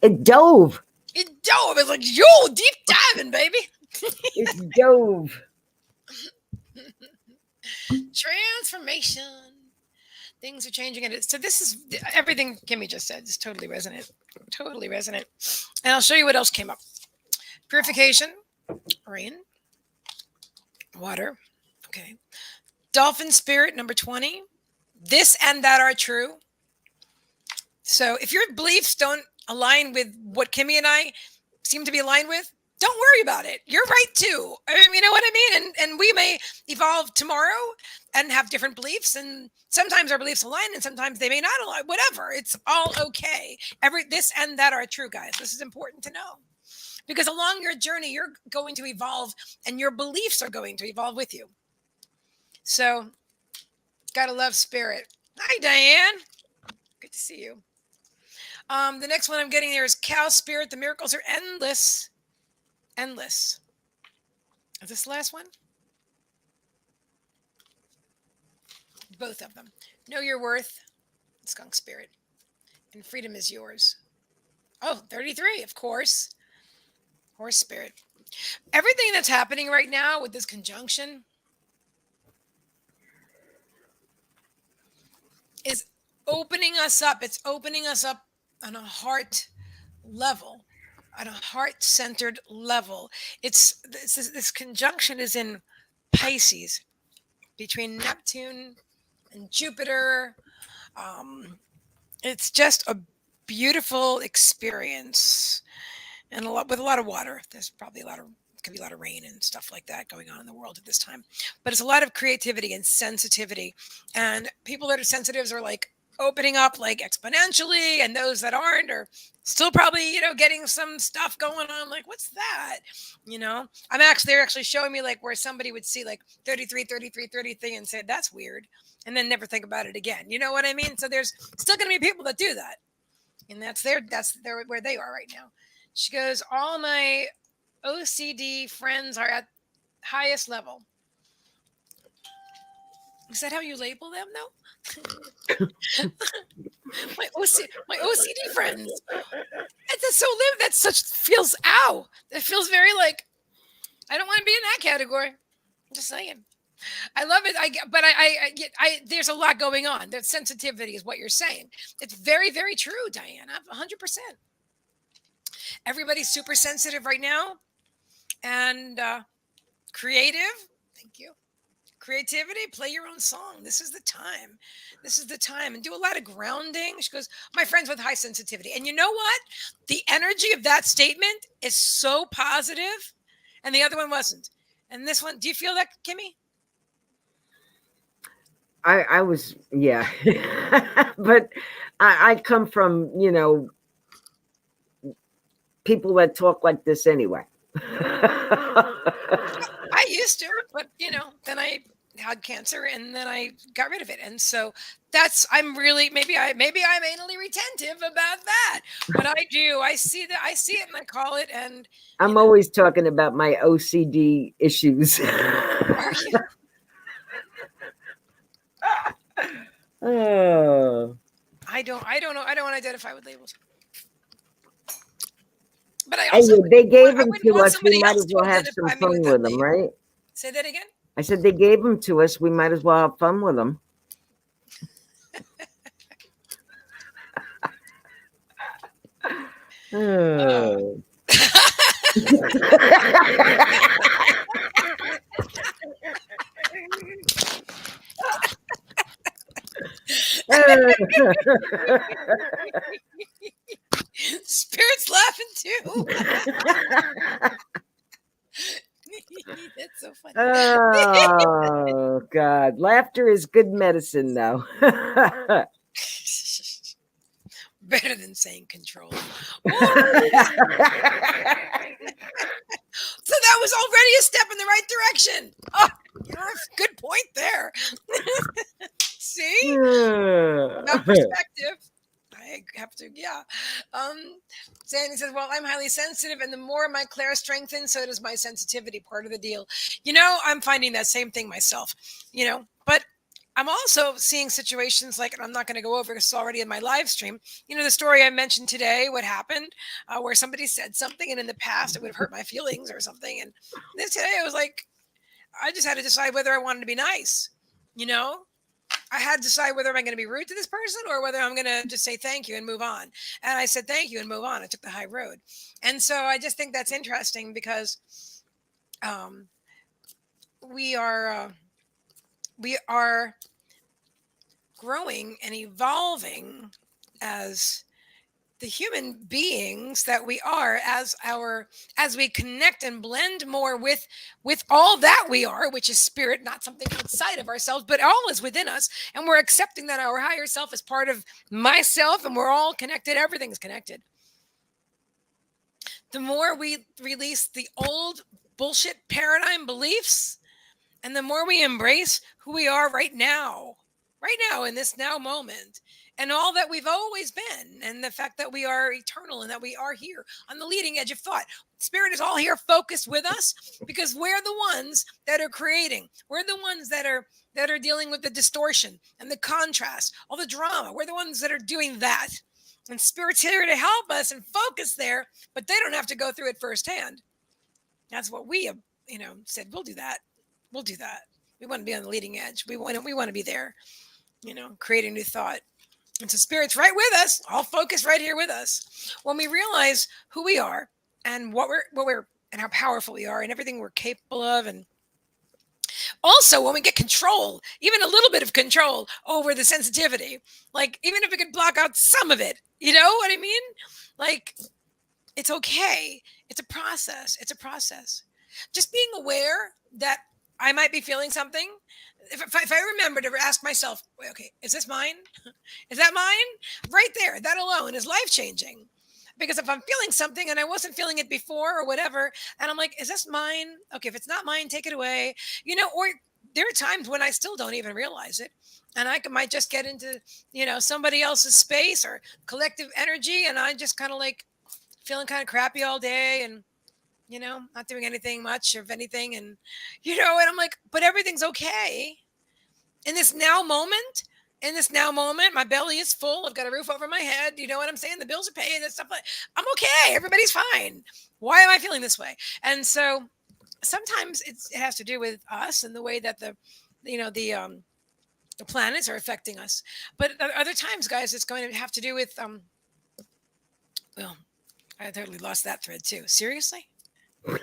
It dove. It dove. It's like, yo, deep diving, baby. It dove. Transformation. Things are changing at it. So this is everything Kimmie just said. Is totally resonant. Totally resonant. And I'll show you what else came up. Purification, rain, water. Okay. Dolphin spirit, number 20. This and that are true. So if your beliefs don't align with what Kimmie and I seem to be aligned with, don't worry about it. You're right too. I mean, you know what I mean? And we may evolve tomorrow and have different beliefs. And sometimes our beliefs align and sometimes they may not align. Whatever. It's all okay. This and that are true, guys. This is important to know. Because along your journey, you're going to evolve and your beliefs are going to evolve with you. So, gotta love spirit. Hi, Diane. Good to see you. The next one I'm getting there is cow spirit. The miracles are endless. Endless. Is this the last one? Both of them. Know your worth. Skunk spirit. And freedom is yours. Oh, 33, of course. Horse spirit. Everything that's happening right now with this conjunction is opening us up. It's opening us up on a heart level, on a heart-centered level. This conjunction is in Pisces between Neptune and Jupiter. It's just a beautiful experience, and with a lot of water. There's probably a lot of could be a lot of rain and stuff like that going on in the world at this time. But it's a lot of creativity and sensitivity. And people that are sensitives are like opening up like exponentially, and those that aren't are still probably, getting some stuff going on. Like, what's that? They're actually showing me like where somebody would see like 33, 33, 33 and say, that's weird. And then never think about it again. You know what I mean? So there's still going to be people that do that. And that's where they are right now. She goes, all my OCD friends are at highest level. Is that how you label them, though? my OCD friends. That's such feels ow. That feels very like I don't want to be in that category. I'm just saying. I love it. There's a lot going on. That sensitivity is what you're saying. It's very, very true, Diana. 100%. Everybody's super sensitive right now, and creative. Thank you. Creativity, play your own song. This is the time. And do a lot of grounding. She goes, my friends with high sensitivity. And you know what? The energy of that statement is so positive, and the other one wasn't. And this one, do you feel that, Kimmie? I was, yeah. But I come from, people that talk like this anyway. I used to, but then I had cancer and then I got rid of it. And so I'm really, maybe I'm anally retentive about that, but I see it and I call it. And I'm always talking about my OCD issues. Oh. I don't know. I don't want to identify with labels. But I also they gave them to us. We might as well have some fun with them, right? Say that again. I said they gave them to us. We might as well have fun with them. Oh. Spirit's laughing too. That's so funny. Oh God, laughter is good medicine, though. Better than saying control. So that was already a step in the right direction. Oh, good point there. See? That perspective. I have to, yeah. Sandy says, well, I'm highly sensitive, and the more my Claire strengthens, so does my sensitivity, part of the deal. I'm finding that same thing myself, but I'm also seeing situations like, and I'm not going to go over because it's already in my live stream, the story I mentioned today, what happened, where somebody said something, and in the past it would have hurt my feelings or something. And then today I was like, I just had to decide whether I wanted to be nice, I had to decide whether I'm going to be rude to this person or whether I'm going to just say thank you and move on. And I said thank you and move on. I took the high road. And so I just think that's interesting because we are growing and evolving as the human beings that we are, as we connect and blend more with all that we are, which is spirit, not something outside of ourselves, but all is within us. And we're accepting that our higher self is part of myself, and we're all connected. Everything's connected. The more we release the old bullshit paradigm beliefs, and the more we embrace who we are right now in this now moment, and all that we've always been, and the fact that we are eternal and that we are here on the leading edge of thought. Spirit is all here focused with us because we're the ones that are creating. We're the ones that are dealing with the distortion and the contrast, all the drama. We're the ones that are doing that. And Spirit's here to help us and focus there, but they don't have to go through it firsthand. That's what we have, said, we'll do that. We'll do that. We want to be on the leading edge. We want to be there, creating new thought. And so Spirit's right with us, all focused right here with us. When we realize who we are and what we're and how powerful we are and everything we're capable of, and also when we get control, even a little bit of control over the sensitivity, like even if we could block out some of it, you know what I mean? Like, it's okay. It's a process. just being aware that I might be feeling something. If I remember to ask myself, "Wait, okay, is this mine? Is that mine?" Right there, that alone is life changing. Because if I'm feeling something and I wasn't feeling it before or whatever, and I'm like, is this mine? Okay, if it's not mine, take it away. Or there are times when I still don't even realize it. And might just get into, somebody else's space or collective energy. And I just kind of like feeling kind of crappy all day and, not doing anything much of anything. And I'm like, but everything's okay in this now moment. In this now moment, my belly is full. I've got a roof over my head. You know what I'm saying? The bills are paid and stuff like I'm okay. Everybody's fine. Why am I feeling this way? And so sometimes it has to do with us and the way that the planets are affecting us. But other times, guys, it's going to have to do with well, I totally lost that thread too. Seriously? I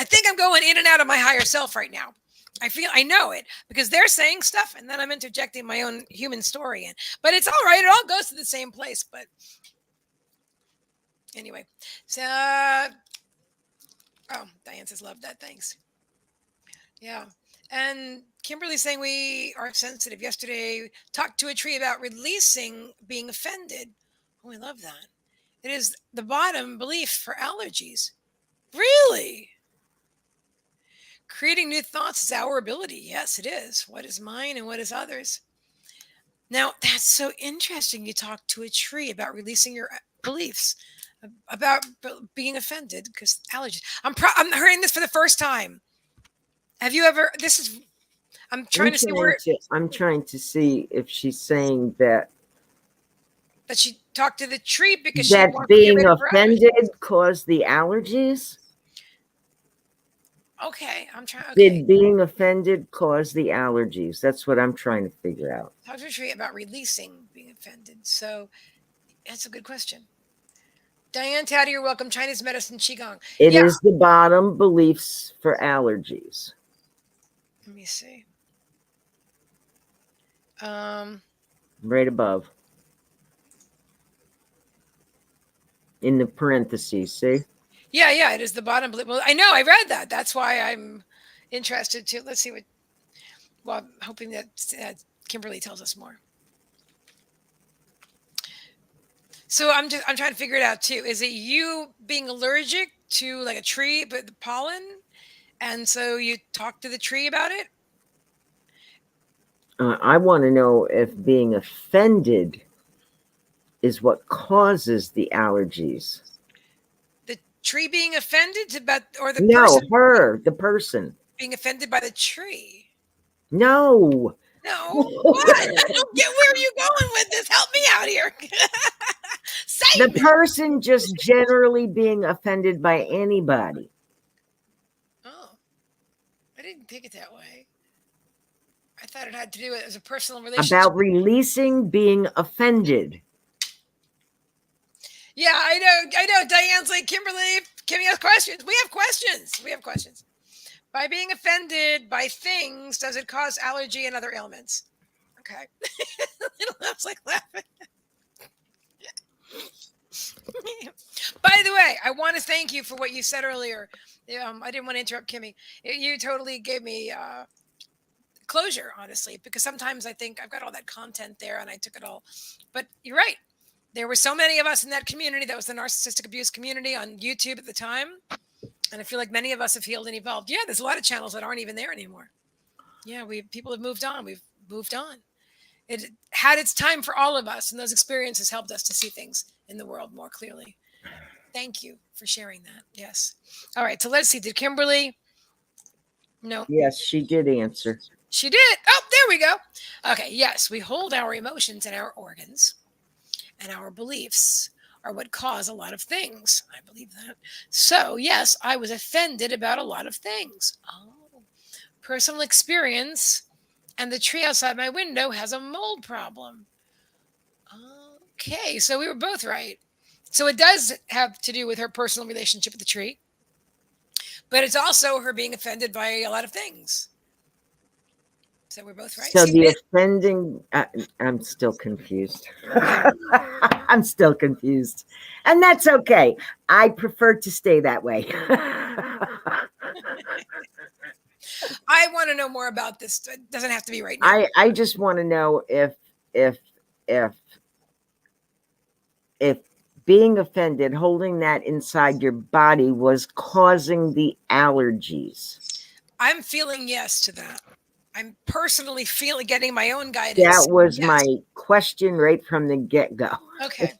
think I'm going in and out of my higher self right now. I know it because they're saying stuff and then I'm interjecting my own human story in. But it's all right. It all goes to the same place. But anyway, so Diane says, love that. Thanks. Yeah. And Kimberly's saying we are sensitive. Yesterday, talked to a tree about releasing being offended. Oh, I love that. It is the bottom belief for allergies. Really? Creating new thoughts is our ability. Yes, it is. What is mine and what is others? Now, that's so interesting. You talk to a tree about releasing your beliefs about being offended because allergies. I'm hearing this for the first time. Have you ever? I'm trying to see where. I'm trying to see if she's saying that She talked to the tree because that being offended caused the allergies. Okay, I'm trying. Okay. Did being offended cause the allergies? That's what I'm trying to figure out. Talk to a tree about releasing being offended. So that's a good question. Diane Taddy, you're welcome. Chinese medicine, Qigong. It is the bottom beliefs for allergies. Let me see. Right above. In the parentheses, see? Yeah, it is the bottom belief. Well, I know, I read that. That's why I'm interested to. Let's see what. Well, I'm hoping that Kimberly tells us more. So I'm trying to figure it out too. Is it you being allergic to like a tree, but the pollen, and so you talk to the tree about it? I want to know if being offended is what causes the allergies. The tree being offended or the person? The person being offended by the tree. No. What? I don't get where you're going with this. Help me out here. The person just generally being offended by anybody. Oh, I didn't take it that way. I thought it had to do with as a personal relationship. About releasing being offended. Yeah, I know. Diane's like, Kimmie has questions. We have questions. By being offended by things, does it cause allergy and other ailments? Okay. It's like laughing. By the way, I want to thank you for what you said earlier. I didn't want to interrupt Kimmie. You totally gave me closure, honestly, because sometimes I think I've got all that content there and I took it all. But you're right. There were so many of us in that community. That was the narcissistic abuse community on YouTube at the time. And I feel like many of us have healed and evolved. Yeah, there's a lot of channels that aren't even there anymore. Yeah, people have moved on. We've moved on. It had its time for all of us, and those experiences helped us to see things in the world more clearly. Thank you for sharing that. Yes. All right, so let's see. Did Kimberly? No. Yes, she did answer. She did. Oh, there we go. Okay, yes, we hold our emotions and our organs, and our beliefs are what cause a lot of things. I believe that. So, yes, I was offended about a lot of things. Oh, personal experience, and the tree outside my window has a mold problem. Okay, so we were both right. So it does have to do with her personal relationship with the tree, but it's also her being offended by a lot of things. So we're both right. So See, the offending, I'm still confused. I'm still confused. And that's okay. I prefer to stay that way. I want to know more about this. It doesn't have to be right now. I just want to know if if if being offended, holding that inside your body was causing the allergies. I'm feeling yes to that. I'm personally getting my own guidance. That was Yes. my question right from the get-go. Okay.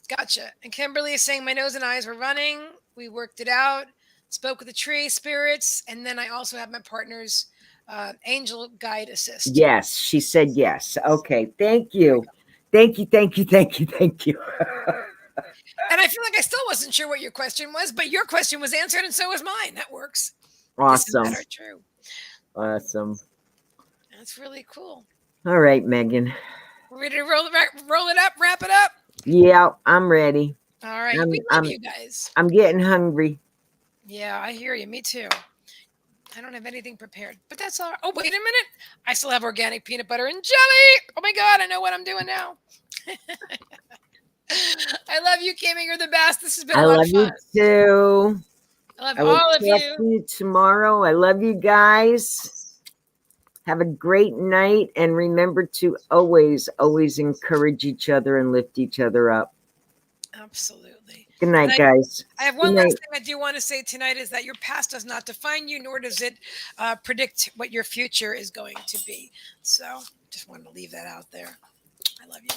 Gotcha. And Kimberly is saying my nose and eyes were running. We worked it out, spoke with the tree spirits, and then I also have my partner's angel guide assist. Yes, she said yes. Okay, thank you. Thank you, thank you, thank you, thank you. And I feel like I still wasn't sure what your question was, but your question was answered, and so was mine. That works. Awesome. This is better, true. Awesome. That's really cool. All right, Megan. We're ready to roll it up, wrap it up. Yeah, I'm ready. All right. We love you guys. I'm getting hungry. Yeah, I hear you. Me too. I don't have anything prepared, but that's all right. Oh, wait a minute. I still have organic peanut butter and jelly. Oh my God, I know what I'm doing now. I love you, Kimmie. You're the best. This has been a lot of fun. You too. I love I will all of talk you. to you tomorrow. I love you guys. Have a great night. And remember to always, always encourage each other and lift each other up. Absolutely. Good night, guys. I have one last thing I do want to say tonight is that your past does not define you, nor does it predict what your future is going to be. So just wanted to leave that out there. I love you.